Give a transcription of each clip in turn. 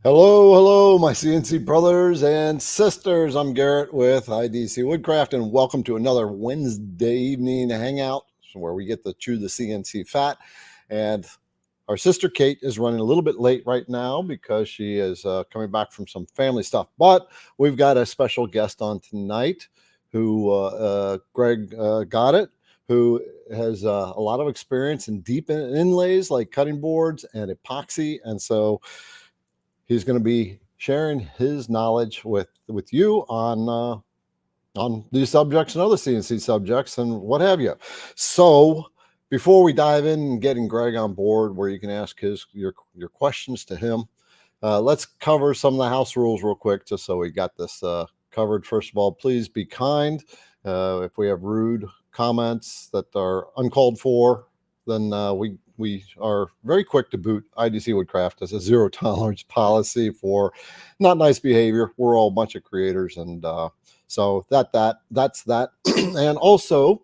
Hello, hello, my CNC brothers and sisters. I'm Garrett with IDC Woodcraft, and welcome to another Wednesday evening hangout where we get to chew the CNC fat. And our sister Kate is running a little bit late right now because she is coming back from some family stuff. But we've got a special guest on tonight who Greg Goedert, who has a lot of experience in deep inlays like cutting boards and epoxy. And so he's going to be sharing his knowledge with you on these subjects and other CNC subjects and what have you. So before we dive in and getting Greg on board, where you can ask your questions to him, let's cover some of the house rules real quick, just so we got this covered. First of all, please be kind. If we have rude comments that are uncalled for, then we are very quick to boot. IDC Woodcraft as a zero tolerance policy for not nice behavior. We're all a bunch of creators, and so that's that. And also,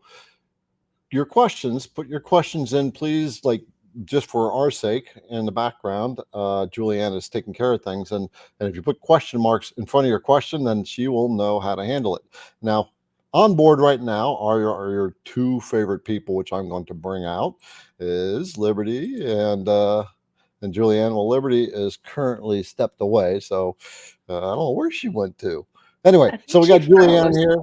your questions. Put your questions in, please. Like, just for our sake, in the background, Julianne is taking care of things, and if you put question marks in front of your question, then she will know how to handle it. Now, on board right now are your two favorite people, which I'm going to bring out, is Liberty and Julianne. Well, Liberty is currently stepped away, so I don't know where she went to. Anyway, so we got Julianne here.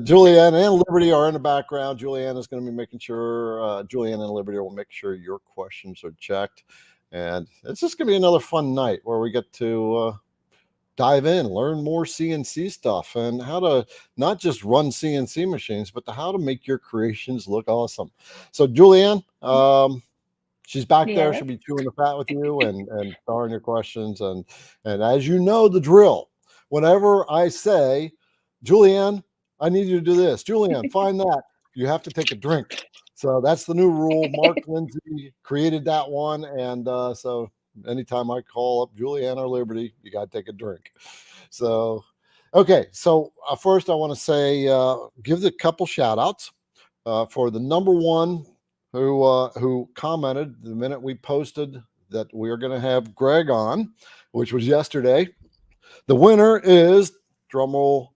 Julianne and Liberty are in the background. Julianne is going to be making sure, Julianne and Liberty will make sure your questions are checked. And it's just going to be another fun night where we get to dive in, learn more CNC stuff, and how to not just run CNC machines, but how to make your creations look awesome. So Julianne, she's back there. She'll be chewing the fat with you and throwing your questions. And as you know the drill, whenever I say, Julianne, I need you to do this, Julianne, find that, you have to take a drink. So that's the new rule. Mark Lindsay created that one. And so anytime I call up Julianne or Liberty, you got to take a drink. So, okay. So first I want to say, give a couple shout outs for the number one who commented the minute we posted that we are going to have Greg on, which was yesterday. The winner is, drumroll,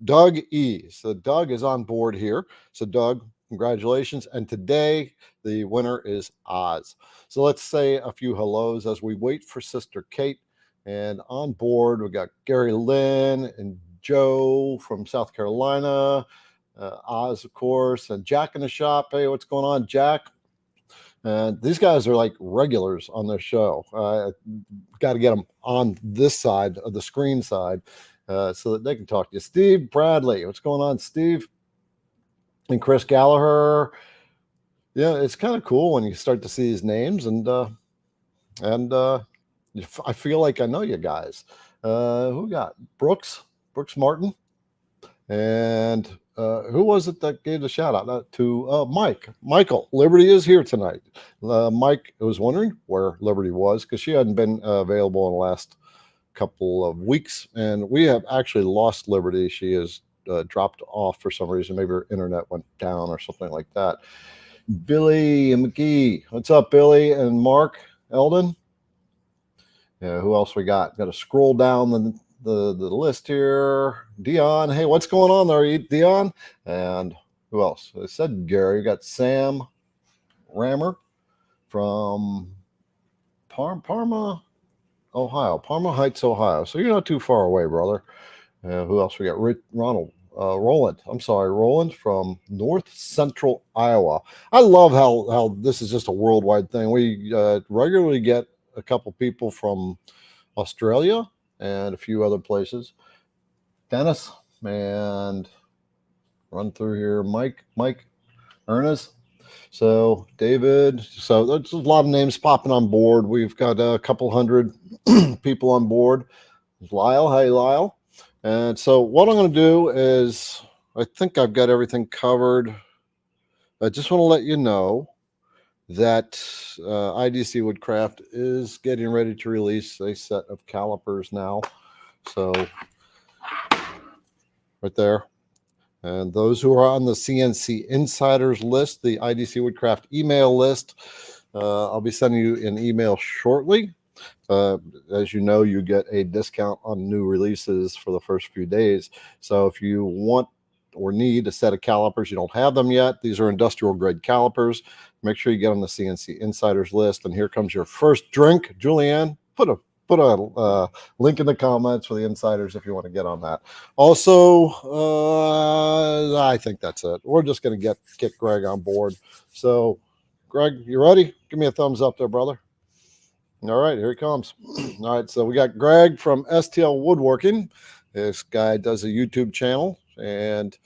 Doug E. So Doug is on board here. So Doug, congratulations. And today the winner is Oz. So let's say a few hellos as we wait for Sister Kate. And on board, we got Gary Lynn and Joe from South Carolina, Oz, of course, and Jack in the shop. Hey, what's going on, Jack? And these guys are like regulars on the show. Got to get them on this side of the screen side so that they can talk to you. Steve Bradley, what's going on, Steve? And Chris Gallagher. Yeah, it's kind of cool when you start to see these names, and I feel like I know you guys. Who got Brooks Martin, and who was it that gave the shout out to Michael? Liberty is here tonight. Mike was wondering where Liberty was because she hadn't been available in the last couple of weeks, and we have actually lost Liberty. She is dropped off for some reason. Maybe her internet went down or something like that. Billy McGee, what's up, Billy? And Mark Eldon. Yeah, who else we got? Got to scroll down the list here. Dion, hey, what's going on there, Dion? And who else? I said Gary. We got Sam Rammer from Parma, Ohio. Parma Heights, Ohio. So you're not too far away, brother. Who else we got? Roland from North Central Iowa. I love how this is just a worldwide thing. We regularly get a couple people from Australia and a few other places. Dennis, and run through here. Mike, Ernest. So David. So there's a lot of names popping on board. We've got a couple hundred people on board. Lyle, hey Lyle. And so what I'm going to do is, I think I've got everything covered. I just want to let you know that IDC Woodcraft is getting ready to release a set of calipers now. So right there. And those who are on the CNC Insiders list, the IDC Woodcraft email list, I'll be sending you an email shortly. As you know, you get a discount on new releases for the first few days. So if you want or need a set of calipers, you don't have them yet. These are industrial grade calipers. Make sure you get on the CNC Insiders list. And here comes your first drink. Julianne, put a link in the comments for the Insiders if you want to get on that. Also, I think that's it. We're just going to get Greg on board. So, Greg, you ready? Give me a thumbs up there, brother. All right, here he comes. All right, so we got Greg from STL Woodworking. This guy does a YouTube channel and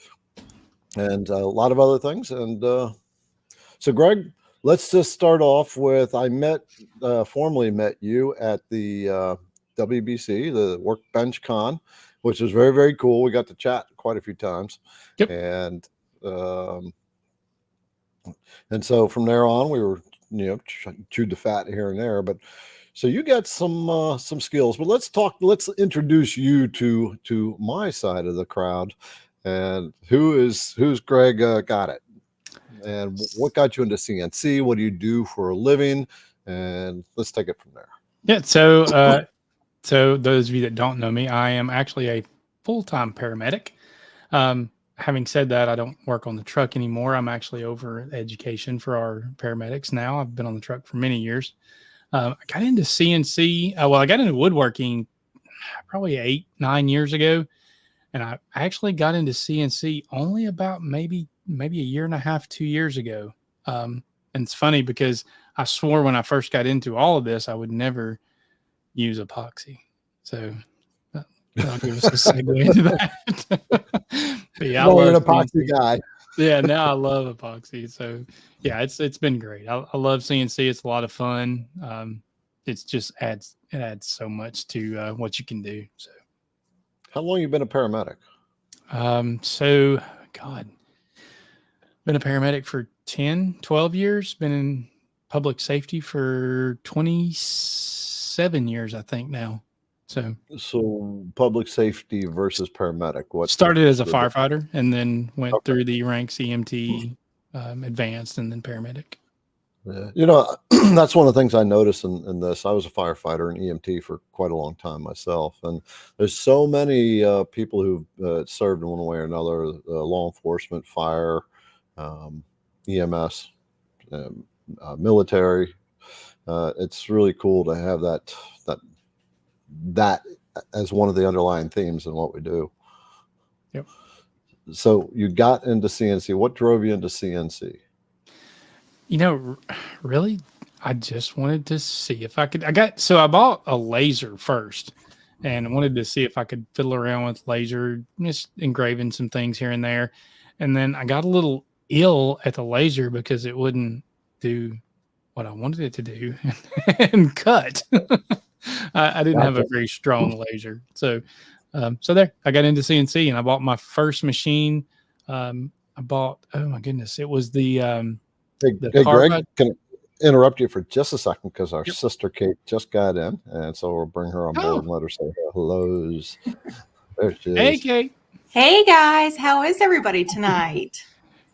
a lot of other things. And so, Greg, let's just start off with I formally met you at the WBC, the Workbench Con, which was very, very cool. We got to chat quite a few times. Yep. And so from there on, we were, chewed the fat here and there. But so you got some skills. But let's introduce you to my side of the crowd. And who's Greg Goedert? And what got you into CNC? What do you do for a living? And let's take it from there. Yeah. So those of you that don't know me, I am actually a full-time paramedic. Having said that, I don't work on the truck anymore. I'm actually over education for our paramedics now. I've been on the truck for many years. I got into CNC. I got into woodworking probably 8-9 years ago. And I actually got into CNC only about maybe a year and a half, 2 years ago. And it's funny because I swore when I first got into all of this, I would never use epoxy. So that'll give us a segue into that. But yeah, you're an epoxy guy. Yeah, now I love epoxy. So yeah, it's been great. I love CNC. It's a lot of fun. It's just adds so much to what you can do. So. How long you been a paramedic? Been a paramedic for 10-12 years. Been in public safety for 27 years, I think now. So public safety versus paramedic. What started as a firefighter and then went through the ranks EMT, advanced, and then paramedic. Yeah. That's one of the things I noticed in this. I was a firefighter and EMT for quite a long time myself. And there's so many people who've served in one way or another, law enforcement, fire, EMS, military. It's really cool to have that as one of the underlying themes in what we do. Yep. So you got into CNC. What drove you into CNC? Really, I just wanted to see if I could. I bought a laser first and I wanted to see if I could fiddle around with laser, just engraving some things here and there. And then I got a little ill at the laser because it wouldn't do what I wanted it to do and cut. I didn't have a very strong laser. So there, I got into CNC and I bought my first machine. I bought, oh my goodness, it was the Hey, Greg, can I interrupt you for just a second because our sister Kate just got in, and so we'll bring her on board and let her say hellos. There she is. Hey, Kate. Hey, guys. How is everybody tonight?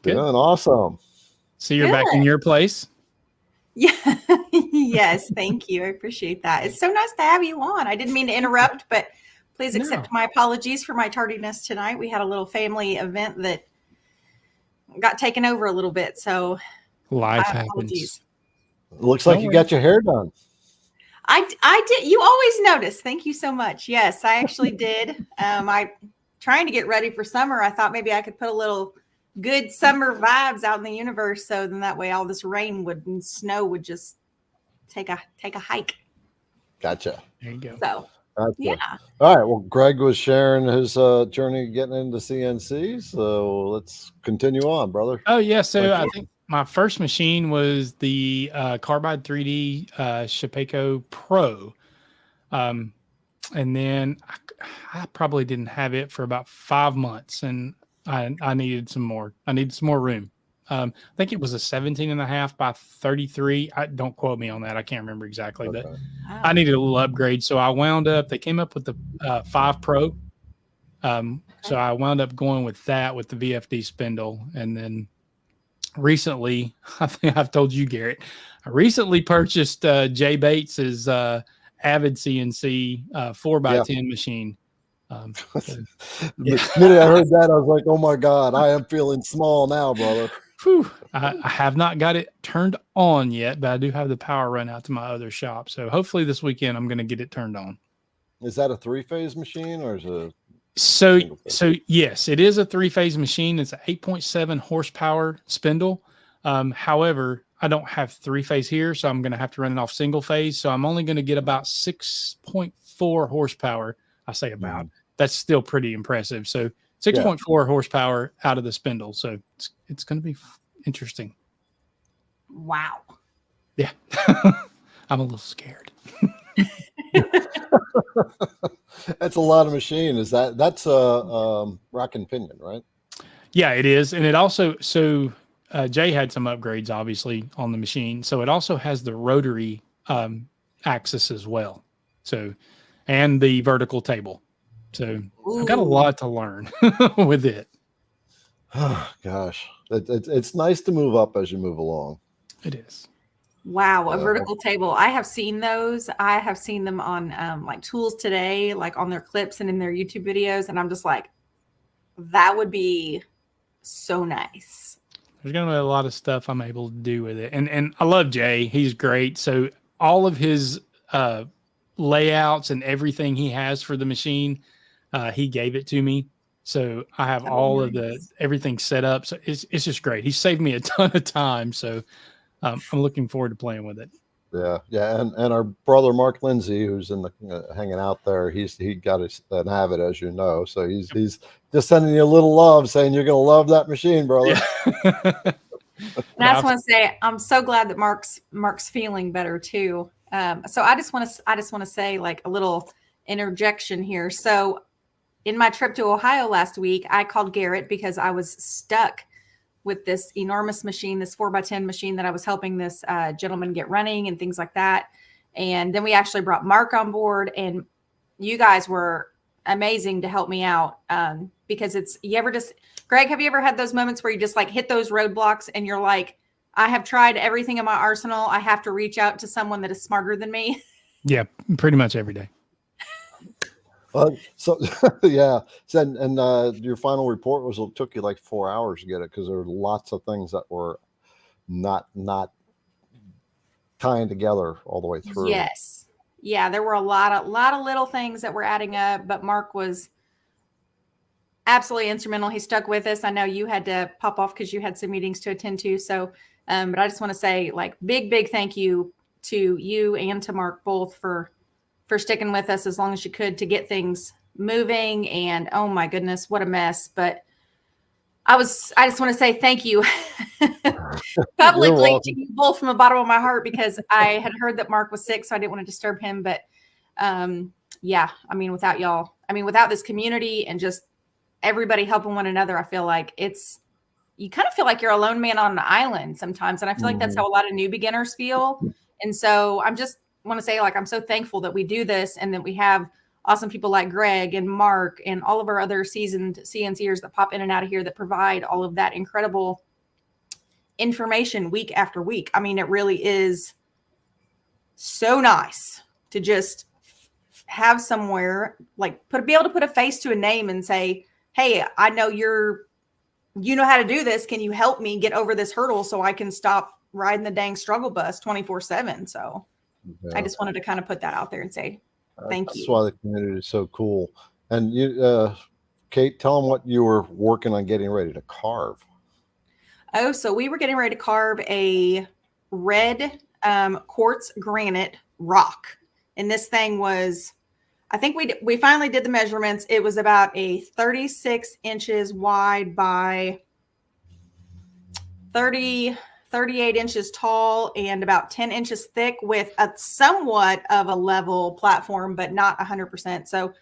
Doing awesome. So you're back in your place? Yeah. Yes, thank you. I appreciate that. It's so nice to have you on. I didn't mean to interrupt, but please accept my apologies for my tardiness tonight. We had a little family event that got taken over a little bit, so life happens. Looks like you got your hair done. I did. You always notice. Thank you so much. Yes, I actually did. I trying to get ready for summer. I thought maybe I could put a little good summer vibes out in the universe, so then that way all this rain and snow would just take a hike. Gotcha. There you go. So yeah. All right. Well, Greg was sharing his journey getting into CNC, so let's continue on, brother. Oh yeah. So I think my first machine was the Carbide 3D Shapeco Pro. And then I probably didn't have it for about 5 months and I needed some more. I needed some more room. I think it was a 17.5 by 33. Don't quote me on that. I can't remember exactly, but I needed a little upgrade. So I wound up, they came up with the 5 Pro. So I wound up going with that with the VFD spindle. And then recently, I think I've told you, Garrett, I recently purchased Jay Bates's avid CNC 4x10 machine. The minute I heard that, I was like, oh my God, I am feeling small now, brother. Whew, I have not got it turned on yet, but I do have the power run out to my other shop. So hopefully this weekend I'm going to get it turned on. Is that a 3-phase machine or is it so yes, it is a 3-phase machine. It's an 8.7 horsepower spindle. However, I don't have 3-phase here, so I'm going to have to run it off single phase. So I'm only going to get about 6.4 horsepower. I say about. That's still pretty impressive. So 6.4 horsepower out of the spindle. So it's going to be interesting. Wow. Yeah. I'm a little scared. That's a lot of machine. That's a rack and pinion, right? Yeah, it is. And it also, Jay had some upgrades obviously on the machine. So it also has the rotary axis as well. So, and the vertical table. So I've got a lot to learn with it. Oh gosh, it's nice to move up as you move along. It is. Wow, a vertical table. I have seen those. I have seen them on like Tools Today, like on their clips and in their YouTube videos. And I'm just like, that would be so nice. There's going to be a lot of stuff I'm able to do with it. And I love Jay. He's great. So all of his layouts and everything he has for the machine, he gave it to me. So I have all of everything set up. So it's just great. He saved me a ton of time. So I'm looking forward to playing with it. Yeah. And our brother, Mark Lindsay, who's in the hanging out there, he got an Avid, as you know. So he's just sending you a little love, saying you're going to love that machine, brother. Yeah. And I just want to say, I'm so glad that Mark's feeling better too. So I just want to say like a little interjection here. So in my trip to Ohio last week, I called Garrett because I was stuck with this enormous machine, this 4x10 machine that I was helping this gentleman get running and things like that. And then we actually brought Mark on board, and you guys were amazing to help me out because Greg, have you ever had those moments where you just like hit those roadblocks and you're like, I have tried everything in my arsenal. I have to reach out to someone that is smarter than me. Yeah, pretty much every day. So yeah. So, and your final report it took you like 4 hours to get it because there were lots of things that were not tying together all the way through. Yes. Yeah, there were a lot of little things that were adding up, but Mark was absolutely instrumental. He stuck with us. I know you had to pop off because you had some meetings to attend to. So, but I just want to say like big thank you to you and to Mark both for sticking with us as long as you could to get things moving. And oh my goodness, what a mess. But I just want to say thank you publicly to you both from the bottom of my heart, because I had heard that Mark was sick, so I didn't want to disturb him. But yeah, I mean, without y'all, without this community and just everybody helping one another, I feel like you kind of feel like you're a lone man on an island sometimes. And I feel like that's how a lot of new beginners feel. And so I'm just want to say, like, I'm so thankful that we do this and that we have awesome people like Greg and Mark and all of our other seasoned CNC'ers that pop in and out of here that provide all of that incredible information week after week. I mean, it really is so nice to just have somewhere like be able to put a face to a name and say, hey, I know you know how to do this. Can you help me get over this hurdle so I can stop riding the dang struggle bus 24/7? So I just wanted to kind of put that out there and say thank you. That's why the community is so cool. And you, Kate, tell them what you were working on getting ready to carve. Oh, so we were getting ready to carve a red quartz granite rock. And this thing was, I think we finally did the measurements. It was about a 36 inches wide by 38 inches tall and about 10 inches thick, with a somewhat of a level platform, but not 100%. So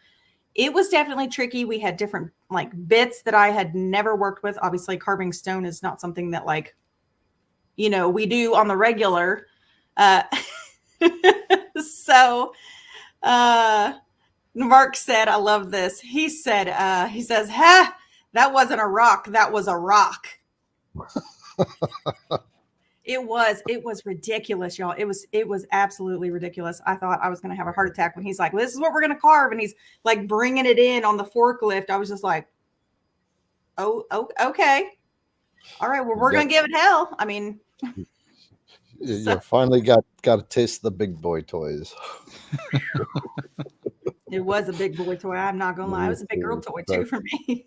it was definitely tricky. We had different like bits that I had never worked with. Obviously, carving stone is not something that we do on the regular. So Mark said, I love this. He says, that wasn't a rock. That was a rock. It was ridiculous, y'all. It was absolutely ridiculous. I thought I was going to have a heart attack when he's like, "This is what we're going to carve," and he's like bringing it in on the forklift. I was just like, "Oh, okay, all right. Well, we're going to give it hell." I mean, you finally got to taste the big boy toys. it was a big boy toy. I'm not going to lie. It was a big girl toy too for me.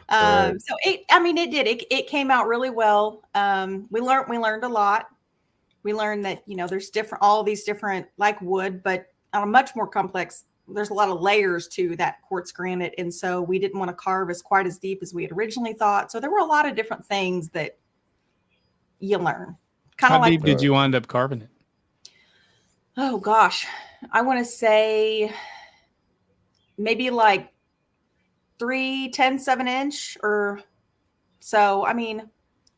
So it came out really well. We learned a lot. We learned that, there's all these different, like wood, but on a much more complex, there's a lot of layers to that quartz granite. And so we didn't want to carve quite as deep as we had originally thought. So there were a lot of different things that you learn. How deep did you wind up carving it? Oh gosh, I want to say maybe like 3/10 inch or so. I mean,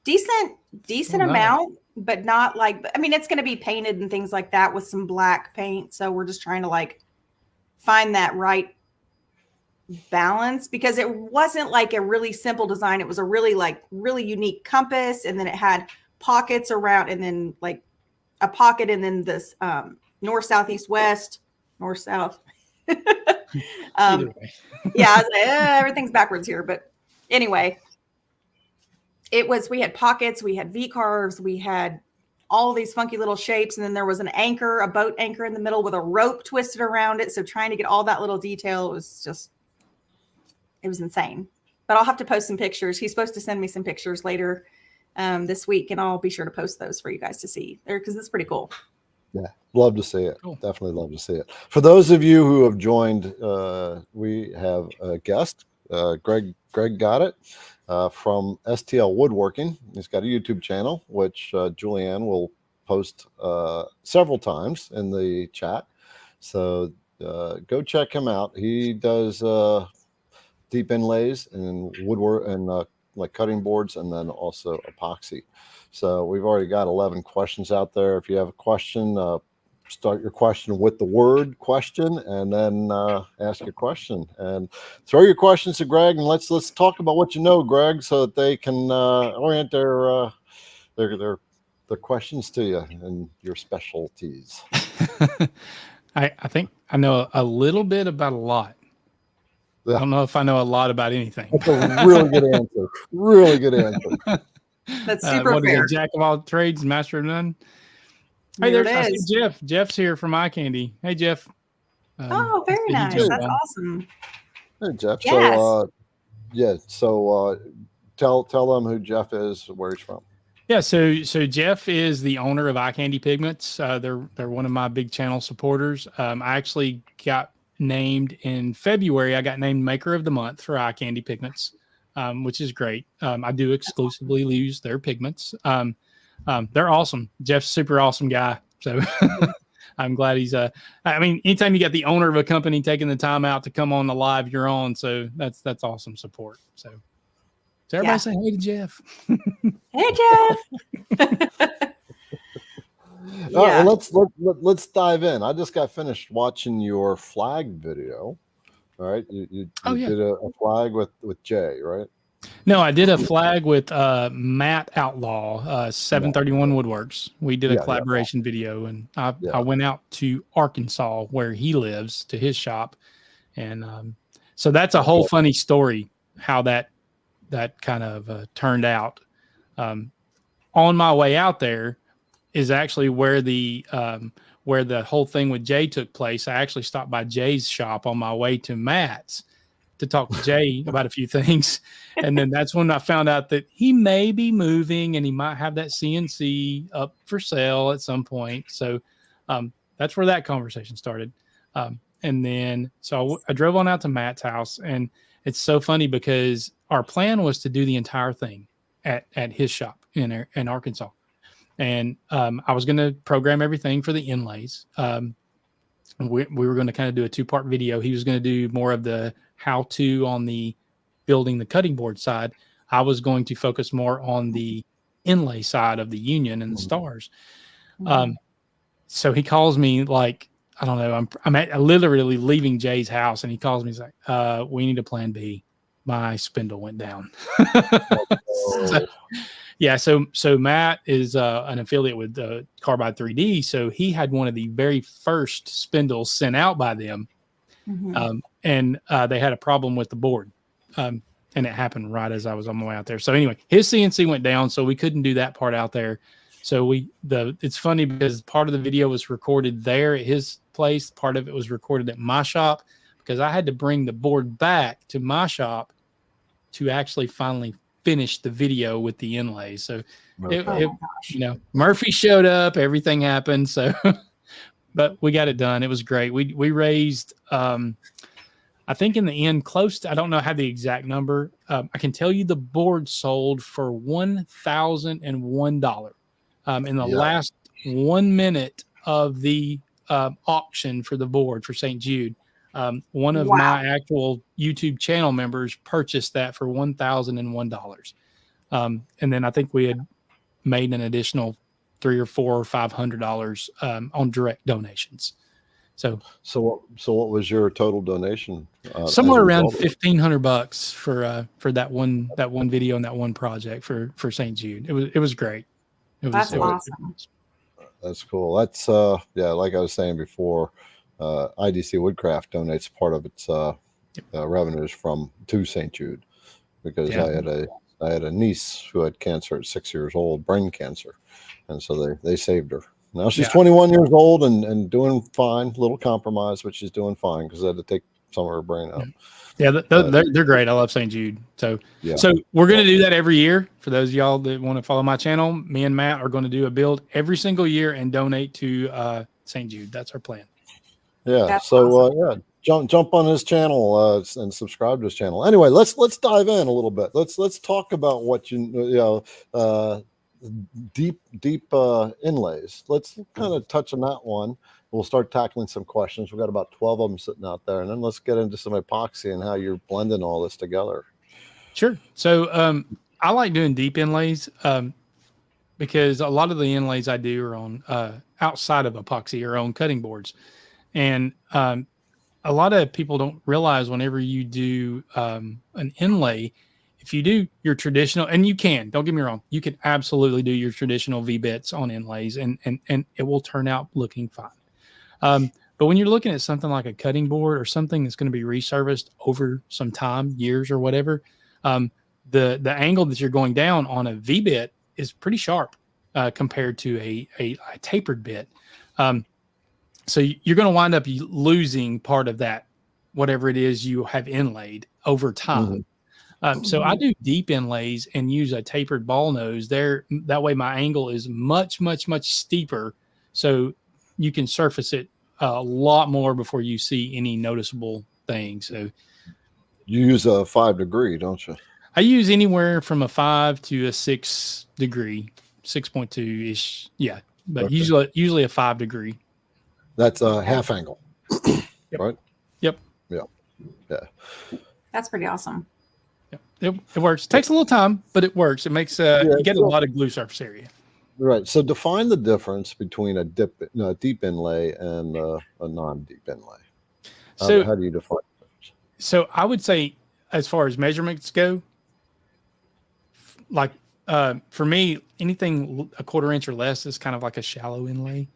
decent amount, but not like, it's going to be painted and things like that with some black paint. So we're just trying to like find that right balance, because it wasn't like a really simple design. It was a really unique compass. And then it had pockets around, and then like a pocket, and then this north, south, east, west, north, south. I was like, everything's backwards here. But anyway, we had pockets, we had V-carves, we had all these funky little shapes. And then there was an anchor, a boat anchor in the middle with a rope twisted around it. So trying to get all that little detail was insane. But I'll have to post some pictures. He's supposed to send me some pictures later this week, and I'll be sure to post those for you guys to see there, because it's pretty cool. Yeah, love to see it. Cool. Definitely love to see it. For those of you who have joined, we have a guest, Greg Goedert from STL Woodworking. He's got a YouTube channel, which Julianne will post several times in the chat. So go check him out. He does deep inlays and woodwork and like cutting boards, and then also epoxy. So we've already got 11 questions out there. If you have a question, start your question with the word question, and then ask your question, and throw your questions to Greg, and let's talk about what you know, Greg, so that they can orient their questions to you and your specialties. I think I know a little bit about a lot. Yeah. I don't know if I know a lot about anything. That's a really good answer. Really good answer. That's super fair. Is it, Jack of all trades, master of none? Hey, I see Jeff. Jeff's here from Eye Candy. Hey, Jeff. Oh, very nice. That's awesome. Hey, Jeff. Yes. So tell them who Jeff is, where he's from. Yeah, so Jeff is the owner of Eye Candy Pigments. They're one of my big channel supporters. I actually got named in February. I got named Maker of the Month for Eye Candy Pigments, which is great. I do exclusively use their pigments. They're awesome. Jeff's a super awesome guy. So I'm glad he's anytime you got the owner of a company taking the time out to come on the live you're on, so that's awesome support. So everybody say hey to Jeff. Hey, Jeff. All right, well, let's dive in. I just got finished watching your flag video. All right, you did a flag with Jay, right? No, I did a flag with Matt Outlaw, 731 Woodworks. We did a collaboration video, and I went out to Arkansas where he lives, to his shop, and so that's a whole funny story how that kind of turned out. On my way out there is actually where the whole thing with Jay took place. I actually stopped by Jay's shop on my way to Matt's to talk to Jay about a few things. And then that's when I found out that he may be moving and he might have that CNC up for sale at some point. So that's where that conversation started. And then, so I drove on out to Matt's house, and it's so funny because our plan was to do the entire thing at his shop in Arkansas. And I was going to program everything for the inlays. We were going to kind of do a 2-part video. He was going to do more of the how-to on the building the cutting board side. I was going to focus more on the inlay side of the union and the stars. So he calls me like, I don't know, I'm literally leaving Jay's house, and he calls me, he's like, we need a plan B. my spindle went down. Oh. So Matt is an affiliate with Carbide 3D, so he had one of the very first spindles sent out by them, and they had a problem with the board, and it happened right as I was on my way out there. So anyway, his CNC went down, so we couldn't do that part out there. So it's funny because part of the video was recorded there at his place, part of it was recorded at my shop, because I had to bring the board back to my shop to actually finally finish the video with the inlays. So Murphy showed up, everything happened. So, but we got it done. It was great. We raised, I think in the end, close to, I don't know how the exact number. I can tell you the board sold for $1,001 in the last 1 minute of the auction for the board for St. Jude. One of my actual YouTube channel members purchased that for $1,001. And then I think we had made an additional $300 or $400 or $500 on direct donations. So what was your total donation? Somewhere around $1,500 for that one video and that one project for St. Jude. It was great. That's awesome. That's cool. That's like I was saying before, IDC Woodcraft donates part of its revenues to St. Jude, because I had a niece who had cancer at 6 years old, brain cancer, and so they saved her. Now she's 21 years old and doing fine. Little compromise, but she's doing fine because they had to take some of her brain out. Yeah, they're great. I love St. Jude. So we're going to do that every year. For those of y'all that want to follow my channel, me and Matt are going to do a build every single year and donate to St. Jude. That's our plan. Yeah. That's so awesome. jump on his channel and subscribe to his channel. Anyway, let's dive in a little bit. Let's talk about what deep inlays. Let's kind of touch on that one. We'll start tackling some questions. We've got about 12 of them sitting out there, and then let's get into some epoxy and how you're blending all this together. Sure. So I like doing deep inlays because a lot of the inlays I do are on outside of epoxy or on cutting boards. And a lot of people don't realize whenever you do an inlay, if you do your traditional, and you can, don't get me wrong, you can absolutely do your traditional V-bits on inlays and it will turn out looking fine. But when you're looking at something like a cutting board or something that's going to be resurfaced over some time, years or whatever, the angle that you're going down on a V-bit is pretty sharp compared to a tapered bit. So you're going to wind up losing part of that, whatever it is you have inlaid over time. So I do deep inlays and use a tapered ball nose there. That way my angle is much, much, much steeper. So you can surface it a lot more before you see any noticeable thing. So you use a 5 degree, don't you? I use anywhere from a 5 to a 6 degree, 6.2 ish. Yeah. But usually a 5 degree. That's a half angle, right? Yep. Yeah. That's pretty awesome. It works. It takes a little time, but it works. It makes you get a lot of glue surface area. Right. So define the difference between a deep inlay and a non-deep inlay. So how do you define it? So I would say, as far as measurements go, like for me, anything a 1/4 inch or less is kind of like a shallow inlay.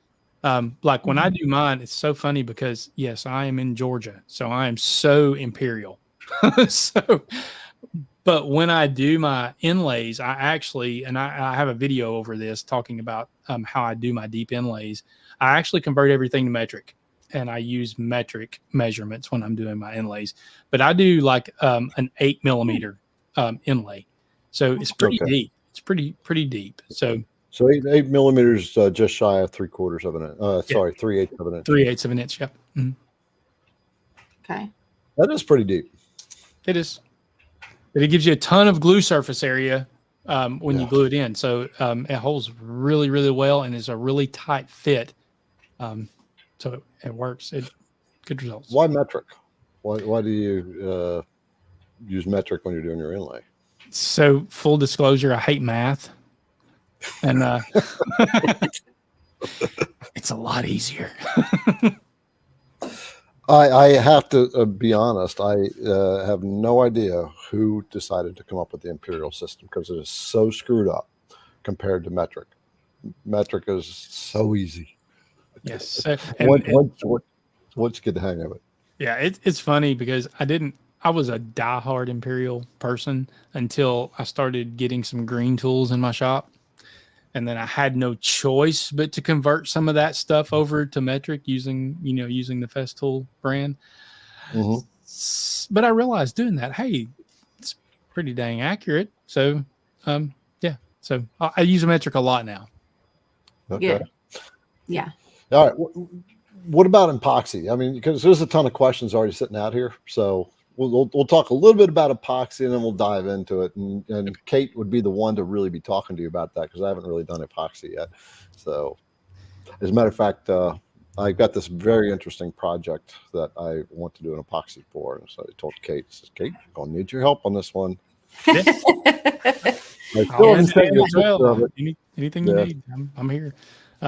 Like when I do mine, it's so funny because yes, I am in Georgia, so I am so imperial. But when I do my inlays, I actually, and I have a video over this talking about how I do my deep inlays. I actually convert everything to metric, and I use metric measurements when I'm doing my inlays. But I do like an 8 millimeter inlay, so it's pretty deep. It's pretty deep. So 8 millimeters, just shy of 3/4 of an inch. Sorry, 3/8 of an inch. 3/8 of an inch. Yep. Mm-hmm. Okay. That is pretty deep. It is. But it gives you a ton of glue surface area when you glue it in. So it holds really, really well and is a really tight fit. So it works. Good results. Why metric? Why do you use metric when you're doing your inlay? So full disclosure, I hate math. And it's a lot easier. I have to be honest. I have no idea who decided to come up with the imperial system because it is so screwed up compared to metric. Metric is so easy. Yes. So, Once you get the hang of it. yeah, it's funny because I was a diehard Imperial person until I started getting some green tools in my shop. And then I had no choice but to convert some of that stuff over to metric using the Festool brand. Mm-hmm. But I realized doing that, hey, it's pretty dang accurate. So, yeah. So I use a metric a lot now. Okay. Good. Yeah. All right. What about epoxy? I mean, because there's a ton of questions already sitting out here. So we'll talk a little bit about epoxy and then we'll dive into it. And Kate would be the one to really be talking to you about that because I haven't really done epoxy yet. So as a matter of fact, I got this very interesting project that I want to do an epoxy for. And so I told Kate, Kate, I'm going to need your help on this one. Yeah. Anything you need, I'm here.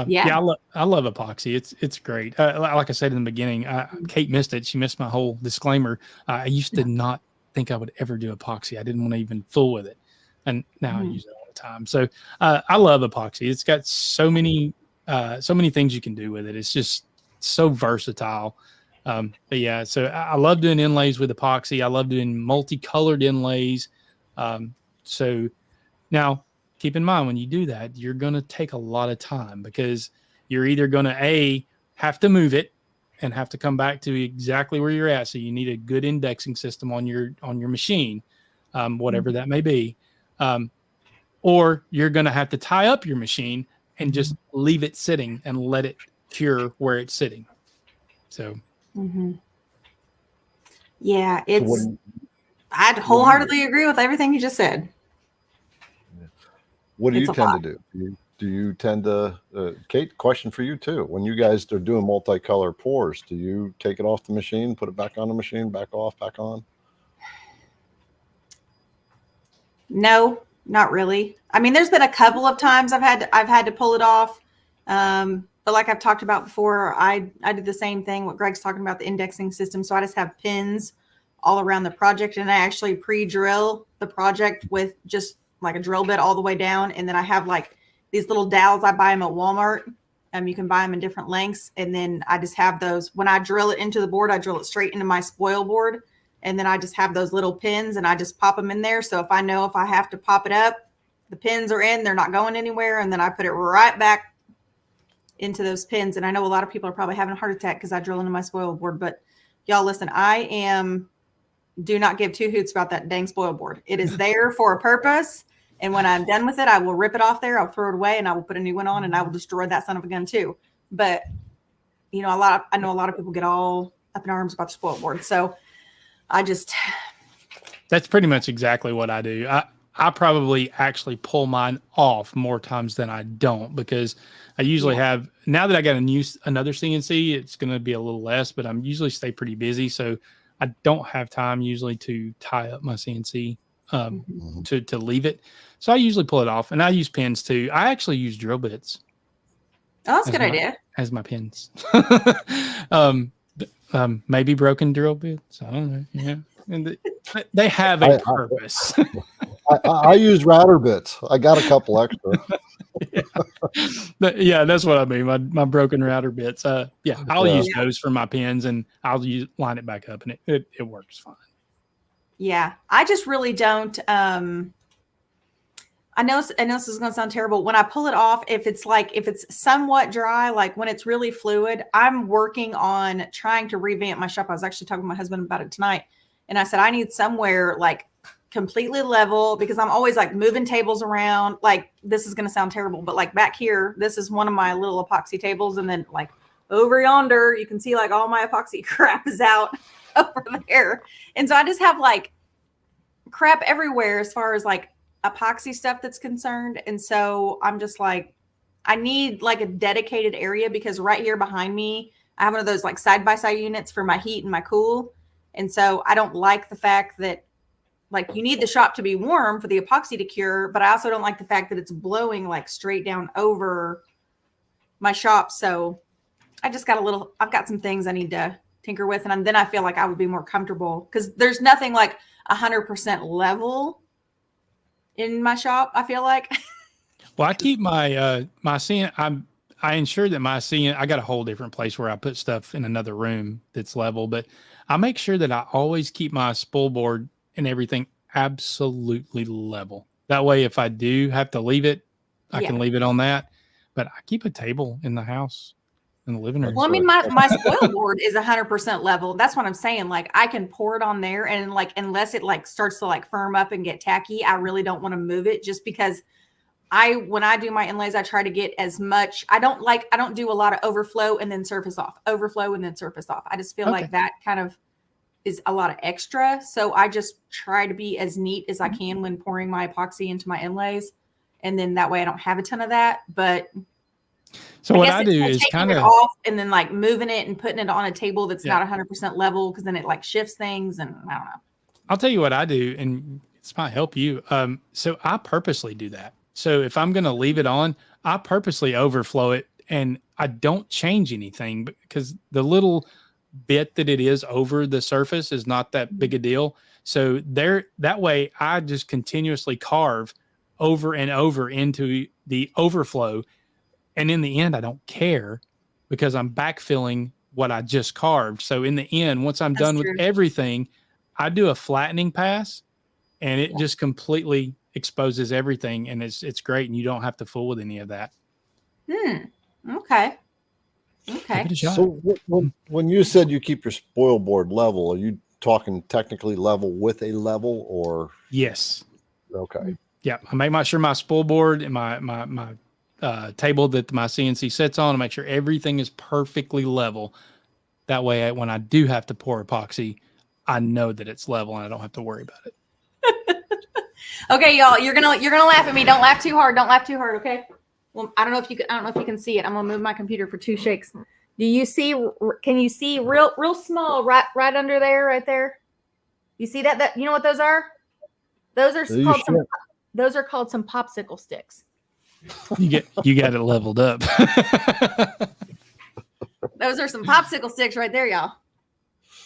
Yeah, I love epoxy. It's great. Like I said in the beginning, Kate missed it. She missed my whole disclaimer. I used to not think I would ever do epoxy. I didn't want to even fool with it, and now I use it all the time. So I love epoxy. It's got so many things you can do with it. It's just so versatile. But yeah, so I love doing inlays with epoxy. I love doing multicolored inlays. So now, keep in mind when you do that, you're going to take a lot of time because you're either going to have to move it and have to come back to exactly where you're at. So you need a good indexing system on your machine, whatever that may be. Or you're going to have to tie up your machine and just leave it sitting and let it cure where it's sitting. So, yeah, I'd wholeheartedly agree with everything you just said. What do you tend to do? Do you tend to, Kate, question for you too. When you guys are doing multicolor pours, do you take it off the machine, put it back on the machine, back off, back on? No, not really. I mean, there's been a couple of times I've had to pull it off. But like I've talked about before, I did the same thing. What Greg's talking about, the indexing system. So I just have pins all around the project, and I actually pre-drill the project with just like a drill bit all the way down. And then I have like these little dowels. I buy them at Walmart. You can buy them in different lengths. And then I just have those. When I drill it into the board, I drill it straight into my spoil board. And then I just have those little pins and I just pop them in there. So if I know if I have to pop it up, the pins are in, they're not going anywhere. And then I put it right back into those pins. And I know a lot of people are probably having a heart attack because I drill into my spoil board. But y'all listen, do not give two hoots about that dang spoil board. It is there for a purpose. And when I'm done with it, I will rip it off there. I'll throw it away and I will put a new one on and I will destroy that son of a gun too. But I know a lot of people get all up in arms about the spoil board. So that's pretty much exactly what I do. I probably actually pull mine off more times than I don't because I usually have, now that I got another CNC, it's going to be a little less, but I'm usually stay pretty busy. So I don't have time usually to tie up my CNC to leave it. So I usually pull it off, and I use pins too. I actually use drill bits. Oh, that's a good idea. As my pins. Maybe broken drill bits. I don't know. Yeah. And they have a purpose. I use router bits. I got a couple extra. Yeah, that's what I mean. My broken router bits. I'll use those for my pins, and I'll line it back up, and it works fine. Yeah, I just really don't. I know this is going to sound terrible. When I pull it off, if it's somewhat dry, like when it's really fluid, I'm working on trying to revamp my shop. I was actually talking to my husband about it tonight, and I said I need somewhere like completely level because I'm always like moving tables around. Like this is going to sound terrible, but like back here, this is one of my little epoxy tables, and then like over yonder, you can see like all my epoxy crap is out over there, and so I just have like crap everywhere as far as like epoxy stuff that's concerned. And so I'm just like, I need like a dedicated area because right here behind me, I have one of those like side-by-side units for my heat and my cool. And so I don't like the fact that like you need the shop to be warm for the epoxy to cure, but I also don't like the fact that it's blowing like straight down over my shop. So I just got I've got some things I need to tinker with, and then I feel like I would be more comfortable because there's nothing like 100% level in my shop. I feel like. Well, I keep my my I ensure that my I got a whole different place where I put stuff in another room that's level, but I make sure that I always keep my spool board and everything absolutely level. That way, if I do have to leave it, I can leave it on that. But I keep a table in the house, in the living room. Well, I mean, my spoil board is 100% level. That's what I'm saying. Like, I can pour it on there, and like, unless it like starts to like firm up and get tacky, I really don't want to move it, just because when I do my inlays, I try to get as much. I don't do a lot of overflow and then surface off, overflow and then surface off. I just feel like that kind of is a lot of extra. So I just try to be as neat as I can when pouring my epoxy into my inlays. And then that way I don't have a ton of that. But so what I do is kind of off and then like moving it and putting it on a table that's not 100% level, because then it like shifts things, and I don't know. I'll tell you what I do, and this might help you. So I purposely do that. So if I'm going to leave it on, I purposely overflow it, and I don't change anything because the little bit that it is over the surface is not that big a deal. So that way I just continuously carve over and over into the overflow. And in the end, I don't care because I'm backfilling what I just carved. So in the end, once I'm done with everything, I do a flattening pass, and it just completely exposes everything, and it's great, and you don't have to fool with any of that. Okay. So when you said you keep your spoil board level, are you talking technically level with a level, or? Yes. Okay. Yeah, I make sure my spool board and my table that my CNC sits on, I make sure everything is perfectly level. That way, when I do have to pour epoxy, I know that it's level and I don't have to worry about it. Okay, y'all, you're gonna laugh at me. Don't laugh too hard. Don't laugh too hard. Okay. Well, I don't know if you can see it. I'm gonna move my computer for 2 shakes. Do you see? Can you see real small right under there, right there? You see that? That you know what those are? Those are called some popsicle sticks. You got it leveled up. Those are some popsicle sticks right there, y'all.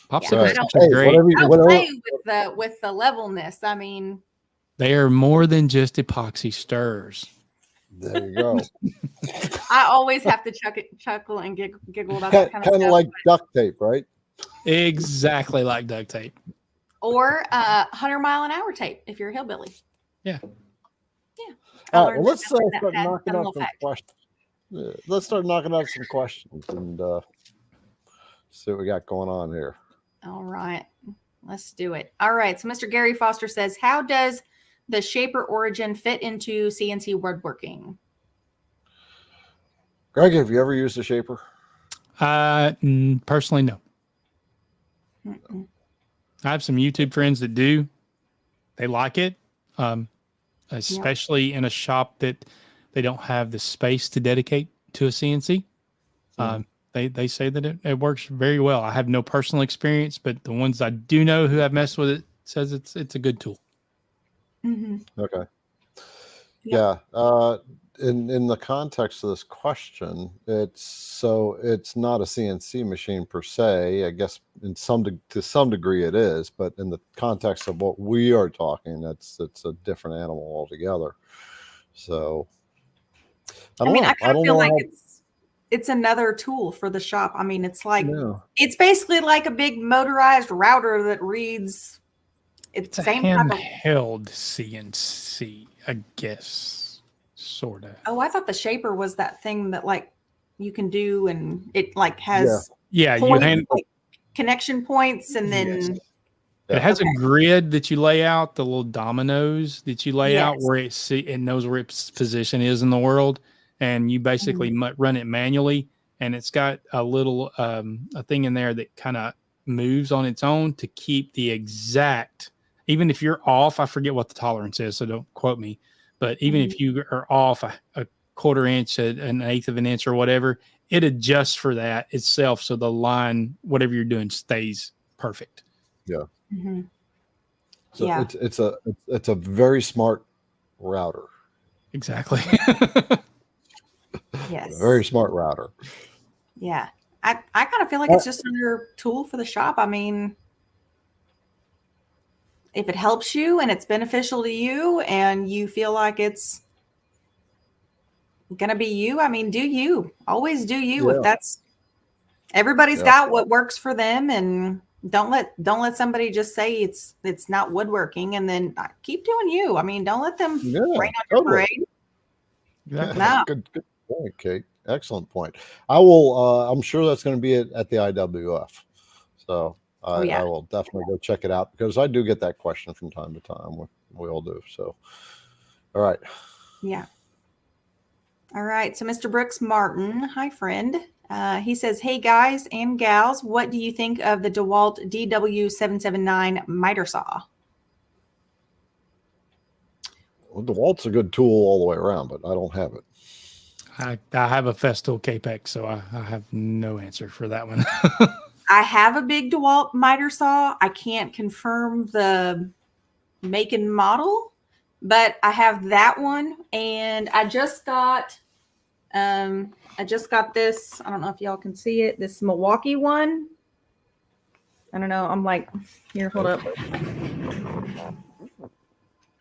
Popsicle sticks are great. I don't play with the levelness. I mean, they are more than just epoxy stirrers. There you go. I always have to chuckle and giggle about that kind of like duct tape, right? Exactly like duct tape. Or 100-mile-an-hour tape if you're a hillbilly. Yeah. Yeah. All right, well, let's start knocking out some questions. Let's start knocking out some questions and see what we got going on here. All right. Let's do it. All right. So Mr. Gary Foster says, how does the shaper origin fit into CNC woodworking? Greg, have you ever used a shaper? Personally, no. I have some YouTube friends that do. They like it, especially in a shop that they don't have the space to dedicate to a CNC. They say that it works very well. I have no personal experience, but the ones I do know who have messed with it says it's a good tool. Okay. Yeah. In the context of this question, it's not a CNC machine per se. I guess to some degree it is, but in the context of what we are talking, it's a different animal altogether. So I kind of feel like it's another tool for the shop. I mean, it's like it's basically like a big motorized router that reads. It's a handheld CNC, I guess, sort of. Oh, I thought the shaper was that thing that like you can do, and it like has connection points, and then it has a grid that you lay out, the little dominoes that you lay out where it knows where its position is in the world, and you basically run it manually, and it's got a little a thing in there that kind of moves on its own to keep the exact. Even if you're off, I forget what the tolerance is, so don't quote me. But even if you are off a quarter inch, an eighth of an inch, or whatever, it adjusts for that itself, so the line, whatever you're doing, stays perfect. Yeah. So it's a very smart router. Exactly. Yes. Very smart router. Yeah. I kind of feel like it's just another tool for the shop. I mean, if it helps you and it's beneficial to you and you feel like it's going to be you, I mean, do you. Always do you. If that's, everybody's got what works for them, and don't let somebody just say it's not woodworking and then keep doing you. I mean, don't let them rain on your parade. No. Good point, Kate. Excellent point. I will. I'm sure that's going to be at the IWF. So I will definitely go check it out, because I do get that question from time to time. We all do. So, all right. Yeah. All right. So Mr. Brooks Martin, hi friend. He says, hey guys and gals, what do you think of the DeWalt DW779 miter saw? Well, DeWalt's a good tool all the way around, but I don't have it. I have a Festool Capex, so I have no answer for that one. I have a big DeWalt miter saw. I can't confirm the make and model, but I have that one, and I just got this. I don't know if y'all can see it. This Milwaukee one. I don't know. I'm like, here, hold up.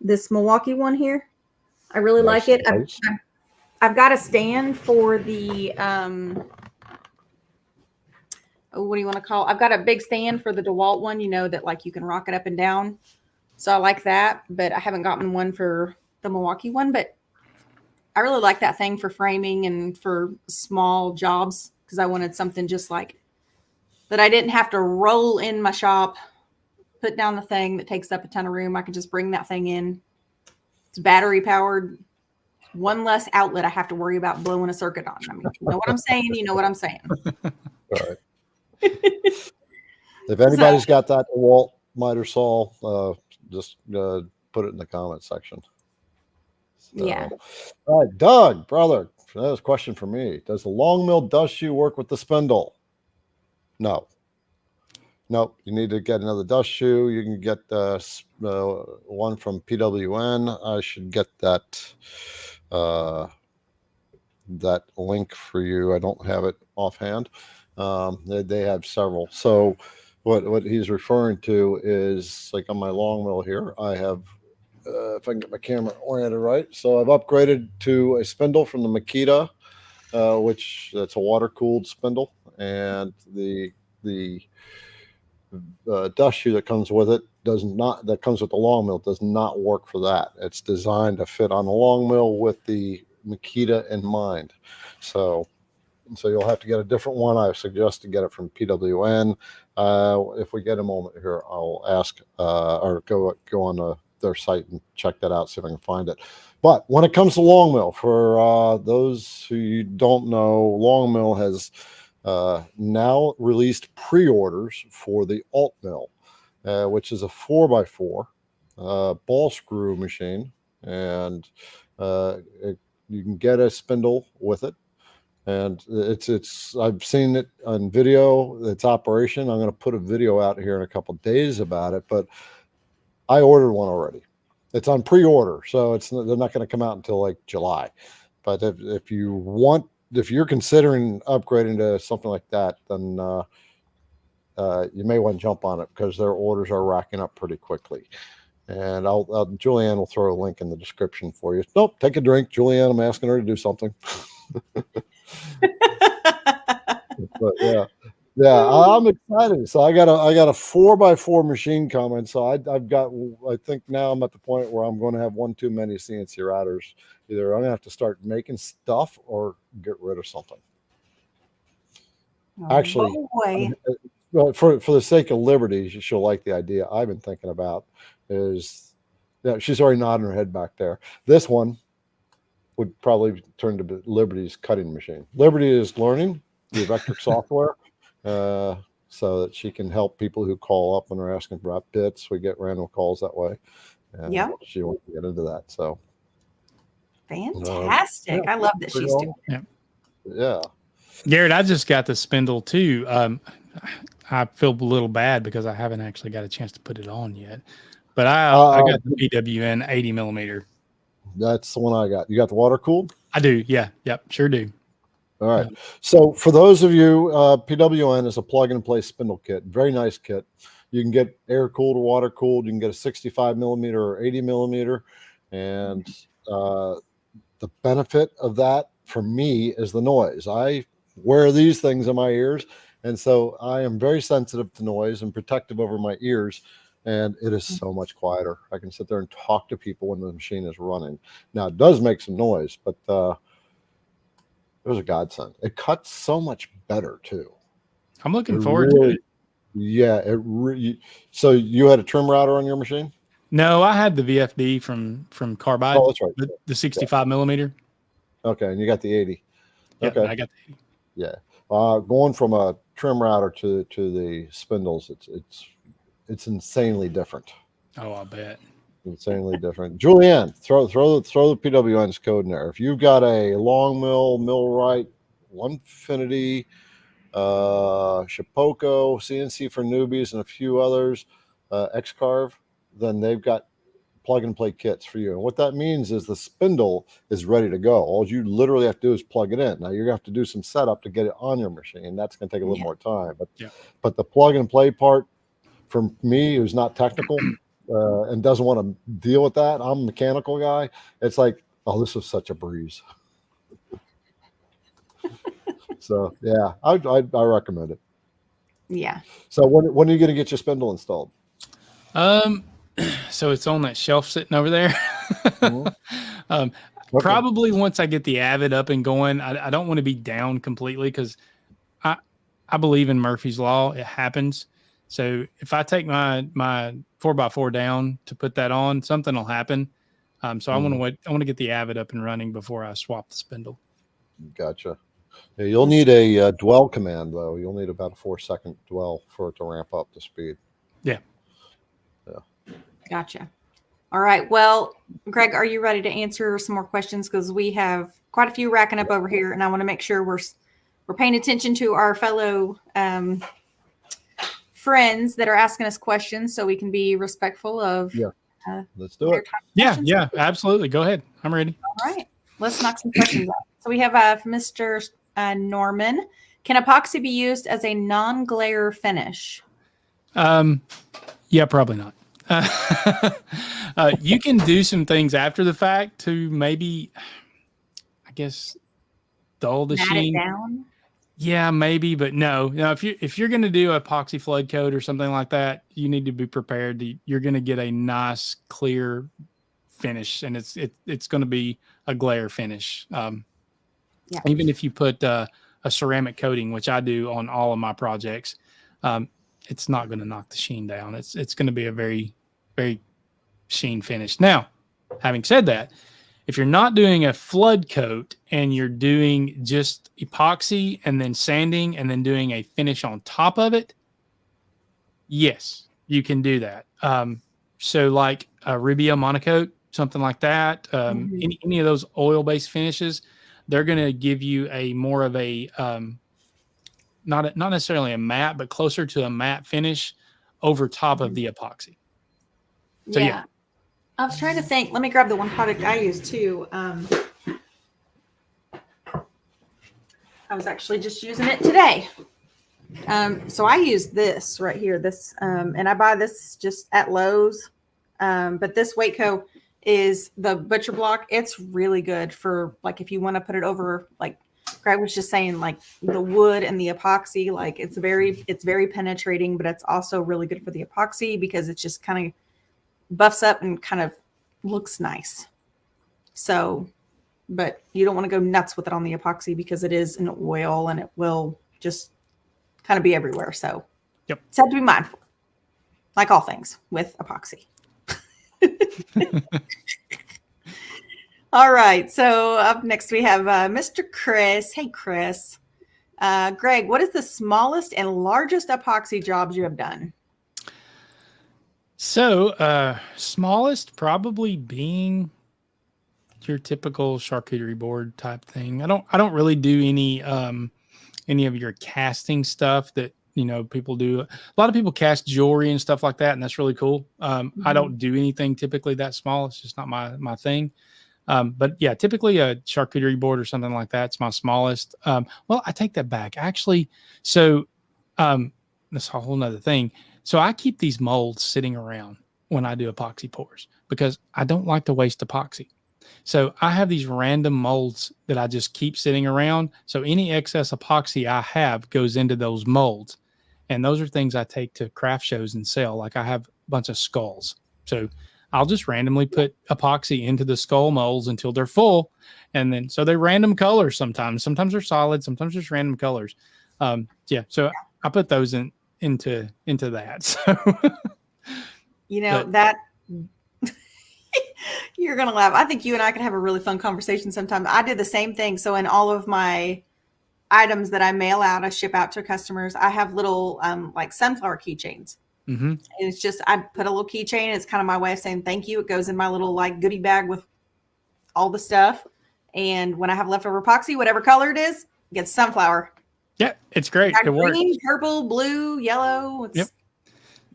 This Milwaukee one here. I really like it. I've got a stand for the, what do you want to call it? I've got a big stand for the DeWalt one, you know, that like you can rock it up and down. So I like that, but I haven't gotten one for the Milwaukee one, but I really like that thing for framing and for small jobs, because I wanted something just like that. I didn't have to roll in my shop, put down the thing that takes up a ton of room. I could just bring that thing in. It's battery powered. One less outlet I have to worry about blowing a circuit on. I mean, you know what I'm saying? You know what I'm saying. All right. If anybody's got that DeWalt miter saw, just put it in the comment section. So, yeah. All right, Doug, brother, that's a question for me. Does the long mill dust shoe work with the spindle? No. Nope. You need to get another dust shoe. You can get one from PWN. I should get that that link for you. I don't have it offhand. They have several. So what he's referring to is, like on my long mill here, I have, if I can get my camera oriented right. So I've upgraded to a spindle from the Makita, which that's a water cooled spindle, and the dust shoe that comes with it that comes with the long mill does not work for that. It's designed to fit on the long mill with the Makita in mind. So you'll have to get a different one. I suggest to get it from PWN. If we get a moment here, I'll ask or go on their site and check that out, see if I can find it. But when it comes to long mill, for those who don't know, long mill has now released pre-orders for the alt mill, which is a 4x4 ball screw machine, and you can get a spindle with it. And I've seen it on video, its operation. I'm going to put a video out here in a couple of days about it, but I ordered one already. It's on pre-order, so they're not going to come out until like July. But if you're considering upgrading to something like that, then you may want to jump on it, because their orders are racking up pretty quickly. And Julianne will throw a link in the description for you. Nope, take a drink, Julianne. I'm asking her to do something. But yeah, I'm excited. So I got a 4x4 machine coming. So I think now I'm at the point where I'm going to have one too many CNC routers. Either I'm going to have to start making stuff or get rid of something. Actually, for the sake of liberty, she'll like the idea I've been thinking about. Is she's already nodding her head back there. This one would probably turn to Liberty's cutting machine. Liberty is learning the VECTRIC software, so that she can help people who call up and are asking about bits. We get random calls that way. And she wants to get into that. So fantastic. I love that she's doing it. Yeah. Garrett, I just got the spindle too. I feel a little bad because I haven't actually got a chance to put it on yet. But I got the PWN 80 millimeter. That's the one I got. You got the water cooled? I do. Yeah. Yep. Sure do. All right. So for those of you, PWN is a plug and play spindle kit. Very nice kit. You can get air cooled or water cooled. You can get a 65 millimeter or 80 millimeter. And the benefit of that for me is the noise. I wear these things in my ears. And so I am very sensitive to noise and protective over my ears. And it is so much quieter. I can sit there and talk to people when the machine is running. Now, it does make some noise, but it was a godsend. It cuts so much better too. I'm looking forward to it. Yeah, so you had a trim router on your machine? No, I had the VFD from Carbide. Oh, that's right. The 65 millimeter. Okay, and you got the 80. Yeah, okay, I got the 80. Yeah, going from a trim router to the spindles, it's insanely different. Oh, I bet. Insanely different. Julianne, throw the PWN's code in there. If you've got a long millwright, Onefinity, Shipoko, CNC for newbies, and a few others, X-Carve, then they've got plug and play kits for you. And what that means is the spindle is ready to go. All you literally have to do is plug it in. Now you're gonna have to do some setup to get it on your machine. That's gonna take a little more time. But the plug and play part, for me, who's not technical and doesn't want to deal with that, I'm a mechanical guy. It's like, oh, this was such a breeze. So yeah, I recommend it. Yeah. So when are you going to get your spindle installed? So it's on that shelf sitting over there. Okay. Probably once I get the Avid up and going. I don't want to be down completely because I believe in Murphy's Law. It happens. So if I take my 4x4 down to put that on, something will happen. So I want to wait. I want to get the Avid up and running before I swap the spindle. Gotcha. Yeah, you'll need a dwell command though. You'll need about a 4-second dwell for it to ramp up to speed. Yeah. Yeah. Gotcha. All right. Well, Greg, are you ready to answer some more questions? Because we have quite a few racking up over here, and I want to make sure we're paying attention to our fellow friends that are asking us questions, so we can be respectful of. Yeah. Let's do it. Yeah, absolutely. Go ahead. I'm ready. All right. Let's knock some questions out. So we have Mr. Norman. Can epoxy be used as a non-glare finish? Yeah, probably not. You can do some things after the fact to maybe, I guess, dull the sheen. It down? Yeah, maybe, but no. If you're going to do epoxy flood coat or something like that, you need to be prepared. You're going to get a nice clear finish, and it's going to be a glare finish. Even if you put a ceramic coating, which I do on all of my projects, it's not going to knock the sheen down. It's going to be a very, very sheen finish. Now, having said that, if you're not doing a flood coat and you're doing just epoxy and then sanding and then doing a finish on top of it, yes, you can do that. So like a Rubio monocoat, something like that, any of those oil-based finishes, they're going to give you a more of a not necessarily a matte, but closer to a matte finish over top of the epoxy. So yeah. I was trying to think. Let me grab the one product I use too. I was actually just using it today. So I use this right here. This and I buy this just at Lowe's. But this Waco is the butcher block. It's really good for like if you want to put it over, like Greg was just saying, like the wood and the epoxy. Like it's very penetrating, but it's also really good for the epoxy because it's just kind of buffs up and kind of looks nice. So, but you don't want to go nuts with it on the epoxy because it is an oil and it will just kind of be everywhere. So yep, just have to be mindful, like all things with epoxy. All right. So up next we have Mr. Chris. Hey, Chris. Greg, what is the smallest and largest epoxy jobs you have done? So smallest probably being your typical charcuterie board type thing. I don't really do any of your casting stuff that people do. A lot of people cast jewelry and stuff like that, and that's really cool. I don't do anything typically that small. It's just not my thing. But yeah, typically a charcuterie board or something like that's my smallest. Well, I take that back. Actually, so that's a whole nother thing. So I keep these molds sitting around when I do epoxy pours because I don't like to waste epoxy. So I have these random molds that I just keep sitting around. So any excess epoxy I have goes into those molds. And those are things I take to craft shows and sell. Like I have a bunch of skulls. So I'll just randomly put epoxy into the skull molds until they're full. And then, so they're random colors sometimes. Sometimes they're solid. Sometimes just random colors. Yeah. So I put those into that. So, that you're going to laugh. I think you and I could have a really fun conversation sometime. I did the same thing. So in all of my items that I mail out, I ship out to customers, I have little like sunflower keychains. Mm-hmm. And it's just, I put a little keychain. It's kind of my way of saying thank you. It goes in my little like goodie bag with all the stuff. And when I have leftover epoxy, whatever color it is, it gets sunflower. Yeah, it's great. It green, works. purple, blue, yellow. It's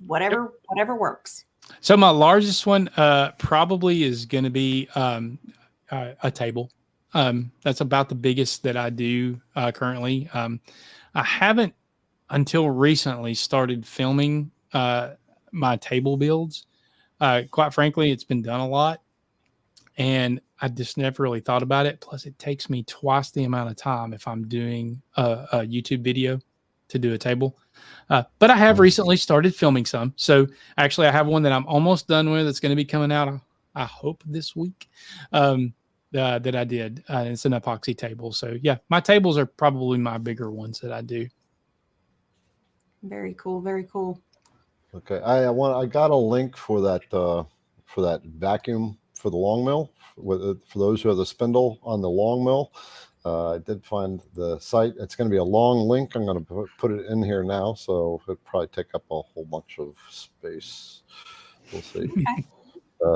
whatever works. So my largest one probably is going to be a table. That's about the biggest that I do currently. I haven't until recently started filming my table builds. Quite frankly, it's been done a lot, and I just never really thought about it. Plus, it takes me twice the amount of time if I'm doing a YouTube video to do a table. But I have recently started filming some. So actually, I have one that I'm almost done with. It's going to be coming out, I hope, this week. That I did. It's an epoxy table. So yeah, my tables are probably my bigger ones that I do. Very cool. Very cool. Okay, I got a link for that vacuum for the long mill for those who have the spindle on the long mill. I did find the site. It's going to be a long link. I'm going to put it in here now, so it'll probably take up a whole bunch of space. We'll see. Okay.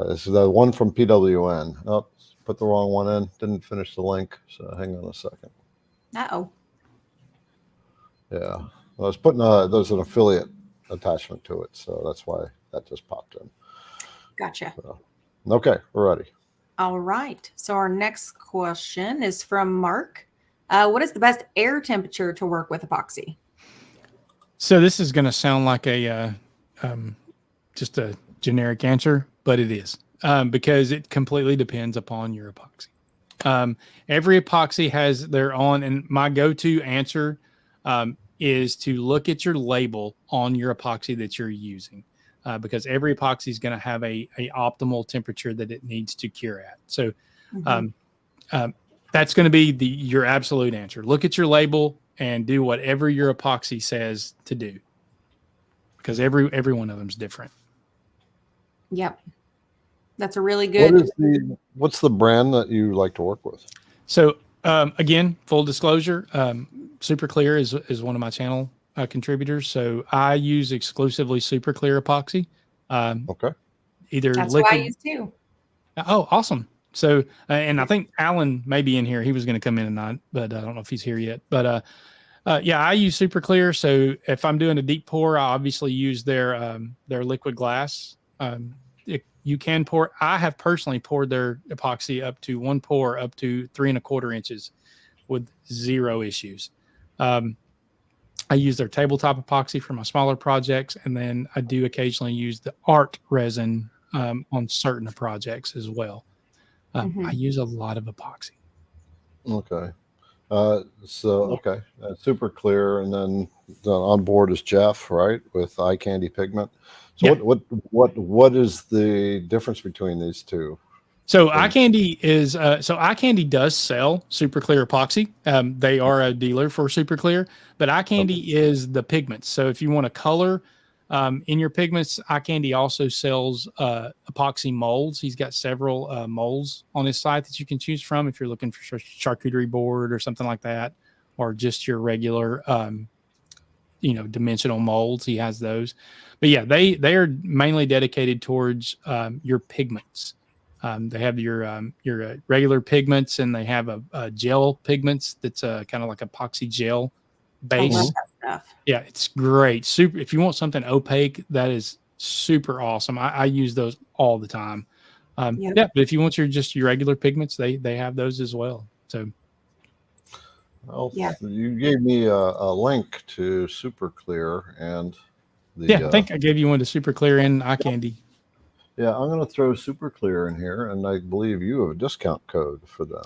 This is the one from PWN. Oh, put the wrong one in. Didn't finish the link, so hang on a second. Uh-oh. Yeah, I was putting there's an affiliate attachment to it, so that's why that just popped in. Gotcha. So, okay, we're ready. All right. So our next question is from Mark. What is the best air temperature to work with epoxy? So this is going to sound like just a generic answer, but it is because it completely depends upon your epoxy. Every epoxy has their own, and my go-to answer is to look at your label on your epoxy that you're using. Because every epoxy is going to have a optimal temperature that it needs to cure at. So that's going to be your absolute answer. Look at your label and do whatever your epoxy says to do, because every one of them is different. Yep, that's a really good. What's the brand that you like to work with? So again, full disclosure, Super Clear is one of my channel contributors. So I use exclusively Super Clear epoxy. Okay. That's liquid. what I use too. Oh, awesome. So, and I think Alan may be in here. He was going to come in tonight, but I don't know if he's here yet. But yeah, I use Super Clear. So if I'm doing a deep pour, I obviously use their liquid glass. You can pour. I have personally poured their epoxy up to one pour up to 3 1/4 inches with zero issues. I use their tabletop epoxy for my smaller projects, and then I do occasionally use the art resin on certain projects as well. I use a lot of epoxy. Okay. Okay. Super Clear, and then on board is Jeff, right, with Eye Candy Pigment. So what is the difference between these two? So Eye Candy Eye Candy does sell Super Clear epoxy. They are a dealer for Super Clear, but Eye Candy is the pigments. So if you want to color in your pigments, Eye Candy also sells epoxy molds. He's got several molds on his site that you can choose from if you're looking for charcuterie board or something like that, or just your regular dimensional molds. He has those. But yeah, they are mainly dedicated towards your pigments. They have your regular pigments, and they have a gel pigments that's kind of like epoxy gel base. I love that stuff. Yeah, it's great. Super. If you want something opaque, that is super awesome. I use those all the time. Yeah, but if you want your regular pigments, they have those as well. So, well, you gave me a link to Super Clear and I think I gave you one to Super Clear and Eye Candy. Yeah, I'm going to throw Super Clear in here, and I believe you have a discount code for them.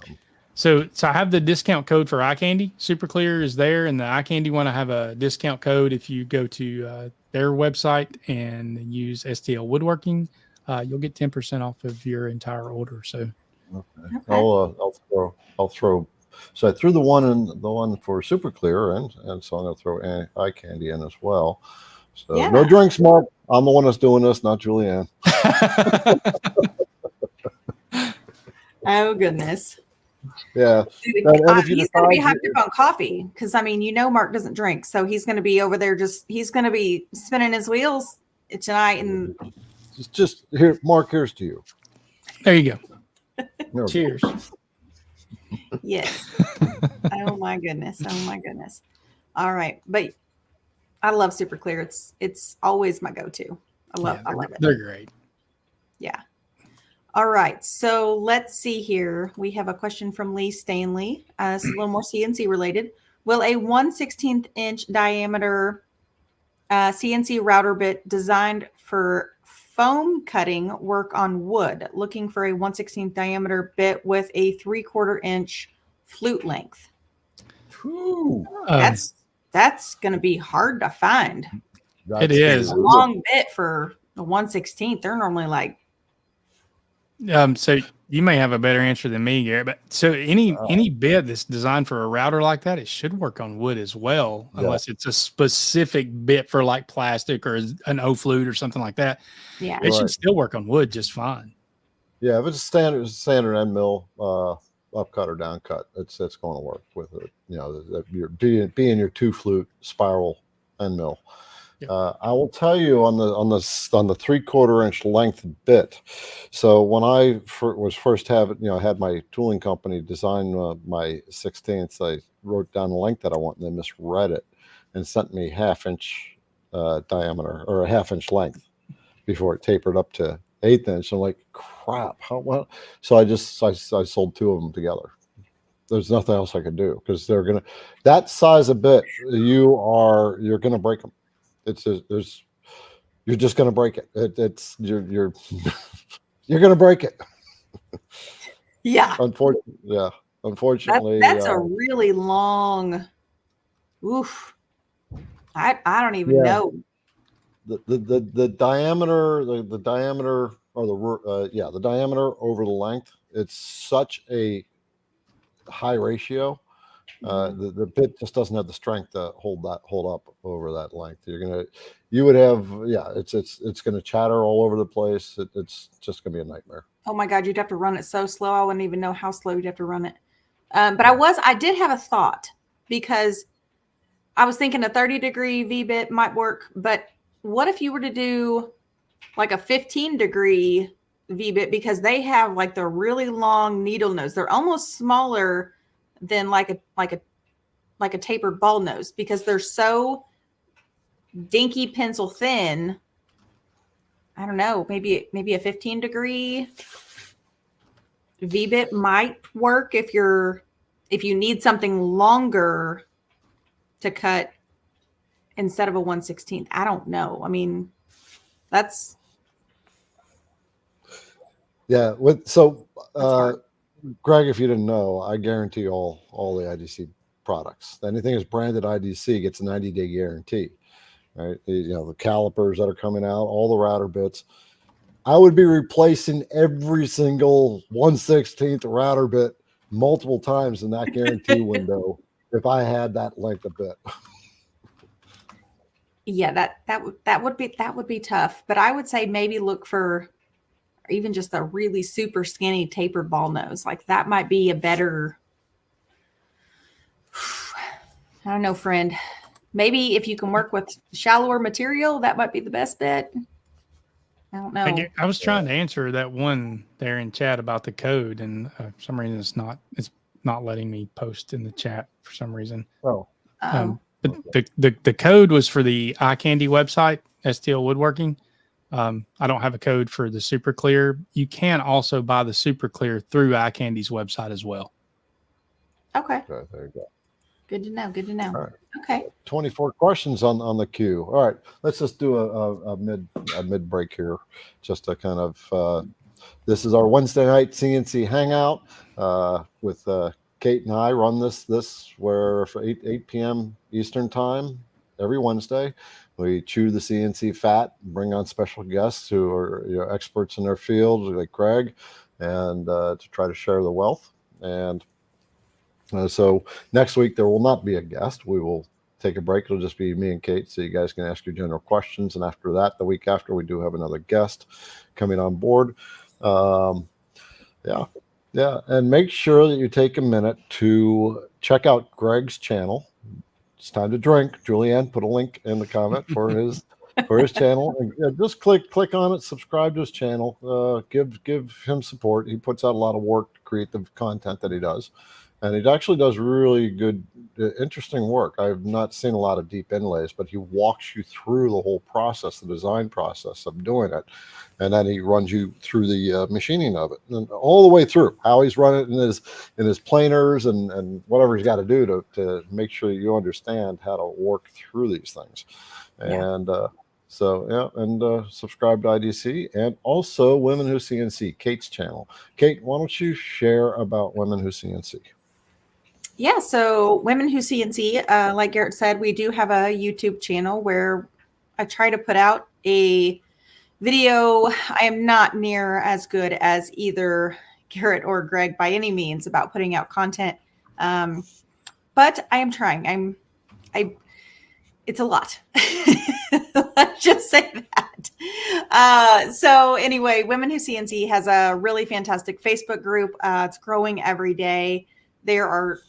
So I have the discount code for Eye Candy. Super Clear is there, and the Eye Candy one, I have a discount code. If you go to their website and use STL Woodworking, you'll get 10% off of your entire order. So, okay. I'll throw. So I threw the one for Super Clear, and so I'm going to throw Eye Candy in as well. So no drinks, Mark. I'm the one that's doing this, not Julianne. Oh goodness. Yeah. He's going to be hyped up on coffee because Mark doesn't drink, so he's going to be over there. He's going to be spinning his wheels tonight. And just here, Mark. Here's to you. There you go. Cheers. Yes. Oh my goodness. All right, but I love Super Clear. It's always my go-to. I love it. They're great. Yeah. All right. So let's see here. We have a question from Lee Stanley. It's a little more CNC related. Will a 1/16 inch diameter CNC router bit designed for foam cutting work on wood? Looking for a 1/16 diameter bit with a 3/4 inch flute length. Ooh. That's going to be hard to find. It is a long bit for a 1/16. They're normally like. So you may have a better answer than me, Garrett. But so any bit that's designed for a router like that, it should work on wood as well, unless it's a specific bit for like plastic or an O flute or something like that. Yeah, it should still work on wood just fine. Yeah, if it's a standard end mill upcut or down cut, it's going to work with it. You're being your 2 flute spiral end mill. Yep. I will tell you on the 3/4 inch length bit. So when I was first had my tooling company design my 16ths, I wrote down the length that I want, and they misread it and sent me 1/2 inch diameter or a 1/2 inch length before it tapered up to 1/8 inch. I'm like, crap. How well? So I sold 2 of them together. There's nothing else I could do because that size of bit. You're gonna break them. You're just gonna break it. You're gonna break it. Yeah. Unfortunately, that's a really long. Oof. I don't even know. The diameter, the diameter or the diameter over the length. It's such a high ratio. The bit just doesn't have the strength to hold up over that length. It's going to chatter all over the place. It's just going to be a nightmare. Oh my God, you'd have to run it so slow. I wouldn't even know how slow you'd have to run it. But I did have a thought because I was thinking a 30-degree V-bit might work, but what if you were to do like a 15-degree V-bit, because they have like the really long needle nose. They're almost smaller than like a tapered ball nose because they're so dinky pencil thin. I don't know, maybe a 15-degree V-bit might work if you need something longer to cut instead of a 1/16. I don't know. I mean, that's Greg, if you didn't know, I guarantee all the IDC products. Anything that's branded IDC gets a 90-day guarantee. Right? The calipers that are coming out, all the router bits. I would be replacing every single 1/16 router bit multiple times in that guarantee window if I had that length of bit. Yeah, that would be tough. But I would say maybe look for even just a really super skinny tapered ball nose. Like that might be a better, I don't know, friend. Maybe if you can work with shallower material, that might be the best bet. I don't know. I was trying to answer that one there in chat about the code, and for some reason it's not letting me post in the chat for some reason. But the code was for the Eye Candy website, STL Woodworking. I don't have a code for the Super Clear. You can also buy the Super Clear through Eye Candy's website as well. Okay. Okay, there you go. Good to know. Good to know. All right. Okay. 24 questions on the queue. All right, let's just do a mid break here, just to kind of. This is our Wednesday night CNC hangout with Kate and I run this where for 8 p.m. Eastern time every Wednesday. We chew the CNC fat, bring on special guests who are experts in their field, like Greg, and to try to share the wealth. And so next week there will not be a guest. We will take a break. It'll just be me and Kate, so you guys can ask your general questions. And after that, the week after, we do have another guest coming on board. Yeah. And make sure that you take a minute to check out Greg's channel. It's time to drink. Julianne put a link in the comment for his channel. And just click on it, subscribe to his channel, give him support. He puts out a lot of work to create the content that he does. And he actually does really good, interesting work. I've not seen a lot of deep inlays, but he walks you through the whole process, the design process of doing it. And then he runs you through the machining of it, and all the way through how he's run it in his planers and whatever he's got to do to make sure you understand how to work through these things. Yeah. And subscribe to IDC, and also Women Who CNC, Kate's channel. Kate, why don't you share about Women Who CNC? Yeah, so Women Who CNC, like Garrett said, we do have a YouTube channel where I try to put out a video. I am not near as good as either Garrett or Greg by any means about putting out content, but I am trying. It's a lot. Let's just say that. So anyway, Women Who CNC has a really fantastic Facebook group. It's growing every day. There are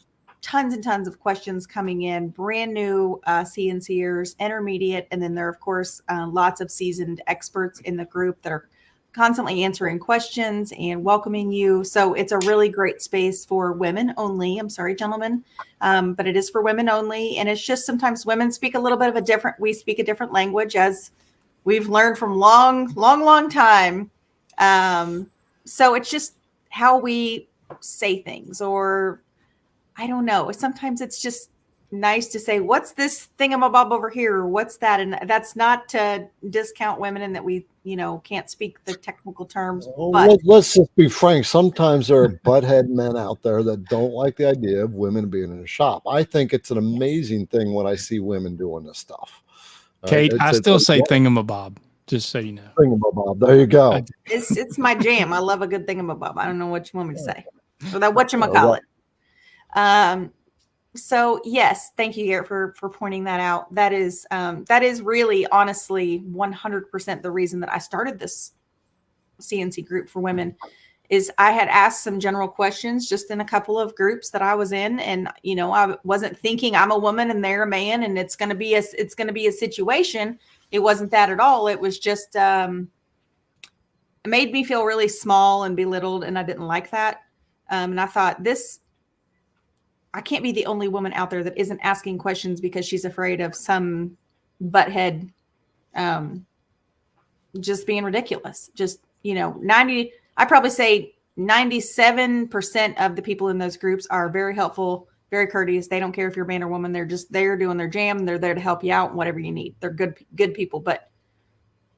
tons and tons of questions coming in, brand new CNC'ers, intermediate, and then there are, of course, lots of seasoned experts in the group that are constantly answering questions and welcoming you. So it's a really great space for women only. I'm sorry, gentlemen, but it is for women only. And it's just sometimes women speak a little bit of we speak a different language, as we've learned from long time. So it's just how we say things, or I don't know. Sometimes it's just nice to say, what's this thingamabob over here? Or what's that? And that's not to discount women and that we, can't speak the technical terms. But let's just be frank. Sometimes there are butthead men out there that don't like the idea of women being in a shop. I think it's an amazing thing when I see women doing this stuff. Kate, I still say thingamabob, just so you know. Thingamabob. There you go. It's my jam. I love a good thingamabob. I don't know what you want me to say. Or that whatchamacallit. So yes, thank you, Garrett, for pointing that out. That is really, honestly, 100% the reason that I started this CNC group for women. Is I had asked some general questions just in a couple of groups that I was in, and I wasn't thinking I'm a woman and they're a man, and it's going to be a situation. It wasn't that at all. It was just it made me feel really small and belittled, and I didn't like that. And I thought, I can't be the only woman out there that isn't asking questions because she's afraid of some butthead just being ridiculous. Just, I probably say 97% of the people in those groups are very helpful, very courteous. They don't care if you're a man or woman. They're just there doing their jam. They're there to help you out, whatever you need. They're good people. But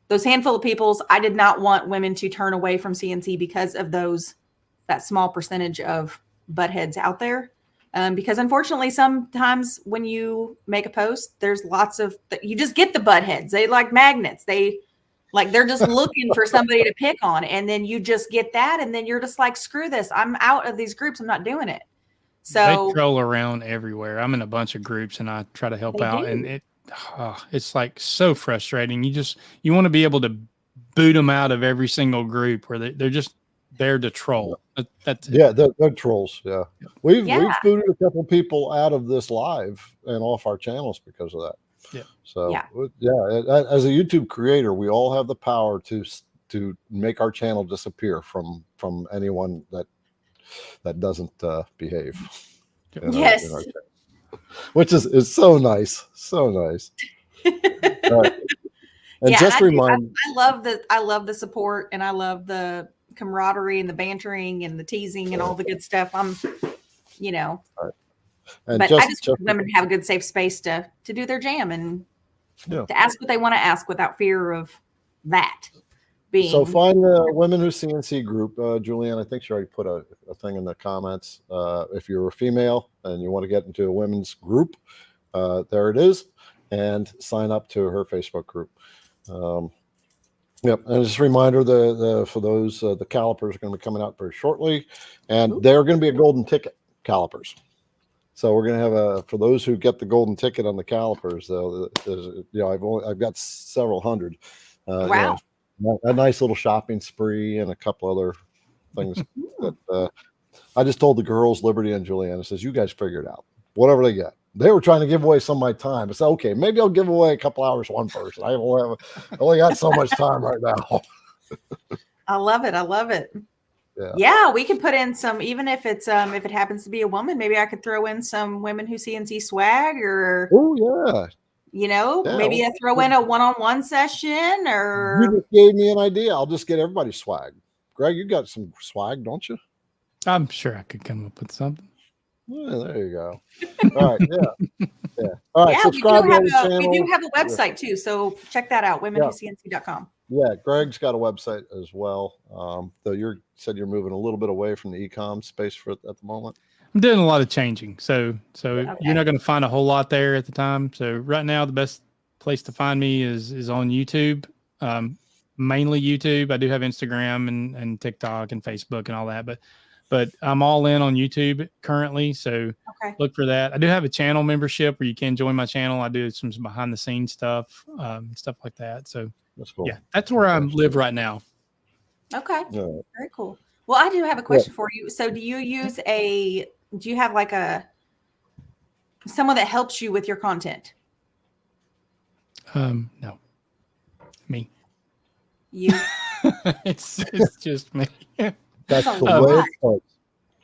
those handful of peoples, I did not want women to turn away from CNC because of that small percentage of buttheads out there. Because unfortunately, sometimes when you make a post, there's lots of, you just get the buttheads. They like magnets. They're just looking for somebody to pick on. And then you just get that. And then you're just like, screw this. I'm out of these groups. I'm not doing it. So they troll around everywhere. I'm in a bunch of groups and I try to help out. And it's like so frustrating. You want to be able to boot them out of every single group where they're just there to troll. That's it. Yeah, they're trolls. Yeah. We've booted a couple people out of this live and off our channels because of that. Yeah. So as a YouTube creator, we all have the power to make our channel disappear from anyone that doesn't behave. Yes. Which is so nice. So nice. All right. And I I love the support, and I love the camaraderie and the bantering and the teasing and all the good stuff. I'm, you know, and but I just want women to have a good, safe space to do their jam and to ask what they want to ask without fear of that being. So find the Women Who CNC group. Julianne, I think she already put a thing in the comments. If you're a female and you want to get into a women's group, there it is, and sign up to her Facebook group. Yep, and just a reminder, for those, the calipers are going to be coming out very shortly, and they're going to be a golden ticket calipers. So we're going to have for those who get the golden ticket on the calipers, I've got several hundred. Wow. A nice little shopping spree and a couple other things that I just told the girls, Liberty and Juliana, says, you guys figure it out, whatever they get. They were trying to give away some of my time. I said, okay, maybe I'll give away a couple hours to one person. I only got so much time right now. I love it. I love it. Yeah, we could put in some, even if it's if it happens to be a woman, maybe I could throw in some Women Who CNC swag, or maybe I throw in a one-on-one session, or you just gave me an idea. I'll just get everybody swag. Greg, you got some swag, don't you? I'm sure I could come up with something. Yeah, there you go. All right, yeah. All right, subscribe to the channel. We do have a website too, so check that out, womenwhocnc.com. Yeah, Greg's got a website as well. Though you said you're moving a little bit away from the e-com space at the moment. I'm doing a lot of changing, so you're not going to find a whole lot there at the time. So right now, the best place to find me is on YouTube, mainly YouTube. I do have Instagram and TikTok and Facebook and all that, but I'm all in on YouTube currently. So look for that. I do have a channel membership where you can join my channel. I do some behind the scenes stuff, stuff like that. So that's cool. Yeah, that's where I live right now. Okay. Yeah. Very cool. Well, I do have a question for you. So do you have like someone that helps you with your content? No. Me. You. it's just me. That's the way it goes.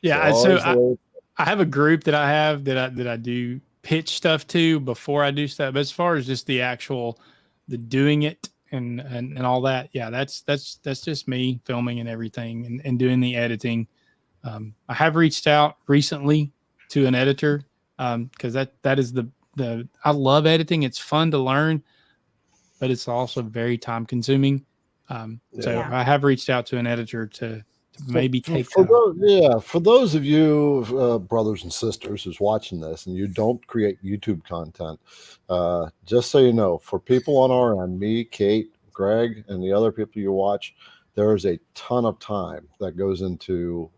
Yeah, so I have a group that I have that I do pitch stuff to before I do stuff. But as far as just the doing it and all that, yeah, that's just me filming and everything and doing the editing. I have reached out recently to an editor because that is I love editing. It's fun to learn, but it's also very time consuming. So I have reached out to an editor to maybe take for those of you brothers and sisters who's watching this and you don't create YouTube content, just so you know, for people on our end, me, Kate, Greg, and the other people you watch, there is a ton of time that goes into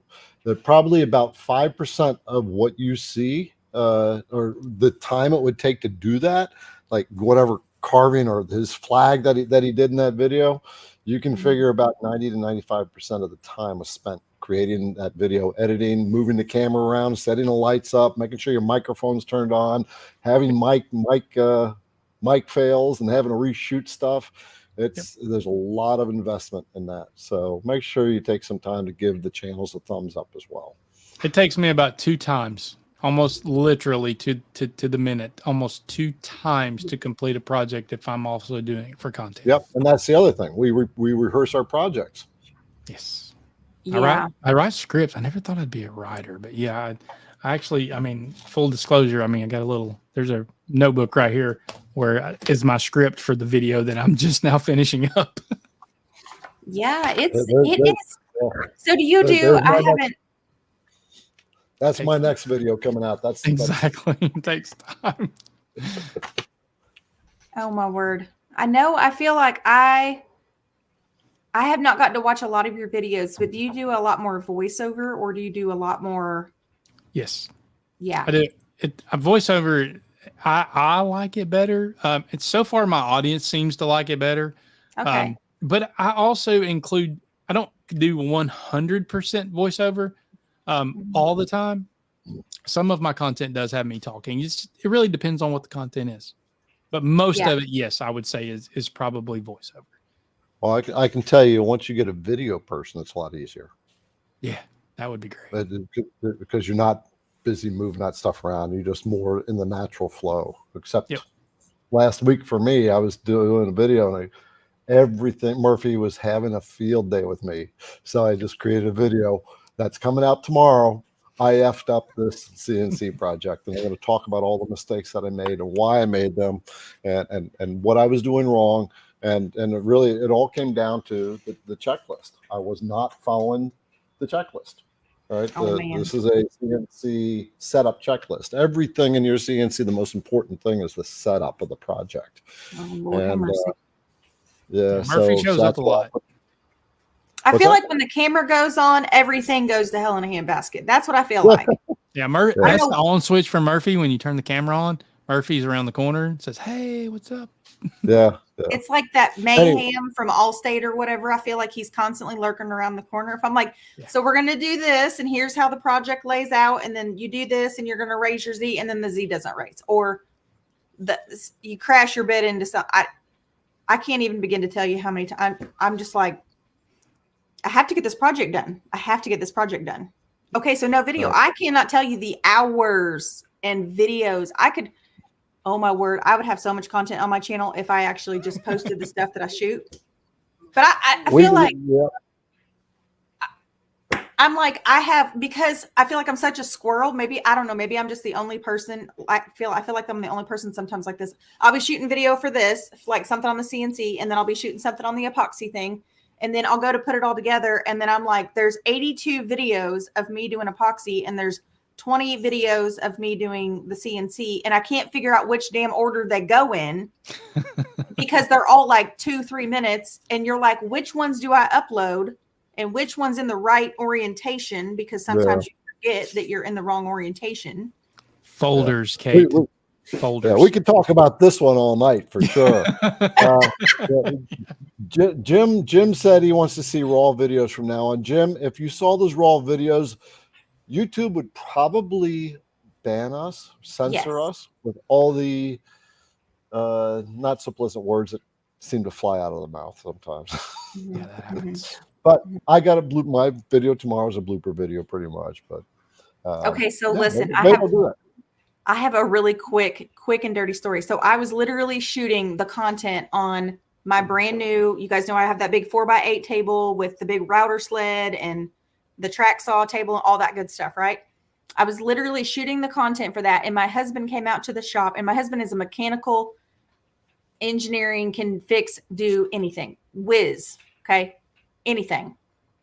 probably about 5% of what you see, or the time it would take to do that, like whatever carving or his flag that he did in that video. You can figure about 90 to 95% of the time was spent creating that video, editing, moving the camera around, setting the lights up, making sure your microphone's turned on, having mic fails and having to reshoot stuff. There's a lot of investment in that. So make sure you take some time to give the channels a thumbs up as well. It takes me about 2 times, almost literally to the minute, almost 2 times to complete a project if I'm also doing it for content. Yep, and that's the other thing. We rehearse our projects. Yes. Yeah. I write scripts. I never thought I'd be a writer, but yeah, I actually, full disclosure, I got there's a notebook right here where is my script for the video that I'm just now finishing up. Yeah, it is. So do you do, I haven't. That's my next video coming out. That's exactly. It takes time. Oh my word. I know. I feel like I have not gotten to watch a lot of your videos, but do you do a lot more voiceover or do you do a lot more? Yes. Yeah. I do. Voiceover, I like it better. It's so far my audience seems to like it better. Okay. But I also I don't do 100% voiceover. All the time. Some of my content does have me talking. It really depends on what the content is, but most of it, yes, I would say is probably voiceover. Well, I can tell you, once you get a video person, it's a lot easier. Yeah, that would be great. Because you're not busy moving that stuff around. You're just more in the natural flow. Except last week for me, I was doing a video and everything. Murphy was having a field day with me. So I just created a video that's coming out tomorrow. I effed up this CNC project, and I'm going to talk about all the mistakes that I made and why I made them, and what I was doing wrong. And it all came down to the checklist. I was not following the checklist. Right. This is a CNC setup checklist. Everything in your CNC, the most important thing is the setup of the project. Oh, Lord have mercy. Murphy shows up a lot. I feel like when the camera goes on, everything goes to hell in a handbasket. That's what I feel like. Yeah, that's the on switch for Murphy. When you turn the camera on, Murphy's around the corner and says, "Hey, what's up?" Yeah. It's like that mayhem from Allstate or whatever. I feel like he's constantly lurking around the corner. If I'm like, so we're going to do this, and here's how the project lays out, and then you do this, and you're going to raise your Z, and then the Z doesn't raise, or you crash your bed into something. I can't even begin to tell you how many times I'm just like, I have to get this project done. I have to get this project done. Okay, so no video. I cannot tell you the hours and videos I could. Oh my word, I would have so much content on my channel if I actually just posted the stuff that I shoot. But I feel like I'm like, because I feel like I'm such a squirrel. Maybe, I don't know, maybe I'm just the only person. I feel like I'm the only person sometimes like this. I'll be shooting video for this, like something on the CNC, and then I'll be shooting something on the epoxy thing. And then I'll go to put it all together. And then I'm like, there's 82 videos of me doing epoxy, and there's 20 videos of me doing the CNC, and I can't figure out which damn order they go in because they're all like 2-3 minutes. And you're like, which ones do I upload and which one's in the right orientation? Because sometimes you forget that you're in the wrong orientation. Folders, Kate. Folders. Yeah, we could talk about this one all night for sure. Jim said he wants to see raw videos from now on. Jim, if you saw those raw videos, YouTube would probably ban us, censor us with all the not so pleasant words that seem to fly out of the mouth sometimes. Yeah, that happens. But I got my video tomorrow is a blooper video pretty much. But okay, so listen, I have a really quick and dirty story. So I was literally shooting the content on my brand new, you guys know I have that big 4x8 table with the big router sled and the track saw table and all that good stuff, right? I was literally shooting the content for that. And my husband came out to the shop, and my husband is a mechanical engineering, can fix, do anything, whiz. Okay. Anything,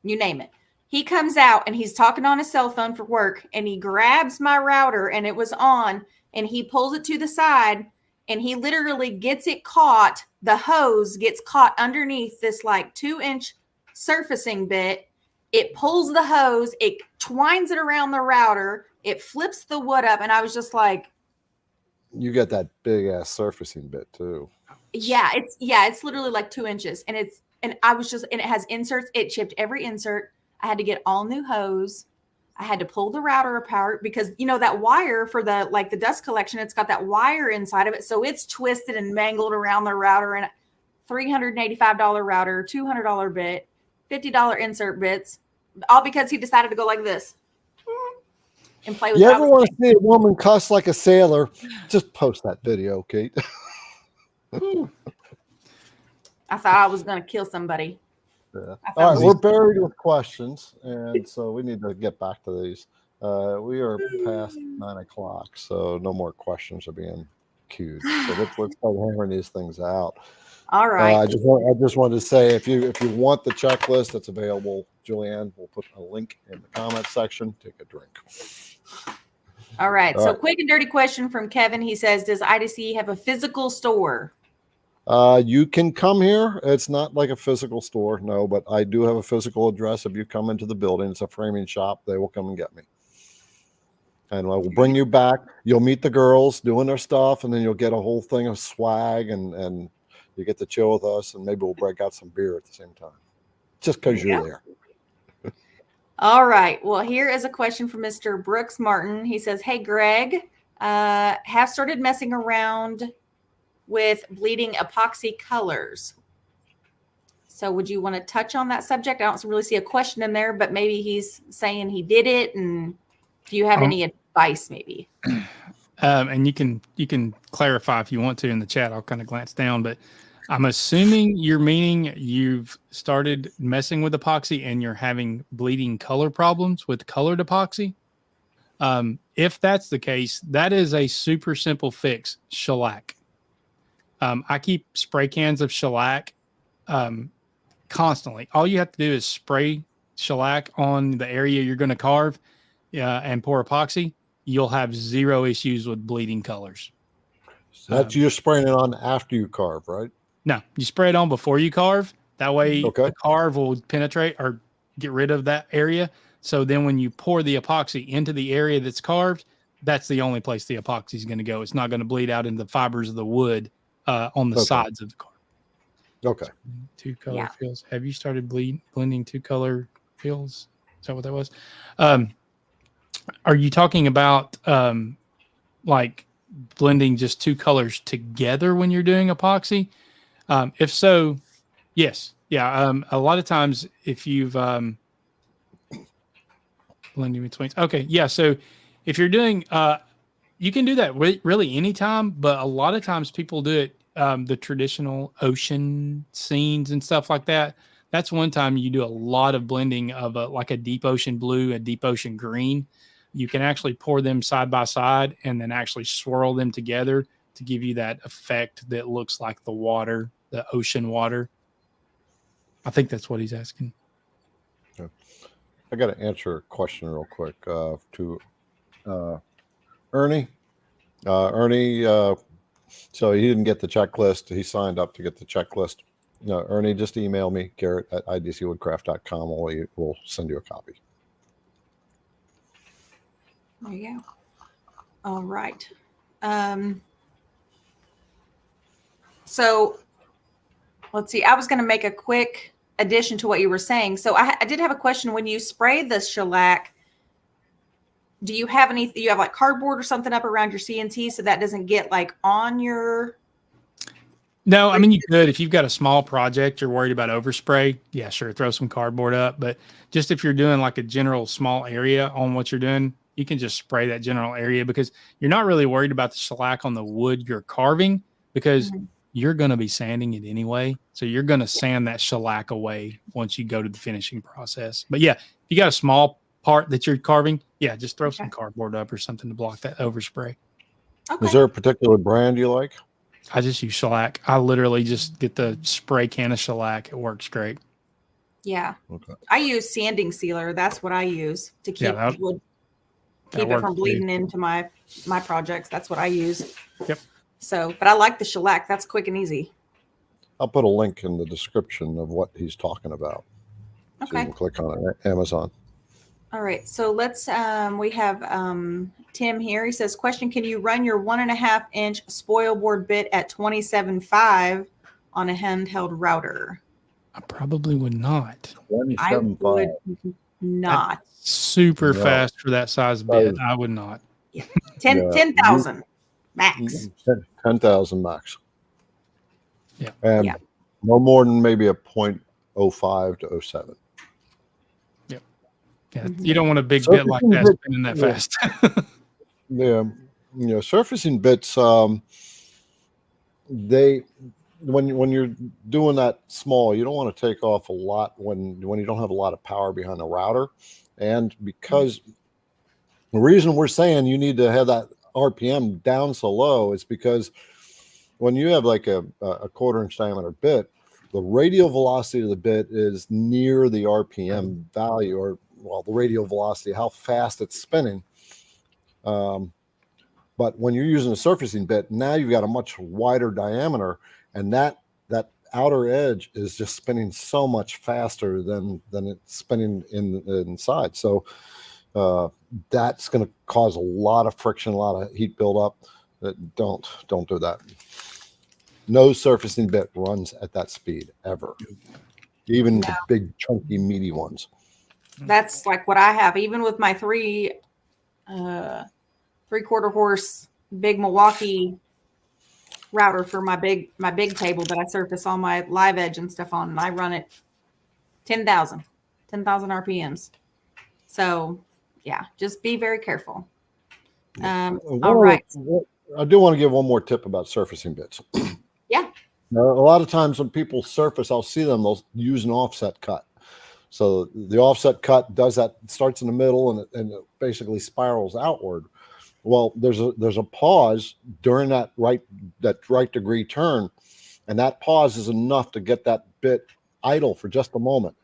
you name it. He comes out and he's talking on his cell phone for work, and he grabs my router, and it was on, and he pulls it to the side, and he literally gets it caught. The hose gets caught underneath this like 2-inch surfacing bit. It pulls the hose, it twines it around the router, it flips the wood up, and I was just like, you got that big ass surfacing bit too. Yeah, it's literally like 2 inches, and it has inserts. It chipped every insert. I had to get all new hose. I had to pull the router apart because that wire for the dust collection, it's got that wire inside of it, so it's twisted and mangled around the router. And $385 router, $200 bit, $50 insert bits, all because he decided to go like this and play with. You ever want to see a woman cuss like a sailor? Just post that video, Kate. I thought I was going to kill somebody. Yeah. All right, we're buried with questions, and so we need to get back to these. We are past 9 o'clock, so no more questions are being queued. So let's start hammering these things out. All right. I just wanted to say, if you want the checklist, it's available. Julianne will put a link in the comments section. Take a drink. All right. Quick and dirty question from Kevin. He says, does IDC have a physical store? You can come here. It's not like a physical store, no, but I do have a physical address. If you come into the building, it's a framing shop. They will come and get me. And I will bring you back. You'll meet the girls doing their stuff, and then you'll get a whole thing of swag, and you get to chill with us, and maybe we'll break out some beer at the same time, just because you're there. All right. Well, here is a question from Mr. Brooks Martin. He says, hey, Greg, have started messing around with bleeding epoxy colors. So would you want to touch on that subject? I don't really see a question in there, but maybe he's saying he did it. And do you have any advice maybe? And you can clarify if you want to in the chat. I'll kind of glance down, but I'm assuming you're meaning you've started messing with epoxy and you're having bleeding color problems with colored epoxy. If that's the case, that is a super simple fix, shellac. I keep spray cans of shellac constantly. All you have to do is spray shellac on the area you're going to carve and pour epoxy. You'll have zero issues with bleeding colors. That's you're spraying it on after you carve, right? No, you spray it on before you carve. That way Okay. the carve will penetrate or get rid of that area. So then when you pour the epoxy into the area that's carved, that's the only place the epoxy is going to go. It's not going to bleed out into the fibers of the wood on the sides of the carve. Okay. Two color fills. Have you started blending two color fills? Is that what that was? Are you talking about like blending just two colors together when you're doing epoxy? If so, yes. Yeah. A lot of times if you've blending between. Okay. Yeah. So if you're doing, you can do that really anytime, but a lot of times people do it, the traditional ocean scenes and stuff like that. That's one time you do a lot of blending of like a deep ocean blue, a deep ocean green. You can actually pour them side by side and then actually swirl them together to give you that effect that looks like the water, the ocean water. I think that's what he's asking. Okay. I got to answer a question real quick to Ernie. Ernie, so he didn't get the checklist. He signed up to get the checklist. No, Ernie, just email me, Garrett at idcwoodcraft.com. We'll send you a copy. There you go. All right. So let's see. I was going to make a quick addition to what you were saying. So I did have a question. When you spray the shellac, do you have you have like cardboard or something up around your CNC so that doesn't get like on your? No, I mean, you could, if you've got a small project, you're worried about overspray. Yeah, sure. Throw some cardboard up, but just if you're doing like a general small area on what you're doing, you can just spray that general area because you're not really worried about the shellac on the wood you're carving because you're going to be sanding it anyway. So you're going to sand that shellac away once you go to the finishing process. But yeah, if you got a small part that you're carving, yeah, just throw some cardboard up or something to block that overspray. Okay. Is there a particular brand you like? I just use shellac. I literally just get the spray can of shellac. It works great. Yeah. Okay. I use sanding sealer. That's what I use to keep wood, keep it from bleeding into my projects. That's what I use. Yep. So, but I like the shellac. That's quick and easy. I'll put a link in the description of what he's talking about. Okay. So you can click on it. Amazon. All right. So let's, we have Tim here. He says, question, can you run your 1.5 inch spoil board bit at 27.5 on a handheld router? I probably would not. 27.5. I would not. That's super fast for that size bit. I would not. 10,000 max. 10,000 max. Yeah. And no more than maybe a 0.05 to 07. Yeah, you don't want a big bit like that spinning that fast. Yeah, surfacing bits. When you're doing that small, you don't want to take off a lot when you don't have a lot of power behind the router, and because the reason we're saying you need to have that RPM down so low is because when you have like a 1/4 inch diameter bit, the radial velocity of the bit is near the RPM value, or the radial velocity, how fast it's spinning. But when you're using a surfacing bit, now you've got a much wider diameter, and that outer edge is just spinning so much faster than it's spinning inside. So that's going to cause a lot of friction, a lot of heat buildup. Don't do that. No surfacing bit runs at that speed ever, even the big chunky meaty ones. That's like what I have, even with my 3/4 horse big Milwaukee router for my big table that I surface all my live edge and stuff on, and I run it 10,000 RPMs. So yeah, just be very careful. All right. I do want to give one more tip about surfacing bits. Yeah. Now, a lot of times when people surface, I'll see them, they'll use an offset cut. So the offset cut does that, starts in the middle and it basically spirals outward. Well, there's a pause during that right degree turn, and that pause is enough to get that bit idle for just a moment.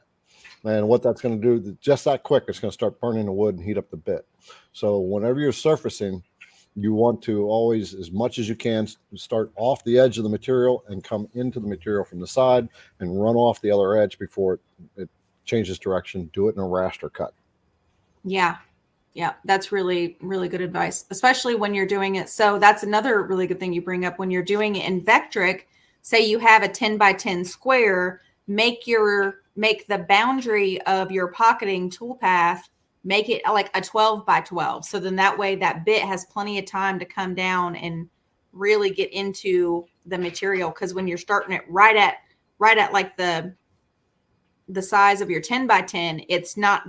And what that's going to do, just that quick, it's going to start burning the wood and heat up the bit. So whenever you're surfacing, you want to always, as much as you can, start off the edge of the material and come into the material from the side and run off the other edge before it changes direction. Do it in a raster cut. Yeah. Yeah. That's really, really good advice, especially when you're doing it. So that's another really good thing you bring up when you're doing it in VECTRIC. Say you have a 10 by 10 square, make the boundary of your pocketing toolpath, make it like a 12 by 12. So then that way that bit has plenty of time to come down and really get into the material. Cause when you're starting it right at like the size of your 10 by 10, it's not,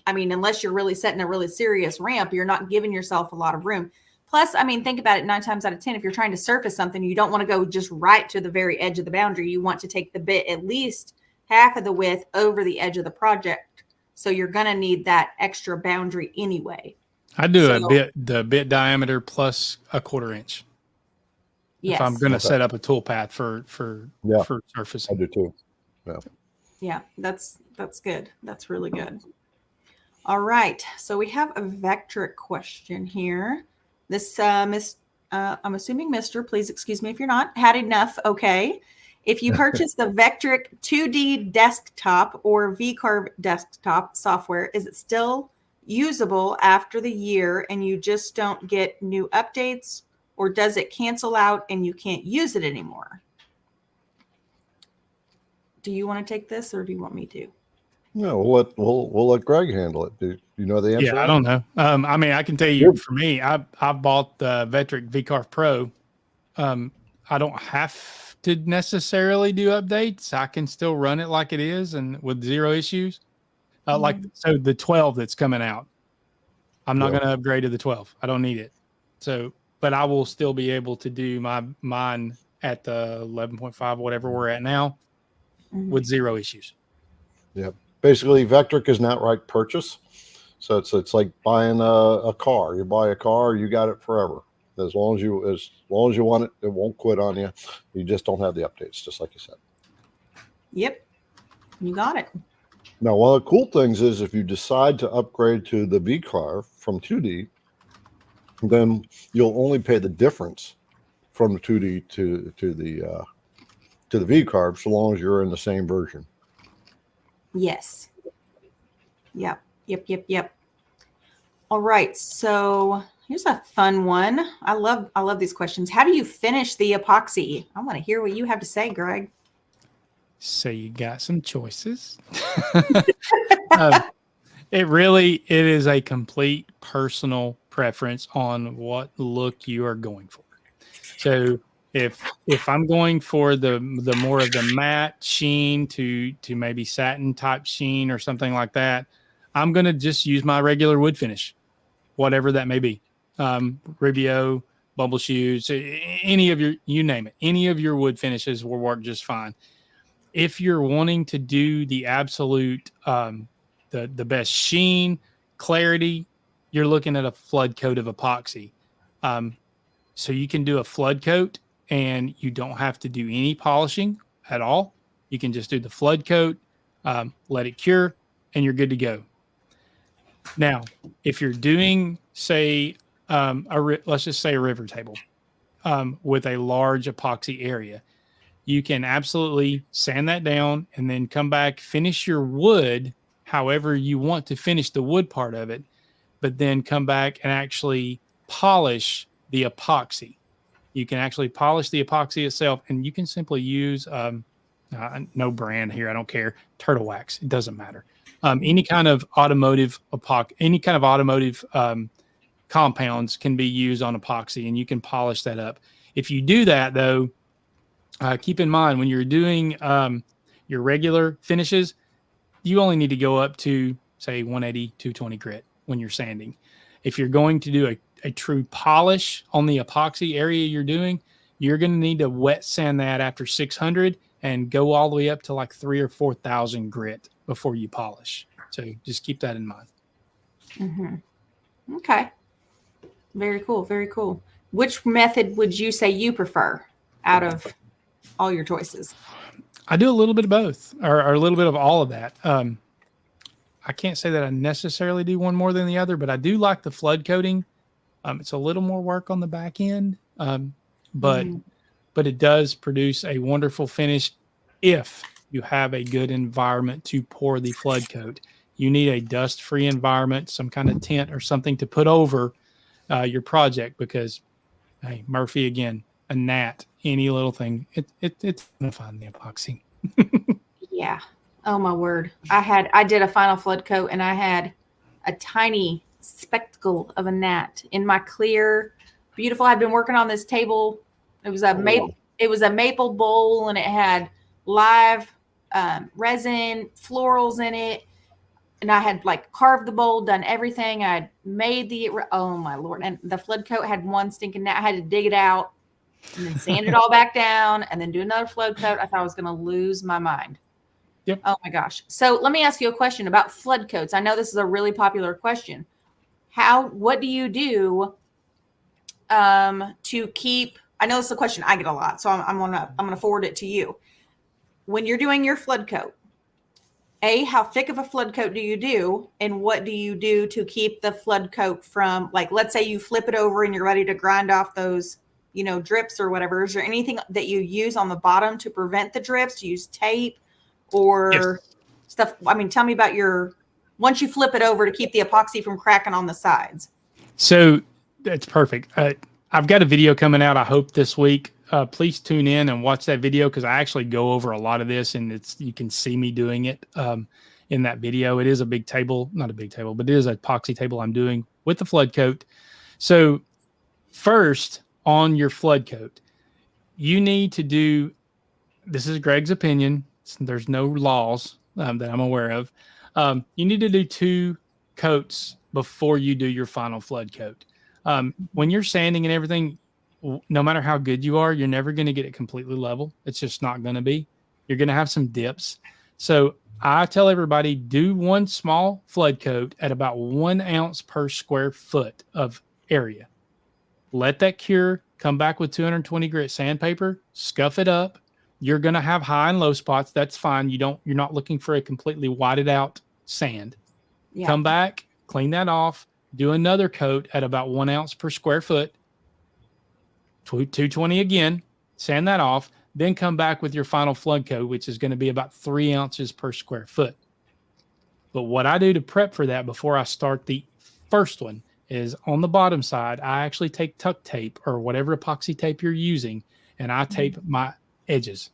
I mean, unless you're really setting a really serious ramp, you're not giving yourself a lot of room. Plus, I mean, think about it, 9 times out of 10, if you're trying to surface something, you don't want to go just right to the very edge of the boundary. You want to take the bit at least half of the width over the edge of the project. So you're going to need that extra boundary anyway. I do the bit diameter plus a 1/4 inch. Yes. If I'm going to set up a tool path for surfacing. I do too. Yeah. Yeah, that's good. That's really good. All right. So we have a VECTRIC question here. This I'm assuming Mr. Please excuse me if you're not. Had enough. Okay. If you purchase the VECTRIC 2D desktop or VCarve desktop software, is it still usable after the year and you just don't get new updates, or does it cancel out and you can't use it anymore? Do you want to take this or do you want me to? No, we'll let Greg handle it. Do you know the answer? Yeah, I don't know. I mean, I can tell you for me, I bought the VECTRIC VCarve Pro. I don't have to necessarily do updates. I can still run it like it is and with 0 issues. So the 12 that's coming out, I'm not going to upgrade to the 12. I don't need it. So, but I will still be able to do mine at the 11.5, whatever we're at now, with 0 issues. Yeah. Basically, VECTRIC is an outright purchase. So it's like buying a car. You buy a car, you got it forever. As long as you want it, it won't quit on you. You just don't have the updates, just like you said. Yep. You got it. Now, one of the cool things is if you decide to upgrade to the VCarve from 2D, then you'll only pay the difference from the 2D to the VCarve, so long as you're in the same version. Yes. Yep. All right. So here's a fun one. I love these questions. How do you finish the epoxy? I want to hear what you have to say, Greg. So you got some choices. It is a complete personal preference on what look you are going for. So if I'm going for the more of the matte sheen to maybe satin type sheen or something like that, I'm going to just use my regular wood finish, whatever that may be. Ribio, bubble shoes, any of your, you name it, any of your wood finishes will work just fine. If you're wanting to do the absolute, the best sheen, clarity, you're looking at a flood coat of epoxy. So you can do a flood coat and you don't have to do any polishing at all. You can just do the flood coat, let it cure, and you're good to go. Now, if you're doing, say, let's just say a river table with a large epoxy area, you can absolutely sand that down and then come back, finish your wood however you want to finish the wood part of it, but then come back and actually polish the epoxy. You can actually polish the epoxy itself, and you can simply use no brand here, I don't care, turtle wax, it doesn't matter. Any kind of automotive compounds can be used on epoxy, and you can polish that up. If you do that, though, keep in mind when you're doing your regular finishes, you only need to go up to, say, 180, 220 grit when you're sanding. If you're going to do a true polish on the epoxy area you're doing, you're going to need to wet sand that after 600 and go all the way up to like 3,000 or 4,000 grit before you polish. So just keep that in mind. Mm-hmm. Okay. Very cool. Very cool. Which method would you say you prefer out of all your choices? I do a little bit of both, or a little bit of all of that. I can't say that I necessarily do one more than the other, but I do like the flood coating. It's a little more work on the back end, but it does produce a wonderful finish if you have a good environment to pour the flood coat. You need a dust-free environment, some kind of tent or something to put over your project because, hey, Murphy, again, a gnat, any little thing, it's going to find the epoxy. Yeah. Oh, my word. I did a final flood coat, and I had a tiny spectacle of a gnat in my clear, beautiful. I'd been working on this table. It was a maple bowl, and it had live resin, florals in it. And I had like carved the bowl, done everything. I had made oh my Lord. And the flood coat had one stinking gnat. I had to dig it out and then sand it all back down and then do another flood coat. I thought I was going to lose my mind. Yep. Oh my gosh. So let me ask you a question about flood coats. I know this is a really popular question. What do you do to keep, I know this is a question I get a lot, so I'm gonna forward it to you. When you're doing your flood coat, how thick of a flood coat do you do? And what do you do to keep the flood coat from, like, let's say you flip it over and you're ready to grind off those, drips or whatever. Is there anything that you use on the bottom to prevent the drips? Do you use tape or stuff? I mean, tell me about once you flip it over to keep the epoxy from cracking on the sides. So that's perfect. I've got a video coming out, I hope this week. Please tune in and watch that video because I actually go over a lot of this and you can see me doing it in that video. It is a big table, not a big table, but it is an epoxy table I'm doing with the flood coat. So first on your flood coat, you need to do, this is Greg's opinion. There's no laws that I'm aware of. You need to do 2 coats before you do your final flood coat. When you're sanding and everything, no matter how good you are, you're never going to get it completely level. It's just not going to be. You're going to have some dips. So I tell everybody, do 1 small flood coat at about 1 ounce per square foot of area. Let that cure, come back with 220 grit sandpaper, scuff it up. You're going to have high and low spots. That's fine. You're not looking for a completely whited out sand. Yeah. Come back, clean that off, do another coat at about 1 ounce per square foot. 220 again, sand that off, then come back with your final flood coat, which is going to be about 3 ounces per square foot. But what I do to prep for that before I start the first one is on the bottom side, I actually take tuck tape or whatever epoxy tape you're using, and I tape my edges.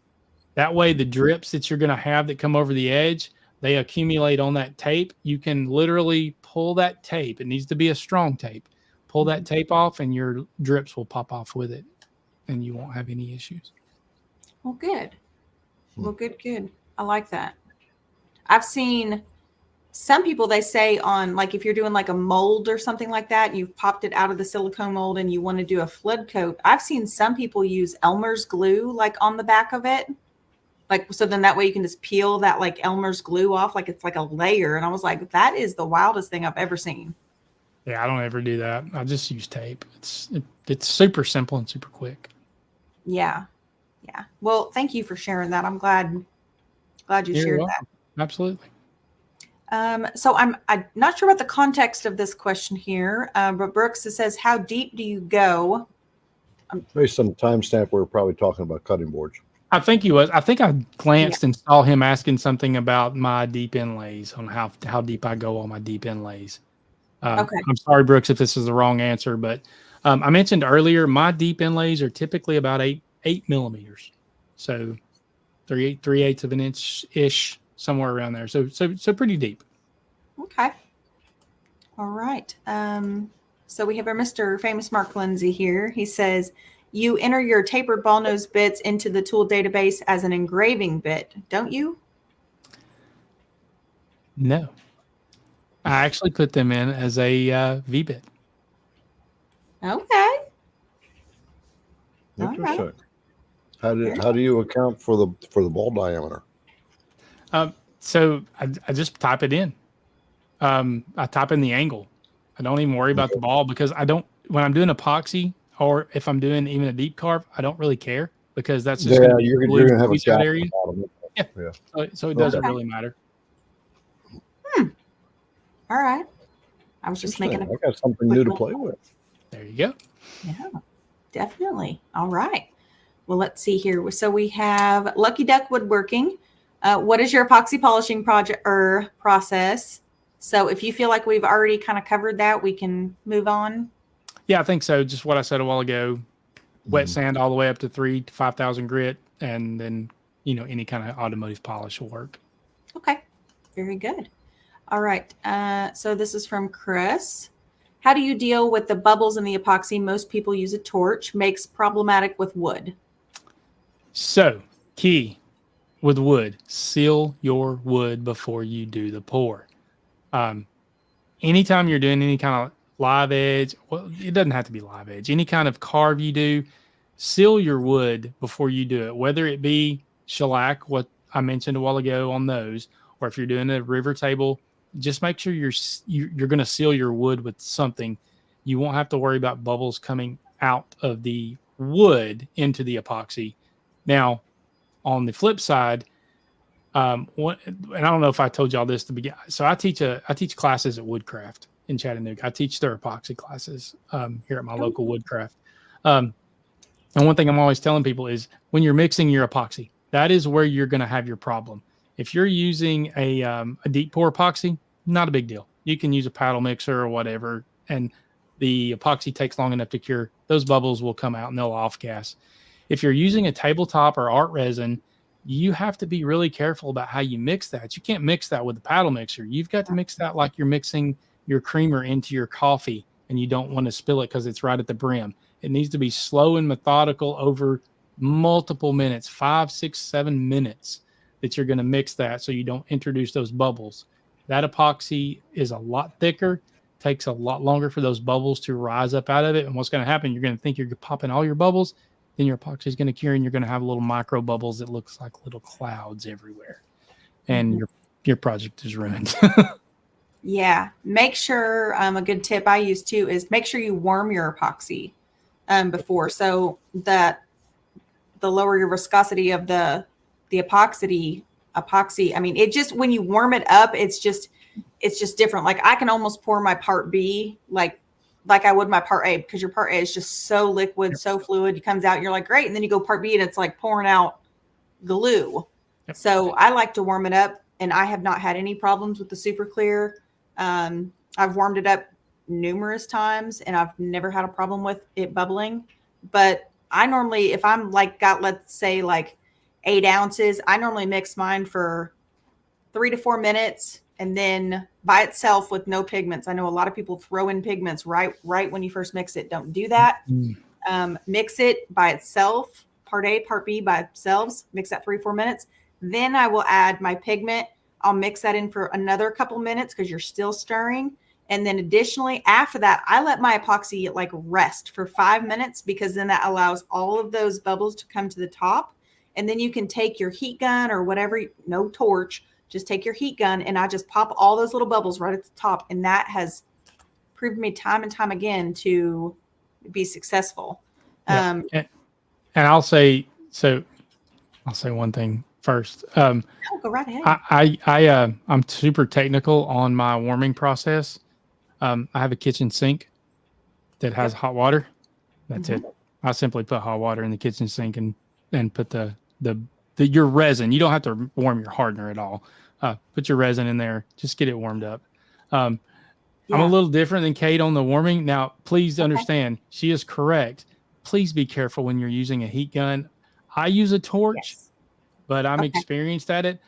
That way, the drips that you're going to have that come over the edge, they accumulate on that tape. You can literally pull that tape. It needs to be a strong tape. Pull that tape off and your drips will pop off with it and you won't have any issues. Well, good. Well, good. I like that. I've seen some people, they say on, like, if you're doing like a mold or something like that, you've popped it out of the silicone mold and you want to do a flood coat. I've seen some people use Elmer's glue, like on the back of it. Like, so then that way you can just peel that like Elmer's glue off. Like it's like a layer. And I was like, that is the wildest thing I've ever seen. Yeah, I don't ever do that. I just use tape. It's super simple and super quick. Yeah. Well, thank you for sharing that. I'm glad you shared that. Absolutely. So I'm not sure about the context of this question here, but Brooks, it says, how deep do you go? Based on the timestamp, we're probably talking about cutting boards. I think he was. I think I glanced and saw him asking something about my deep inlays, on how deep I go on my deep inlays. Okay. I'm sorry, Brooks, if this is the wrong answer, but I mentioned earlier, my deep inlays are typically about 8 millimeters. So 3/8 of an inch-ish, somewhere around there. So pretty deep. Okay. All right. So we have our Mr. Famous Mark Lindsay here. He says, you enter your tapered ball nose bits into the tool database as an engraving bit, don't you? No. I actually put them in as a V-bit. Okay. Interesting. Right. How do you account for the ball diameter? So I just type it in. I type in the angle. I don't even worry about the ball because when I'm doing epoxy or if I'm doing even a deep carve, I don't really care because that's just going to be you're gonna have a gap area. at the bottom. Yeah. So it doesn't really matter. All right. I was just making I got something new to play with. There you go. Yeah, definitely. All right. Well, let's see here. So we have Lucky Duck Woodworking. What is your epoxy polishing project or process? So if you feel like we've already kind of covered that, we can move on. Yeah, I think so. Just what I said a while ago. Wet sand all the way up to 3,000 to 5,000 grit, and then any kind of automotive polish will work. Okay, very good. All right. So this is from Chris. How do you deal with the bubbles in the epoxy? Most people use a torch. Makes problematic with wood. So key with wood: seal your wood before you do the pour. Anytime you're doing any kind of live edge, well, it doesn't have to be live edge. Any kind of carve you do, seal your wood before you do it. Whether it be shellac, what I mentioned a while ago on those, or if you're doing a river table, just make sure you're going to seal your wood with something. You won't have to worry about bubbles coming out of the wood into the epoxy. Now, on the flip side, and I don't know if I told y'all this to begin. So I teach classes at Woodcraft in Chattanooga. I teach their epoxy classes here at my local Woodcraft. And one thing I'm always telling people is when you're mixing your epoxy, that is where you're going to have your problem. If you're using a deep pour epoxy, not a big deal. You can use a paddle mixer or whatever, and the epoxy takes long enough to cure. Those bubbles will come out and they'll off gas. If you're using a tabletop or art resin, you have to be really careful about how you mix that. You can't mix that with a paddle mixer. You've got to mix that like you're mixing your creamer into your coffee, and you don't want to spill it because it's right at the brim. It needs to be slow and methodical over multiple minutes, 5, 6, 7 minutes that you're going to mix that so you don't introduce those bubbles. That epoxy is a lot thicker, takes a lot longer for those bubbles to rise up out of it. And what's going to happen, you're going to think you're popping all your bubbles, then your epoxy is going to cure and you're going to have little micro bubbles that looks like little clouds everywhere. And your project is ruined. Yeah. Make sure a good tip I use too is make sure you warm your epoxy before, so that the lower your viscosity of the epoxy. I mean, it just, when you warm it up, it's just different. Like I can almost pour my part B like I would my part A, because your part A is just so liquid, so fluid. It comes out, you're like, great. And then you go part B and it's like pouring out glue. Yep. So I like to warm it up, and I have not had any problems with the super clear. I've warmed it up numerous times and I've never had a problem with it bubbling. But I normally, if I'm like got, let's say like 8 ounces, I normally mix mine for 3 to 4 minutes, and then by itself with no pigments. I know a lot of people throw in pigments right when you first mix it. Don't do that. Mix it by itself, part A, part B by themselves, mix that 3 or 4 minutes. Then I will add my pigment. I'll mix that in for another couple minutes because you're still stirring. And then additionally, after that, I let my epoxy like rest for 5 minutes, because then that allows all of those bubbles to come to the top. And then you can take your heat gun or whatever, no torch, just take your heat gun, and I just pop all those little bubbles right at the top. And that has proved me time and time again to be successful. Yeah. And I'll say one thing first. Go right ahead. I'm super technical on my warming process. I have a kitchen sink that has hot water. That's it. I simply put hot water in the kitchen sink and put your resin. You don't have to warm your hardener at all. Put your resin in there. Just get it warmed up. I'm a little different than Kate on the warming. Now, please understand, she is correct. Please be careful when you're using a heat gun. I use a torch, but I'm experienced at it.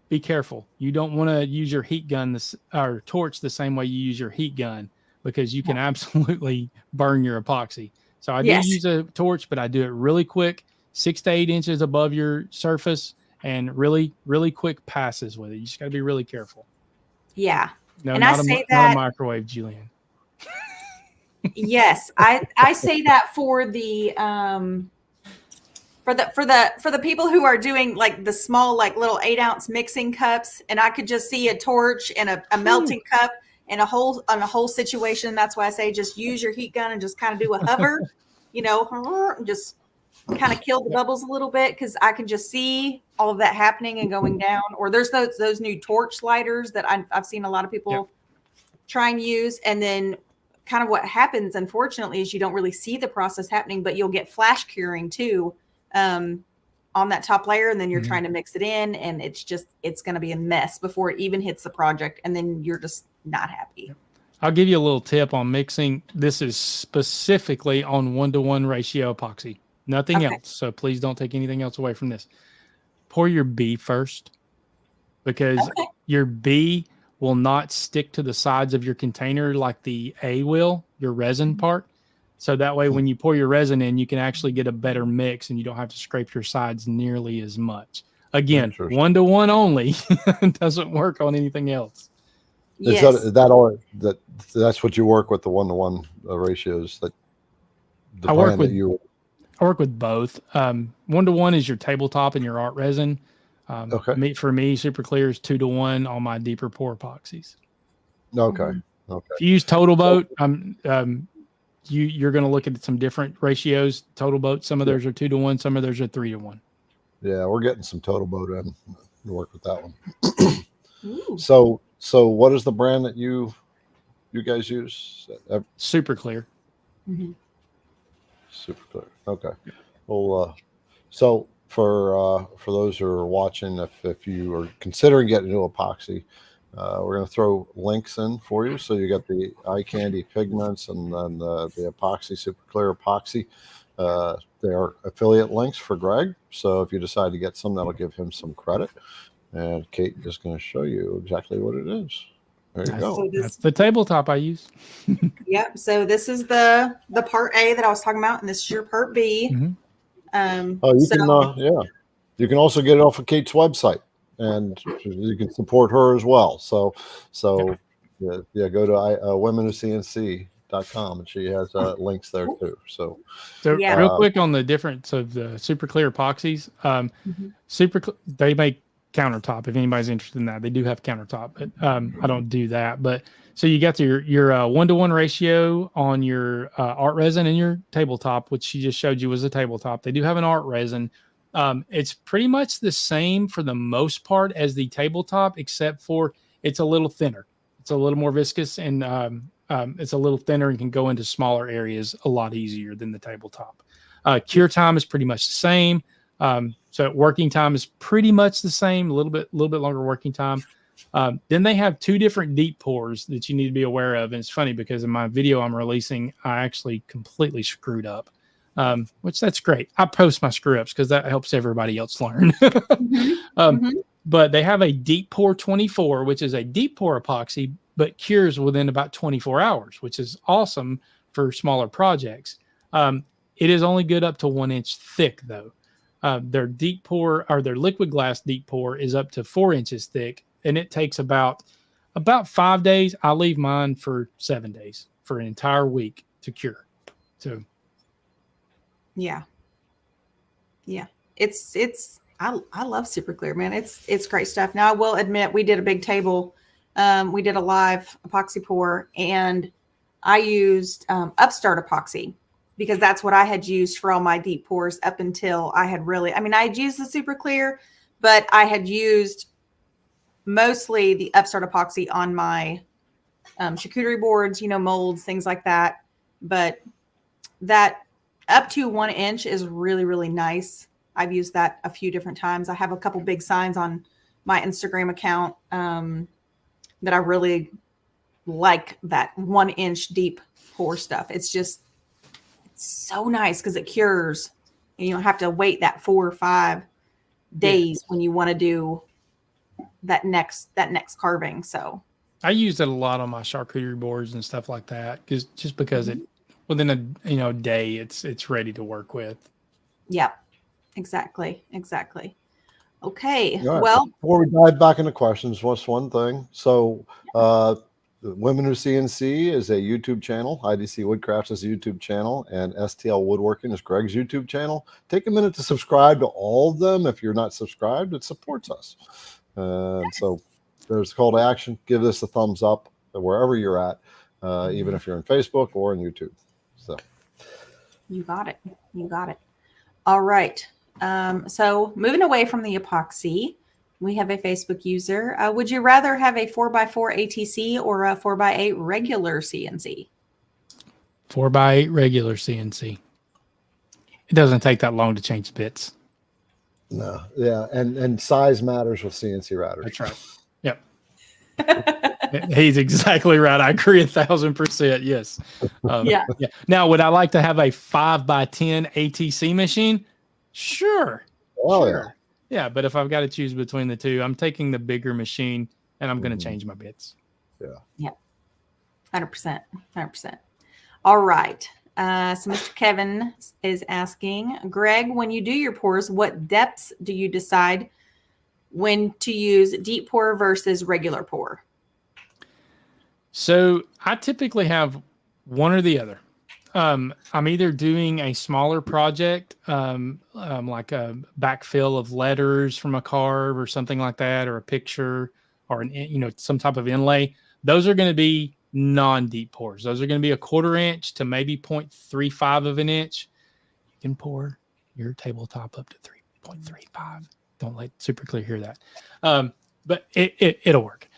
Be careful. You don't want to use your heat gun or torch the same way you use your heat gun, because you can absolutely burn your epoxy. So I do use a torch, but I do it really quick, 6 to 8 inches above your surface, and really, really quick passes with it. You just got to be really careful. Yeah. No, and not I say not that a microwave, Julian. Yes, I say that for the For the people who are doing like the small, like little 8-ounce mixing cups, and I could just see a torch and a melting cup and a whole situation. That's why I say just use your heat gun and just kind of do a hover, and just kind of kill the bubbles a little bit, because I can just see all of that happening and going down. Or there's those new torch lighters that I've seen a lot of people try and use, and then kind of what happens, unfortunately, is you don't really see the process happening, but you'll get flash curing too. On that top layer, and then you're trying to mix it in, and it's going to be a mess before it even hits the project, and then you're just not happy. I'll give you a little tip on mixing. This is specifically on 1-to-1 ratio epoxy, nothing else. So please don't take anything else away from this. Pour your B first, because your B will not stick to the sides of your container like the A will, your resin part. So that way, when you pour your resin in, you can actually get a better mix, and you don't have to scrape your sides nearly as much. Again, 1-to-1 only. Doesn't work on anything else. Yes. Is that all? That's what you work with, the 1-to-1 ratios. I work with both. 1-to-1 is your tabletop and your art resin. For me, Super Clear is 2-to-1 on my deeper pour epoxies. Okay. If you use Total Boat, you're going to look at some different ratios. Total Boat, some of theirs are 2-to-1, some of theirs are 3-to-1. Yeah, we're getting some Total Boat in to work with that one. So what is the brand that you guys use? Super Clear. Super Clear. Okay. Well, so for those who are watching, if you are considering getting into epoxy, we're going to throw links in for you. So you got the Eye Candy Pigments, and then the Epoxy, Super Clear Epoxy. They are affiliate links for Greg. So if you decide to get some, that'll give him some credit. And Kate is going to show you exactly what it is. There you go. That's the tabletop I use. Yep. So this is the part A that I was talking about, and this is your part B. You can also get it off of Kate's website, and you can support her as well. So go to womenwhocnc.com, and she has links there too. So real quick on the difference of the Super Clear epoxies. They make countertop. If anybody's interested in that, they do have countertop, but I don't do that. But so you got your 1-to-1 ratio on your art resin and your tabletop, which she just showed you was a tabletop. They do have an art resin. It's pretty much the same for the most part as the tabletop, except for it's a little thinner. It's a little more viscous, and it's a little thinner and can go into smaller areas a lot easier than the tabletop. Cure time is pretty much the same. So working time is pretty much the same, a little bit longer working time. Then they have 2 different deep pours that you need to be aware of. And it's funny because in my video I'm releasing, I actually completely screwed up, which that's great. I post my screw ups because that helps everybody else learn. But they have a deep pour 24, which is a deep pour epoxy, but cures within about 24 hours, which is awesome for smaller projects. It is only good up to 1 inch thick though. Their deep pour, or their liquid glass deep pour, is up to 4 inches thick, and it takes about 5 days. I leave mine for 7 days, for an entire week to cure. So, yeah, it's I love Super Clear, man. It's great stuff. Now I will admit, we did a big table. We did a live epoxy pour, and I used Upstart epoxy, because that's what I had used for all my deep pours up until I had I had used the Super Clear, but I had used mostly the Upstart epoxy on my charcuterie boards, molds, things like that. But that up to 1 inch is really, really nice. I've used that a few different times. I have a couple big signs on my Instagram account that I really like, that 1 inch deep pour stuff. It's so nice because it cures, and you don't have to wait that 4 or 5 days when you want to do that next carving. So I use it a lot on my charcuterie boards and stuff like that, because it within a day it's ready to work with. Yeah, exactly. Okay. Right. Well, before we dive back into questions, what's one thing? So The Women Who CNC is a YouTube channel. IDC Woodcraft is a YouTube channel, and STL Woodworking is Greg's YouTube channel. Take a minute to subscribe to all of them. If you're not subscribed, it supports us. So there's a call to action. Give this a thumbs up wherever you're at, even if you're on Facebook or on YouTube. So you got it. You got it. All right. So moving away from the epoxy, we have a Facebook user. Would you rather have a 4x4 ATC or a 4x8 regular CNC? 4x8 regular CNC. It doesn't take that long to change bits. no, yeah, and size matters with CNC routers. That's right. Yep. He's exactly right. I agree 1,000%. Yes. Yeah. Now, would I like to have a 5x10 ATC machine? Sure. Oh, sure. Yeah, but if I've got to choose between the two, I'm taking the bigger machine and I'm going to change my bits. Yeah. 100%. 100%. All right. So Mr. Kevin is asking, Greg, when you do your pours, what depths do you decide when to use deep pour versus regular pour? So I typically have one or the other. I'm either doing a smaller project, like a backfill of letters from a card or something like that, or a picture, or some type of inlay. Those are going to be non-deep pours. Those are going to be a 1/4 inch to maybe 0.35 of an inch. You can pour your tabletop up to 3.35. Don't let Super Clear hear that. But it'll work.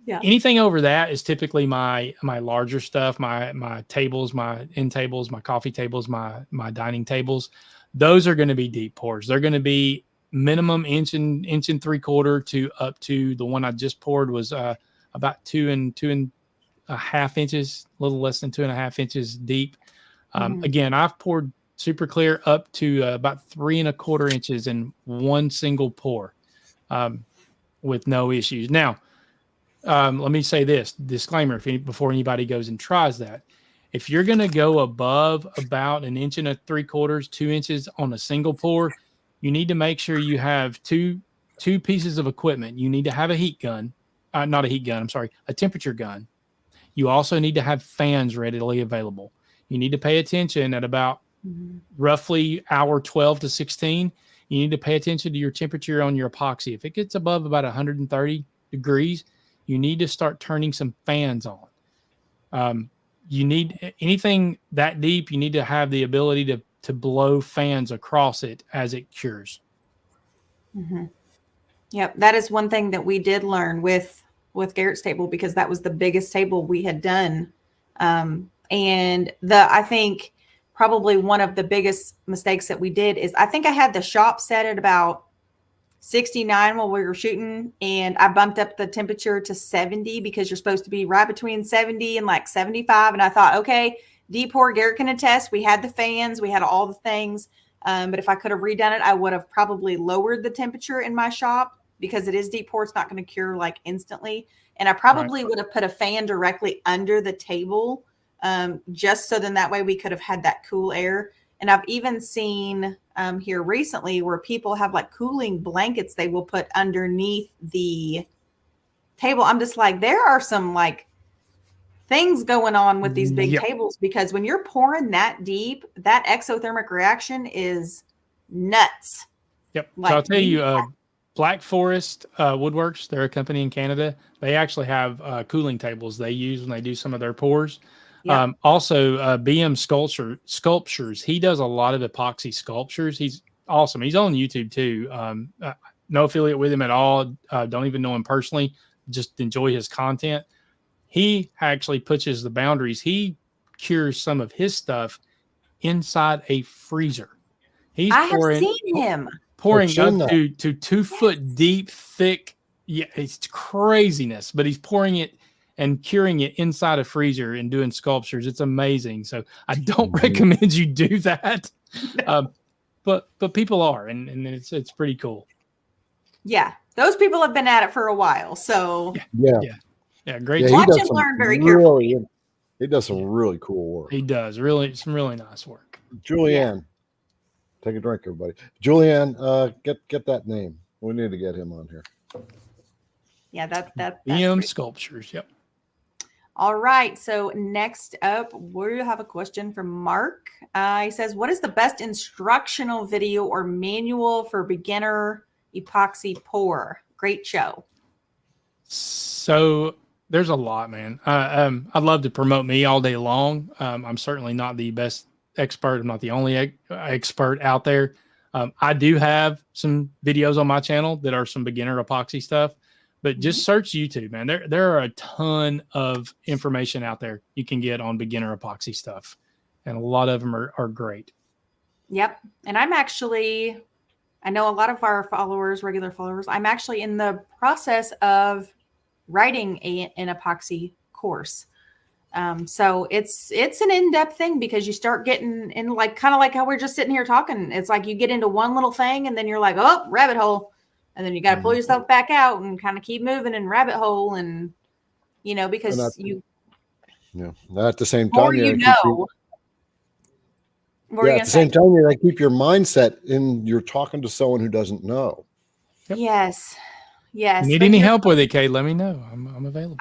Yeah. Anything over that is typically my larger stuff, my tables, my end tables, my coffee tables, my dining tables. Those are going to be deep pours. They're going to be minimum inch and 3/4 to up to the one I just poured was about 2.5 inches, a little less than 2.5 inches deep. Again, I've poured Super Clear up to about 3.25 inches in one single pour with no issues. Now, let me say this disclaimer before anybody goes and tries that. If you're going to go above about 1 3/4, 2 inches on a single pour, you need to make sure you have two pieces of equipment. You need to have a heat gun, not a heat gun, I'm sorry, a temperature gun. You also need to have fans readily available. You need to pay attention at about roughly hour 12 to 16. You need to pay attention to your temperature on your epoxy. If it gets above about 130 degrees, you need to start turning some fans on. You need anything that deep, you need to have the ability to blow fans across it as it cures. Yep. That is one thing that we did learn with Garrett's table, because that was the biggest table we had done. And I think probably one of the biggest mistakes that we did is I think I had the shop set at about 69 while we were shooting, and I bumped up the temperature to 70 because you're supposed to be right between 70 and like 75. And I thought, okay, deep pour, Garrett can attest. We had the fans, we had all the things. But if I could have redone it, I would have probably lowered the temperature in my shop because it is deep pour. It's not going to cure like instantly. And I probably would have put a fan directly under the table, just so then that way we could have had that cool air. And I've even seen here recently where people have like cooling blankets they will put underneath the table. I'm just like, there are some like things going on with these big tables, because when you're pouring that deep, that exothermic reaction is nuts. Yep. Like, so I'll tell you, Black Forest Woodworks, they're a company in Canada. They actually have cooling tables they use when they do some of their pours. Yep. Also, BM Sculptures, he does a lot of epoxy sculptures. He's awesome. He's on YouTube too. No affiliate with him at all. Don't even know him personally. Just enjoy his content. He actually pushes the boundaries. He cures some of his stuff inside a freezer. I have seen him pouring up to 2 foot deep, thick. Yeah, it's craziness, but he's pouring it and curing it inside a freezer and doing sculptures. It's amazing. So I don't recommend you do that. But people are, and it's pretty cool. Yeah. Those people have been at it for a while. So yeah. Great. Watch and learn very carefully. He does some really cool work. He does some really nice work. Julianne, take a drink, everybody. Julianne, get that name. We need to get him on here. Yeah, that's BM Sculptures. Yep. All right. So next up, we have a question from Mark. He says, what is the best instructional video or manual for beginner epoxy pour? Great show. So there's a lot, man. I'd love to promote me all day long. I'm certainly not the best expert. I'm not the only expert out there. I do have some videos on my channel that are some beginner epoxy stuff, but just search YouTube, man. There are a ton of information out there you can get on beginner epoxy stuff, and a lot of them are great. Yep. And I know a lot of our followers, regular followers, I'm actually in the process of writing an epoxy course. So it's an in-depth thing because you start getting in, like, kind of like how we're just sitting here talking. It's like you get into one little thing and then you're like, oh, rabbit hole. And then you got to pull yourself back out and kind of keep moving in rabbit hole. And, because at the same time, at the same time, you keep your mindset you're talking to someone who doesn't know. Yep. Yes. Yes. Need any help with it, Kate? Let me know. I'm available.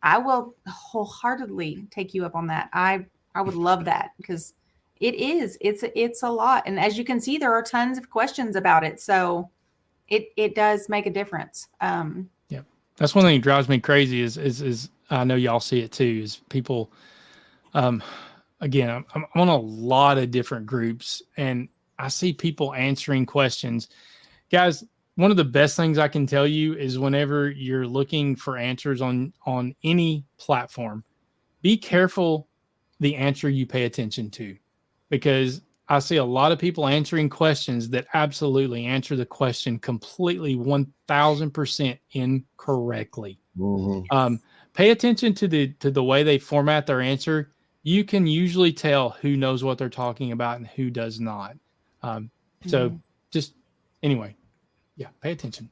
I will wholeheartedly take you up on that. I would love that because it's a lot. And as you can see, there are tons of questions about it. So it does make a difference. Yeah. That's one thing that drives me crazy is I know y'all see it too, is people, again, I'm on a lot of different groups and I see people answering questions. Guys, one of the best things I can tell you is whenever you're looking for answers on any platform, be careful the answer you pay attention to, because I see a lot of people answering questions that absolutely answer the question completely 1000% incorrectly. Mm-hmm. Pay attention to the way they format their answer. You can usually tell who knows what they're talking about and who does not. So just anyway. Yeah, pay attention.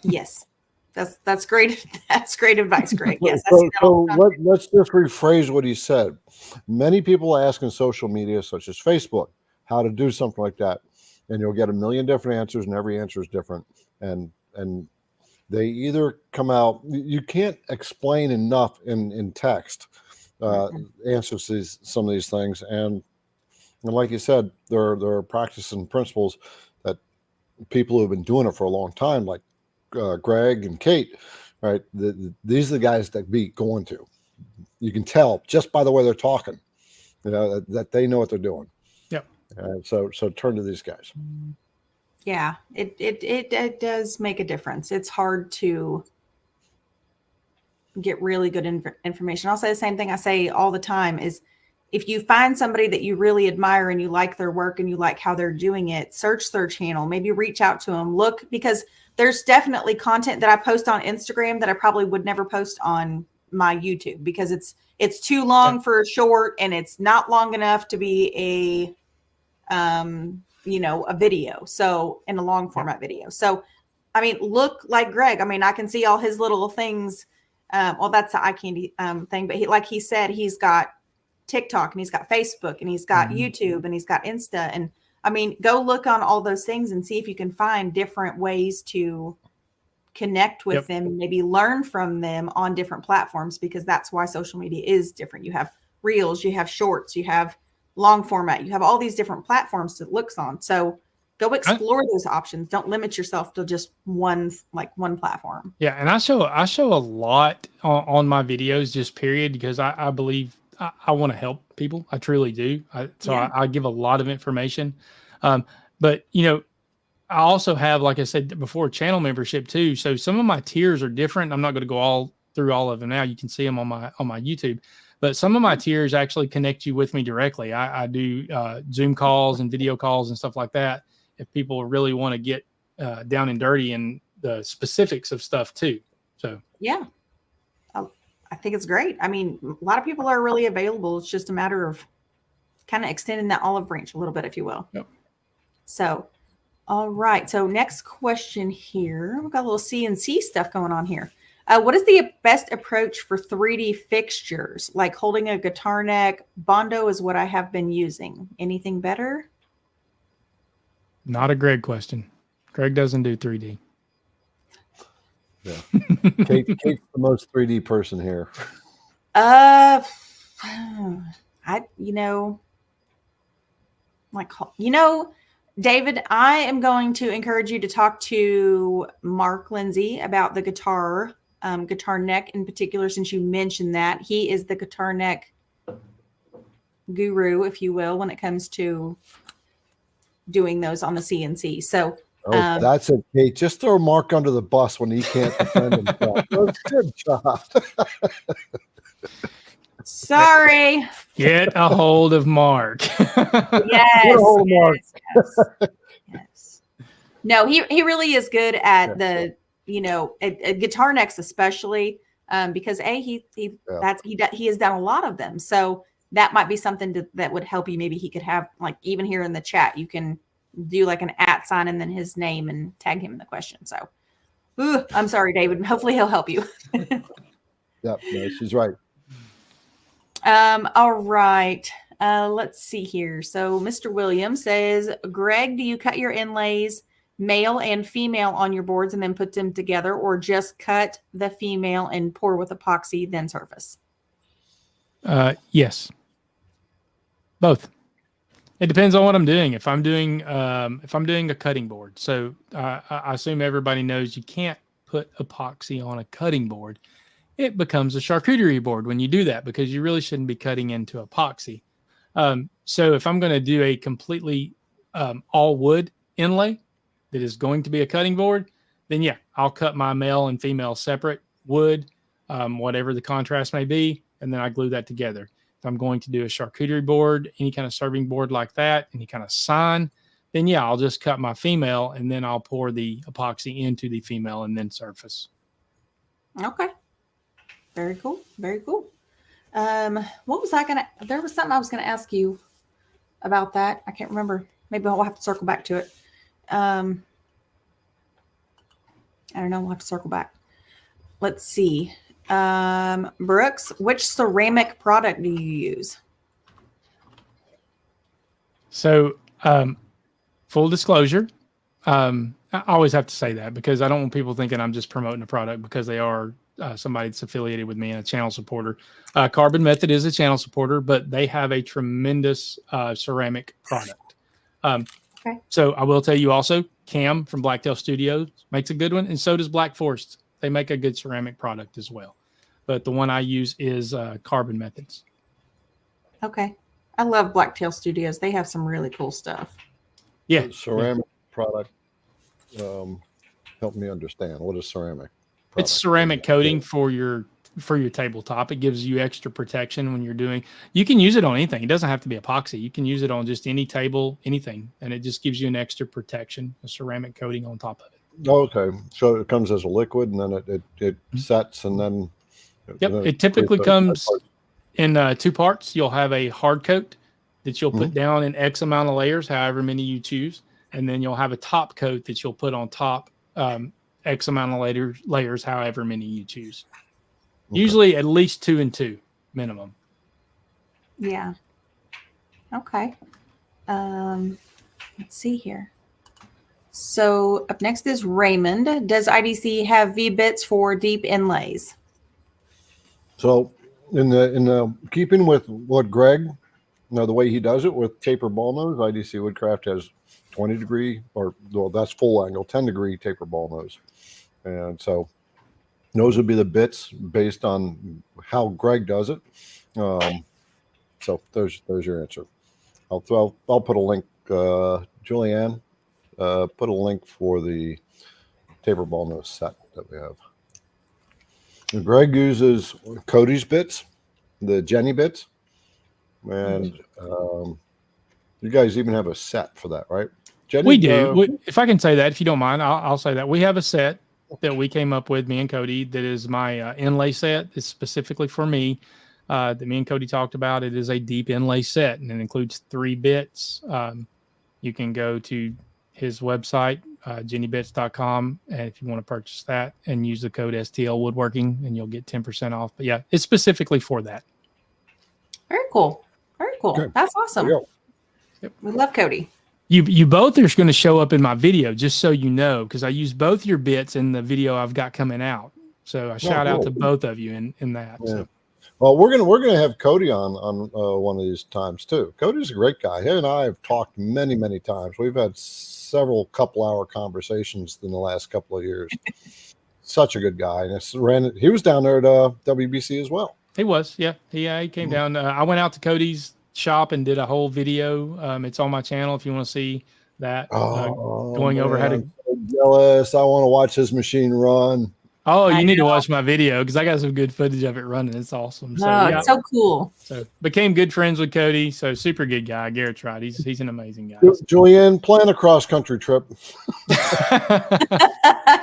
Yes, that's great. That's great advice, Greg. Yes. Let's just rephrase what he said. Many people ask in social media, such as Facebook, how to do something like that, and you'll get a million different answers, and every answer is different. And they either come out. You can't explain enough in text answers to some of these things, and like you said, there are practices and principles that people who have been doing it for a long time, like Greg and Kate, right? These are the guys that be going to. You can tell just by the way they're talking, that they know what they're doing. Yep. So turn to these guys. Yeah, it does make a difference. It's hard to get really good information. I'll say the same thing I say all the time is, if you find somebody that you really admire and you like their work and you like how they're doing it, search their channel, maybe reach out to them, look, because there's definitely content that I post on Instagram that I probably would never post on my YouTube because it's too long for a short and it's not long enough to be a video. So in a long format video. So, I mean, look like Greg. I mean, I can see all his little things. Well, that's the Eye Candy thing, but like he said, he's got TikTok and he's got Facebook and he's got YouTube and he's got Insta. And I mean, go look on all those things and see if you can find different ways to connect with them, maybe learn from them on different platforms, because that's why social media is different. You have reels, you have shorts, you have long format, you have all these different platforms to look on. So go explore those options. Don't limit yourself to just one platform. Yeah. And I show a lot on my videos, just period, because I believe I want to help people. I truly do. I give a lot of information. But I also have, like I said before, channel membership too. So some of my tiers are different. I'm not going to go through all of them now. You can see them on my YouTube, but some of my tiers actually connect you with me directly. I do Zoom calls and video calls and stuff like that, if people really want to get down and dirty in the specifics of stuff too. So yeah. I think it's great. I mean, a lot of people are really available. It's just a matter of kind of extending that olive branch a little bit, if you will. Yep. So, all right. So next question here. We've got a little CNC stuff going on here. What is the best approach for 3D fixtures, like holding a guitar neck? Bondo is what I have been using. Anything better? Not a Greg question. Greg doesn't do 3D. Yeah. Kate's the most 3D person here. I, David, I am going to encourage you to talk to Mark Lindsay about the guitar neck in particular, since you mentioned that. He is the guitar neck guru, if you will, when it comes to doing those on the CNC. So that's it, Kate. Just throw Mark under the bus when he can't defend himself. Good job. Sorry. Get a hold of Mark. Yes. Get a hold of Mark. Yes. No, he really is good at the, at guitar necks especially, because he has done a lot of them. So that might be something that would help you. Maybe he could have, like, even here in the chat, you can do like an @ sign and then his name and tag him in the question. So I'm sorry, David. Hopefully he'll help you. Yep, no, she's right. All right. Let's see here. So Mr. Williams says, Greg, do you cut your inlays male and female on your boards and then put them together, or just cut the female and pour with epoxy, then surface? Yes. Both. It depends on what I'm doing. If I'm doing a cutting board, so I assume everybody knows you can't put epoxy on a cutting board. It becomes a charcuterie board when you do that, because you really shouldn't be cutting into epoxy. So if I'm going to do a completely all wood inlay that is going to be a cutting board, then yeah, I'll cut my male and female separate wood, whatever the contrast may be, and then I glue that together. If I'm going to do a charcuterie board, any kind of serving board like that, any kind of sign, then yeah, I'll just cut my female and then I'll pour the epoxy into the female and then surface. Okay. Very cool. Very cool. What was there was something I was going to ask you about that. I can't remember. Maybe I'll have to circle back to it. I don't know. We'll have to circle back. Let's see. Brooks, which ceramic product do you use? So, full disclosure, I always have to say that, because I don't want people thinking I'm just promoting a product because they are somebody that's affiliated with me and a channel supporter. Carbon Method is a channel supporter, but they have a tremendous ceramic product. Okay. So I will tell you also, Cam from Blacktail Studios makes a good one, and so does Black Forest. They make a good ceramic product as well. But the one I use is Carbon Methods. Okay. I love Blacktail Studios. They have some really cool stuff. Yeah. Ceramic product. Help me understand. What is ceramic? It's ceramic coating for your tabletop. It gives you extra protection when you're doing. You can use it on anything. It doesn't have to be epoxy. You can use it on just any table, anything, and it just gives you an extra protection, a ceramic coating on top of it. Okay, so it comes as a liquid, and then it sets, and then. Yep, it typically comes in 2 parts. You'll have a hard coat that you'll put down in X amount of layers, however many you choose, and then you'll have a top coat that you'll put on top. X amount of layers, however many you choose. Okay. Usually at least 2 and 2 minimum. Yeah. Okay. Let's see here. So up next is Raymond. Does IDC have V-bits for deep inlays? So in the keeping with what Greg, the way he does it with taper ball nose, IDC Woodcraft has 20 degree, or well, that's full angle, 10 degree taper ball nose. And so those would be the bits based on how Greg does it. So there's your answer. I'll put a link, Julianne, put a link for the taper ball nose set that we have. And Greg uses Cody's bits, the Jenny bits. And you guys even have a set for that, right? Jenny, we do. If I can say that, if you don't mind, I'll say that. We have a set that we came up with, me and Cody, that is my inlay set. It's specifically for me, that me and Cody talked about. It is a deep inlay set, and it includes 3 bits. You can go to his website, jennybits.com, and if you want to purchase that and use the code STL Woodworking, and you'll get 10% off. But yeah, it's specifically for that. Very cool. Very cool. Okay. That's awesome. Yep. We love Cody. You both are going to show up in my video, just so you know, because I use both your bits in the video I've got coming out. So I shout out to both of you in that. Yeah. So. Well, we're gonna have Cody on one of these times too. Cody's a great guy. He and I have talked many times. We've had several couple-hour conversations in the last couple of years. Such a good guy, and he was down there at WBC as well. He was, yeah. He came down. I went out to Cody's shop and did a whole video. It's on my channel if you want to see that. Going over how to. I'm so jealous. I want to watch his machine run. Oh, you need to watch my video because I got some good footage of it running. It's awesome. So, it's so cool. So became good friends with Cody. So super good guy. Garrett's right. He's an amazing guy. Julianne, plan a cross-country trip.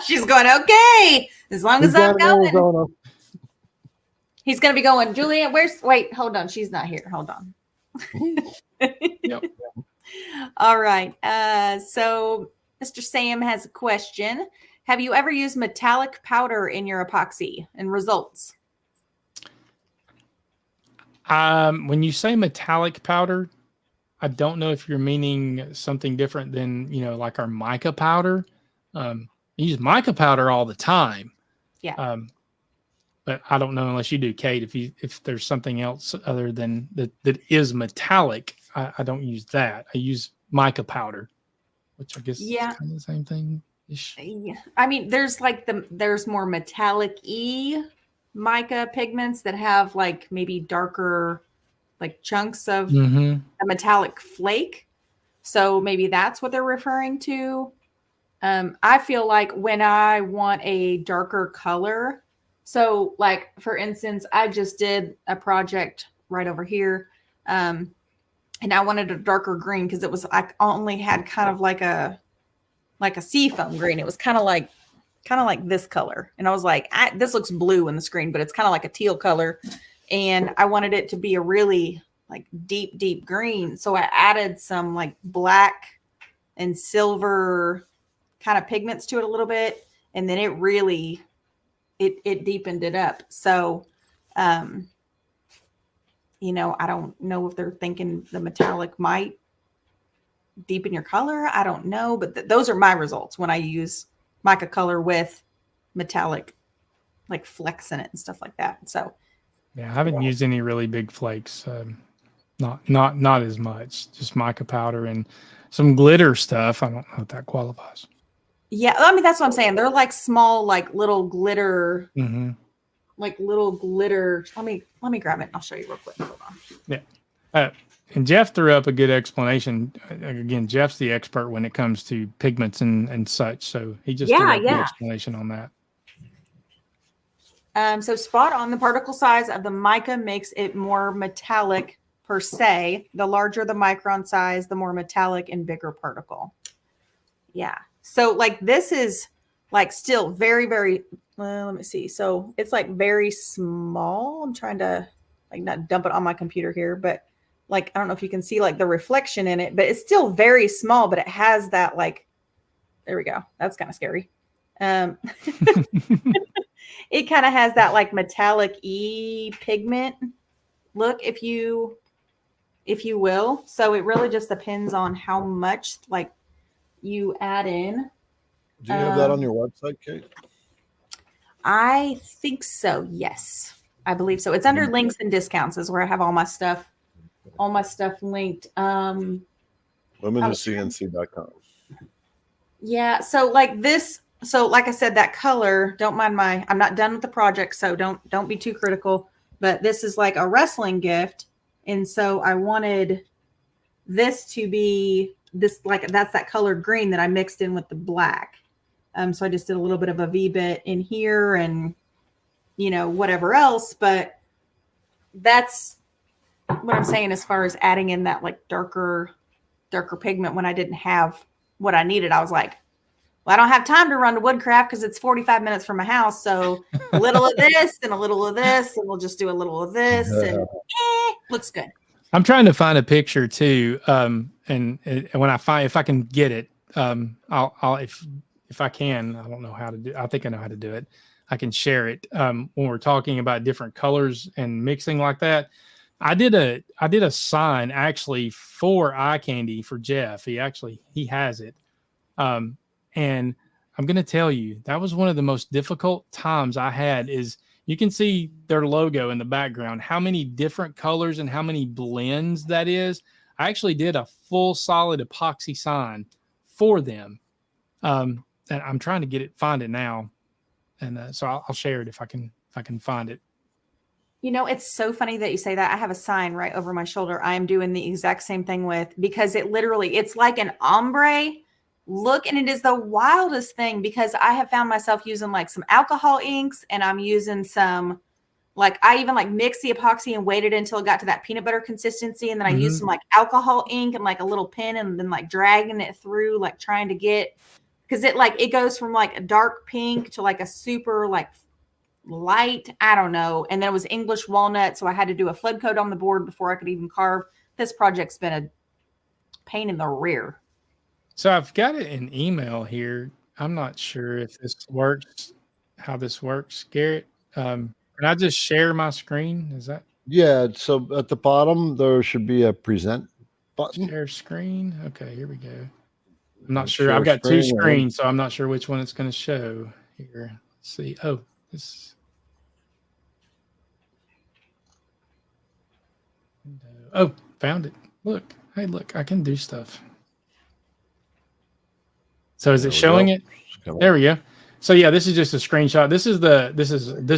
She's going, okay, as long as I'm going. He's going to be going, Julianne, wait, hold on. She's not here. Hold on. Yep. All right. So Mr. Sam has a question. Have you ever used metallic powder in your epoxy and results? When you say metallic powder, I don't know if you're meaning something different than, like our mica powder. You use mica powder all the time. Yeah. But I don't know unless you do, Kate, if there's something else other than that is metallic. I don't use that. I use mica powder, which I guess is kind of the same thing. Yeah. I mean, there's more metallic-y mica pigments that have like maybe darker like chunks of a metallic flake. So maybe that's what they're referring to. I feel like when I want a darker color, so like for instance, I just did a project right over here. And I wanted a darker green because I only had kind of like a seafoam green. It was kind of like this color. And I was like, this looks blue in the screen, but it's kind of like a teal color. And I wanted it to be a really like deep green. So I added some like black and silver kind of pigments to it a little bit. And then it really, it deepened it up. So, I don't know if they're thinking the metallic might deepen your color. I don't know, but those are my results when I use mica color with metallic like flecks in it and stuff like that. So yeah, I haven't used any really big flakes. Not as much, just mica powder and some glitter stuff. I don't know if that qualifies. Yeah, I mean, that's what I'm saying. They're like small, like little glitter, like little glitter. Let me grab it and I'll show you real quick. Hold on. Yeah. And Jeff threw up a good explanation. Again, Jeff's the expert when it comes to pigments and such. So he just threw up a good explanation on that. So spot on, the particle size of the mica makes it more metallic per se. The larger the micron size, the more metallic and bigger particle. Yeah. So like this is like still very, very, let me see. So it's like very small. I'm trying to like not dump it on my computer here, but like, I don't know if you can see like the reflection in it, but it's still very small, but it has that like, there we go. That's kind of scary. It kind of has that like metallic-y pigment look, if you will. So it really just depends on how much like you add in. Do you have that on your website, Kate? I think so. Yes, I believe so. It's under links and discounts is where I have all my stuff linked. WomenWhoCNC.com. Yeah. So like this, so like I said, that color, don't mind I'm not done with the project. So don't be too critical, but this is like a wrestling gift. And so I wanted this to be this, like, that's that colored green that I mixed in with the black. So I just did a little bit of a V-bit in here and, whatever else, but that's what I'm saying as far as adding in that like darker pigment when I didn't have what I needed. I was like, well, I don't have time to run to Woodcraft because it's 45 minutes from my house. So a little of this and a little of this, and we'll just do a little of this and looks good. I'm trying to find a picture too. And when if I can get it, I'll if I can, I don't know how to do, I think I know how to do it. I can share it. When we're talking about different colors and mixing like that, I did a sign actually for Eye Candy for Jeff. He has it. And I'm going to tell you, that was one of the most difficult times I had is You can see their logo in the background, how many different colors and how many blends that is. I actually did a full solid epoxy sign for them. And I'm trying to find it now. And so I'll share it if I can find it. It's so funny that you say that. I have a sign right over my shoulder. I am doing the exact same thing because it's like an ombre look, and it is the wildest thing because I have found myself using like some alcohol inks, and I'm using some, like, I even like mixed the epoxy and waited until it got to that peanut butter consistency, and then I used some like alcohol ink and like a little pen, and then like dragging it through, like trying to get, because it goes from like a dark pink to like a super like light, I don't know. And then it was English walnut, so I had to do a flood coat on the board before I could even carve. This project's been a pain in the rear. So I've got it in email here. I'm not sure if this works, how this works, Garrett. Can I just share my screen? Is that? Yeah. So at the bottom, there should be a present button. Share screen. Okay, here we go. I'm not sure. I've got two screens, so I'm not sure which one it's going to show here. Let's see. Oh, this. Oh, found it. Look. Hey, look, I can do stuff. So is it showing it? There we go. So yeah, this is just a screenshot. This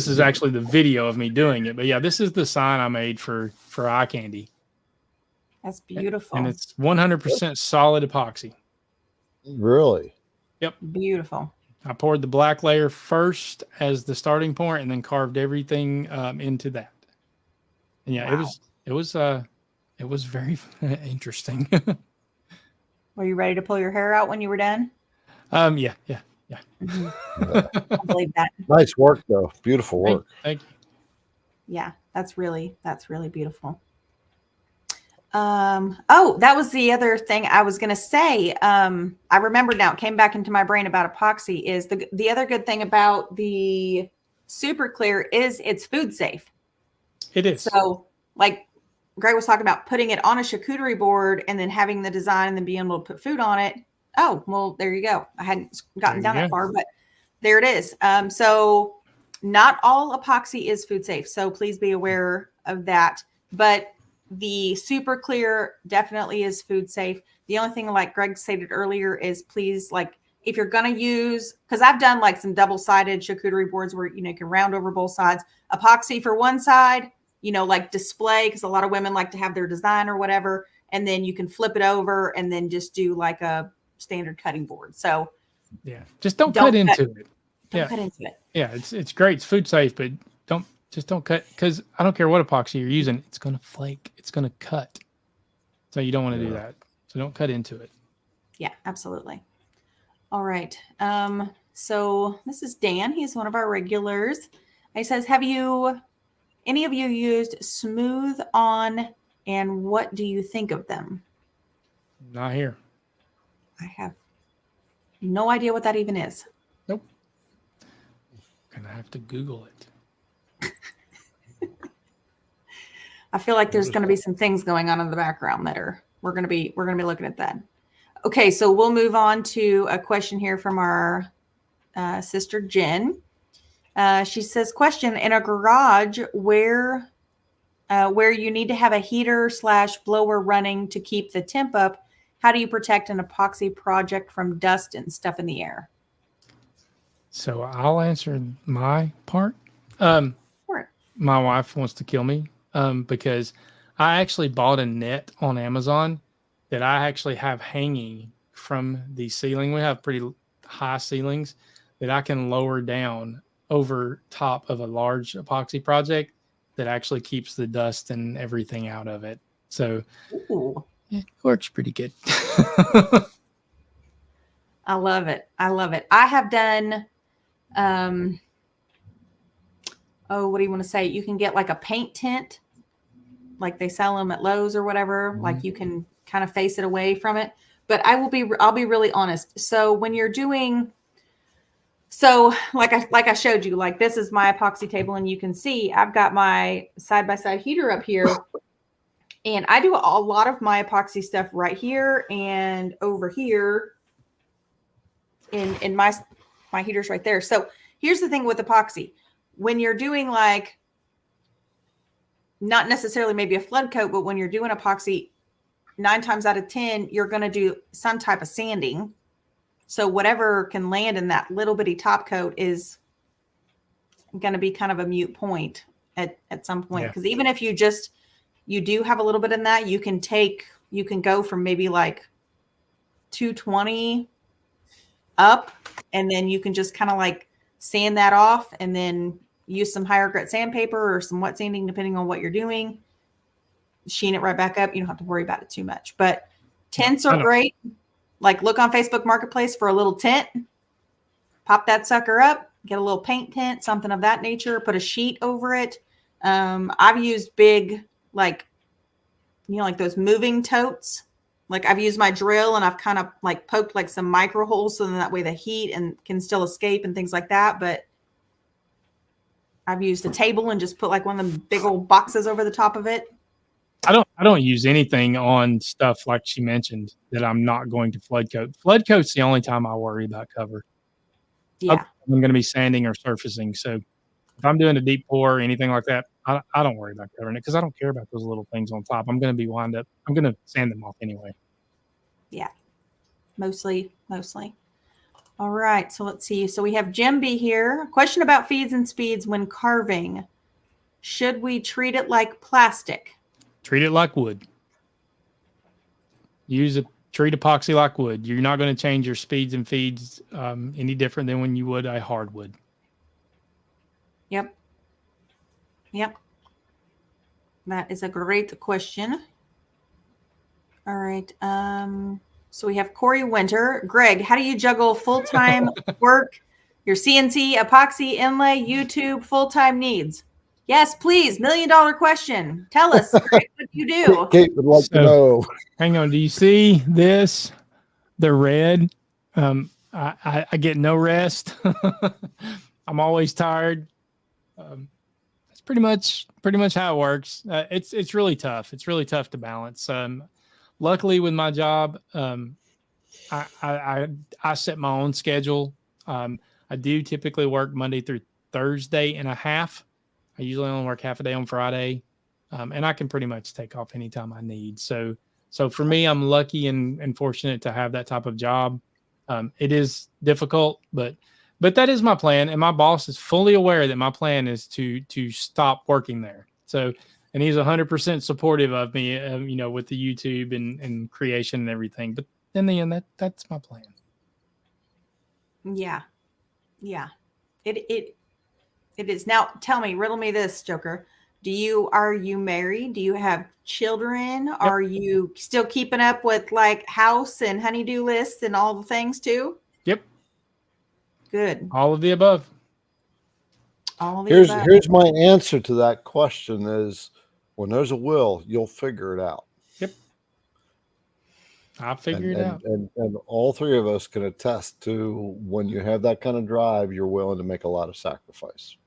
is actually the video of me doing it. But yeah, this is the sign I made for Eye Candy. That's beautiful. And it's 100% solid epoxy. Really? Yep. Beautiful. I poured the black layer first as the starting point, and then carved everything into that. And yeah, wow. it was very interesting. Were you ready to pull your hair out when you were done? Yeah. I believe that. Nice work, though. Beautiful work. Thank you. Yeah, that's really beautiful. Oh, that was the other thing I was going to say. I remember now, it came back into my brain about epoxy is the other good thing about the super clear is it's food safe. It is. So like Greg was talking about putting it on a charcuterie board and then having the design and then being able to put food on it. Oh, well, there you go. I hadn't gotten down that far, but there it is. So not all epoxy is food safe. So please be aware of that. But the super clear definitely is food safe. The only thing, like Greg stated earlier, is please, like, if you're going to use, because I've done like some double-sided charcuterie boards where, you can round over both sides. Epoxy for one side, like display, because a lot of women like to have their design or whatever. And then you can flip it over and then just do like a standard cutting board. So yeah, just don't cut into it. Don't cut into it. Yeah, it's great. It's food safe, but don't cut, because I don't care what epoxy you're using. It's going to flake. It's going to cut. So you don't want to do that. So don't cut into it. Yeah, absolutely. All right. So this is Dan. He's one of our regulars. He says, have any of you used Smooth On, and what do you think of them? Not here. I have no idea what that even is. Nope. Gonna have to Google it. I feel like there's going to be some things going on in the background that we're going to be looking at that. Okay, so we'll move on to a question here from our sister Jen. She says, question, in a garage where you need to have a heater / blower running to keep the temp up, how do you protect an epoxy project from dust and stuff in the air? So I'll answer my part. Sure. My wife wants to kill me because I actually bought a net on Amazon that I actually have hanging from the ceiling. We have pretty high ceilings that I can lower down over top of a large epoxy project that actually keeps the dust and everything out of it. So it works pretty good. I love it. I have done, what do you want to say? You can get like a paint tint, like they sell them at Lowe's or whatever. Like you can kind of face it away from it. But I'll be really honest. So when you're doing, like I showed you, like this is my epoxy table, and you can see I've got my side-by-side heater up here, and I do a lot of my epoxy stuff right here and over here in my heaters right there. So here's the thing with epoxy. when you're doing like, not necessarily maybe a flood coat, but when you're doing epoxy, 9 times out of 10, you're going to do some type of sanding. So whatever can land in that little bitty top coat is going to be kind of a moot point at some point. Because even if you do have a little bit in that, you can go from maybe like 220 up, and then you can just kind of like sand that off and then use some higher grit sandpaper or some wet sanding, depending on what you're doing. Sheen it right back up. You don't have to worry about it too much. But tints are great. Like, look on Facebook Marketplace for a little tint. Pop that sucker up. Get a little paint tint, something of that nature. Put a sheet over it. I've used big, like, like those moving totes. Like, I've used my drill and I've kind of like poked like some micro holes so that way the heat can still escape and things like that. But I've used a table and just put like one of them big old boxes over the top of it. I don't use anything on stuff like she mentioned that I'm not going to flood coat. Flood coat's the only time I worry about cover. Yeah. I'm going to be sanding or surfacing. So if I'm doing a deep pour or anything like that, I don't worry about covering it because I don't care about those little things on top. I'm going to sand them off anyway. Yeah. Mostly. All right. So let's see. So we have Jim B here. Question about feeds and speeds when carving. Should we treat it like plastic? Treat it like wood. Treat epoxy like wood. You're not going to change your speeds and feeds any different than when you would a hardwood. Yep. That is a great question. All right. So we have Corey Winter. Greg, how do you juggle full-time work, your CNC, epoxy, inlay, YouTube, full-time needs? Yes, please. $1 million question. Tell us, Greg, what you do. Kate would like to know. Hang on. Do you see this? The red. I get no rest. I'm always tired. That's pretty much how it works. It's really tough. It's really tough to balance. Luckily, with my job, I set my own schedule. I do typically work Monday through Thursday and a half. I usually only work half a day on Friday, and I can pretty much take off anytime I need. So for me, I'm lucky and fortunate to have that type of job. It is difficult, but that is my plan, and my boss is fully aware that my plan is to stop working there. So, and he's 100% supportive of me, with the YouTube and creation and everything. But in the end, that's my plan. Yeah. It is. Now, tell me, riddle me this, Joker. Are you married? Do you have children? Yep. Are you still keeping up with like house and honeydew lists and all the things too? Yep. Good. All of the above. Here's my answer to that question is, when there's a will, you'll figure it out. Yep. I'll figure it out. And all three of us can attest to when you have that kind of drive, you're willing to make a lot of sacrifice.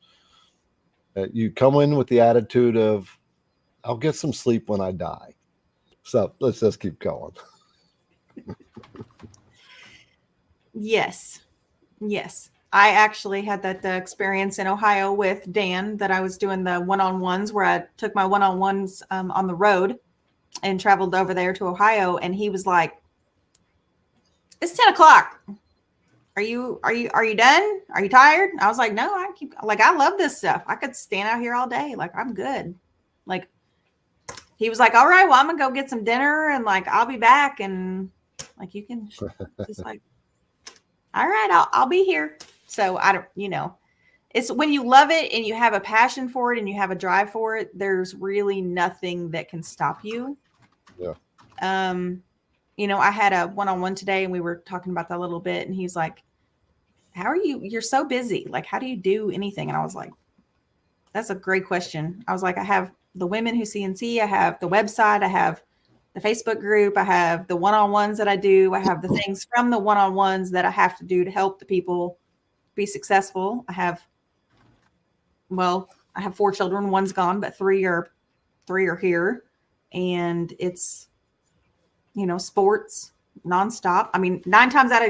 You come in with the attitude of, I'll get some sleep when I die. So let's just keep going. Yes. I actually had that experience in Ohio with Dan, that I was doing the one-on-ones where I took my one-on-ones on the road and traveled over there to Ohio. And he was like, it's 10 o'clock. Are you done? Are you tired? I was like, no, I love this stuff. I could stand out here all day. Like, I'm good. Like, he was like, all right, well, I'm gonna go get some dinner and like, I'll be back. And like, you can just like, all right, I'll be here. So I don't, it's when you love it and you have a passion for it and you have a drive for it, there's really nothing that can stop you. Yeah. I had a one-on-one today and we were talking about that a little bit, and he's like, you're so busy. Like, how do you do anything? And I was like, that's a great question. I was like, I have the women who CNC, I have the website, I have the Facebook group, I have the one-on-ones that I do, I have the things from the one-on-ones that I have to do to help the people be successful. I have 4 children, one's gone, but three are here. And it's, sports nonstop. I mean, 9 times out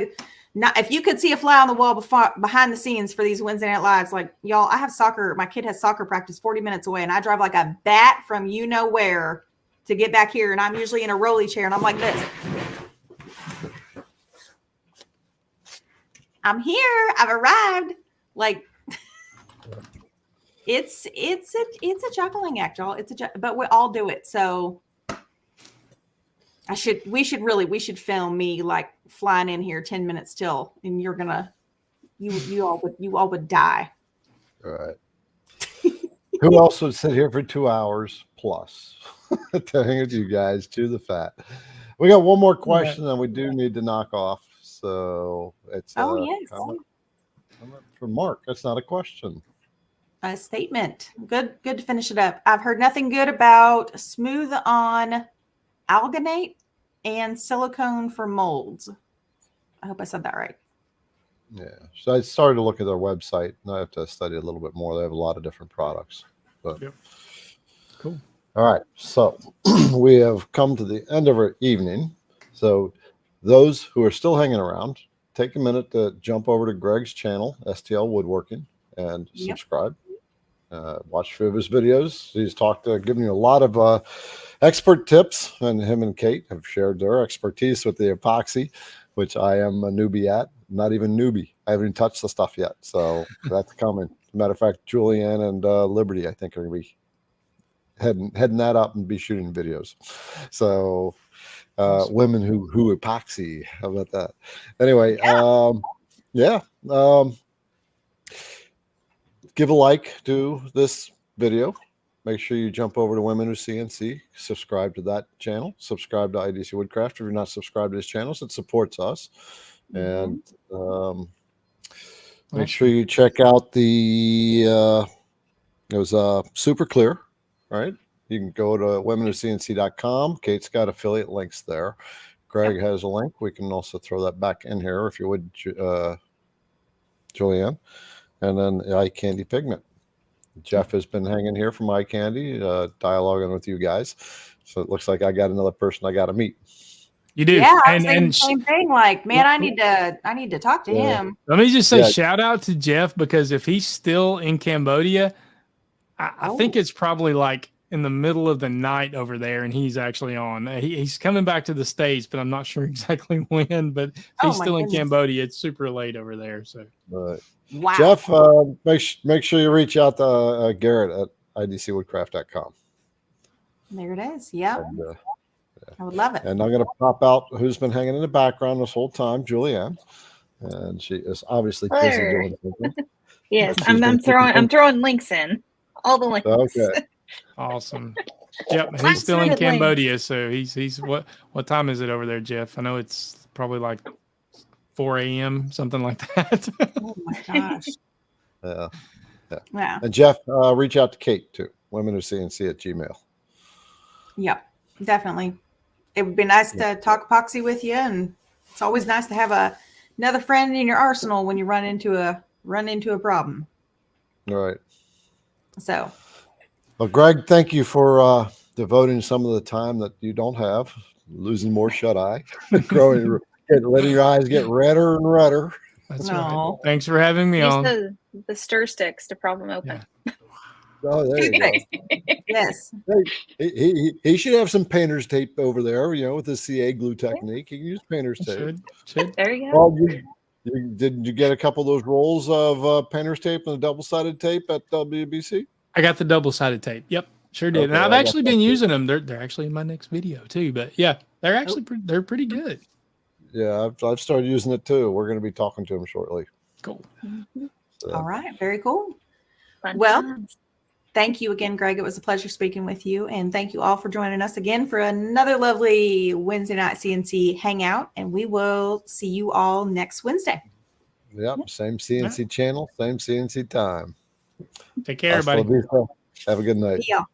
Not if you could see a fly on the wall behind the scenes for these Wednesday Night Lives, like y'all, I have soccer. My kid has soccer practice 40 minutes away, and I drive like a bat from you know where to get back here. And I'm usually in a rolly chair, and I'm like this. I'm here. I've arrived. Like it's a juggling act, y'all. But we all do it. So we should film me like flying in here 10 minutes till, and you're gonna, you all would die. All right. Who else would sit here for 2 hours plus to hang with you guys, chew the fat? We got one more question that we do need to knock off. So it's yes, comment from Mark. That's not a question. A statement. Good to finish it up. I've heard nothing good about smooth on alginate and silicone for molds. I hope I said that right. Yeah. So I started to look at their website, and I have to study a little bit more. They have a lot of different products. But Yep. Cool. All right. So we have come to the end of our evening. So those who are still hanging around, take a minute to jump over to Greg's channel, STL Woodworking, and subscribe. Watch a few of his videos. He's given you a lot of expert tips, and him and Kate have shared their expertise with the epoxy, which I am a newbie at. Not even newbie. I haven't even touched the stuff yet. So that's coming. Matter of fact, Julianne and Liberty, I think, are going to be heading that up and be shooting videos. So women who epoxy. How about that? Anyway, give a like to this video. Make sure you jump over to Women Who CNC, subscribe to that channel, subscribe to IDC Woodcraft. If you're not subscribed to his channels, it supports us. And make sure you check out it was Super Clear, right? You can go to womenwhocnc.com. Kate's got affiliate links there. Greg has a link. We can also throw that back in here if you would, Julianne. And then Eye Candy Pigment. Jeff has been hanging here from Eye Candy, dialoguing with you guys. So it looks like I got another person I got to meet. You do. Yeah, I was and thinking the same thing. Like, man, I need to talk to him. Let me just say shout out to Jeff, because if he's still in Cambodia, I think it's probably like in the middle of the night over there, and he's actually on. He's coming back to the States, but I'm not sure exactly when. But if he's still in Cambodia, it's super late over there. So, wow. Jeff, make sure you reach out to Garrett at idcwoodcraft.com. There it is. Yeah. And, I would love it. And I'm going to pop out who's been hanging in the background this whole time, Julianne, and she is obviously busy doing something. Yes, I'm throwing links in, all the links. Okay. Awesome. Yep, he's still in Cambodia, so he's what time is it over there, Jeff? I know it's probably like 4 a.m., something like that. Oh my gosh. Yeah. And Jeff, reach out to Kate too. womenwhocnc@gmail. Yep, definitely. It would be nice to talk epoxy with you, and it's always nice to have another friend in your arsenal when you run into a problem. All right. So. Well, Greg, thank you for devoting some of the time that you don't have, losing more shut eye, letting your eyes get redder and redder. That's right. Thanks for having me on. The stir sticks to problem open. Yeah. Oh, there you go. Yes. He should have some painter's tape over there, with the CA glue technique. He can use painter's tape. Should. There you go. Well, did you get a couple of those rolls of painter's tape and a double-sided tape at WBC? I got the double-sided tape. Yep, sure did. Okay, and I've actually been using them. They're actually in my next video too. But yeah, they're actually they're pretty good. Yeah, I've started using it too. We're going to be talking to him shortly. Cool. So. All right, very cool. Fun well, times. Thank you again, Greg. It was a pleasure speaking with you, and thank you all for joining us again for another lovely Wednesday night CNC hangout. And we will see you all next Wednesday. Yep, same CNC channel, same CNC time. Take care, everybody. Have a good night. See y'all.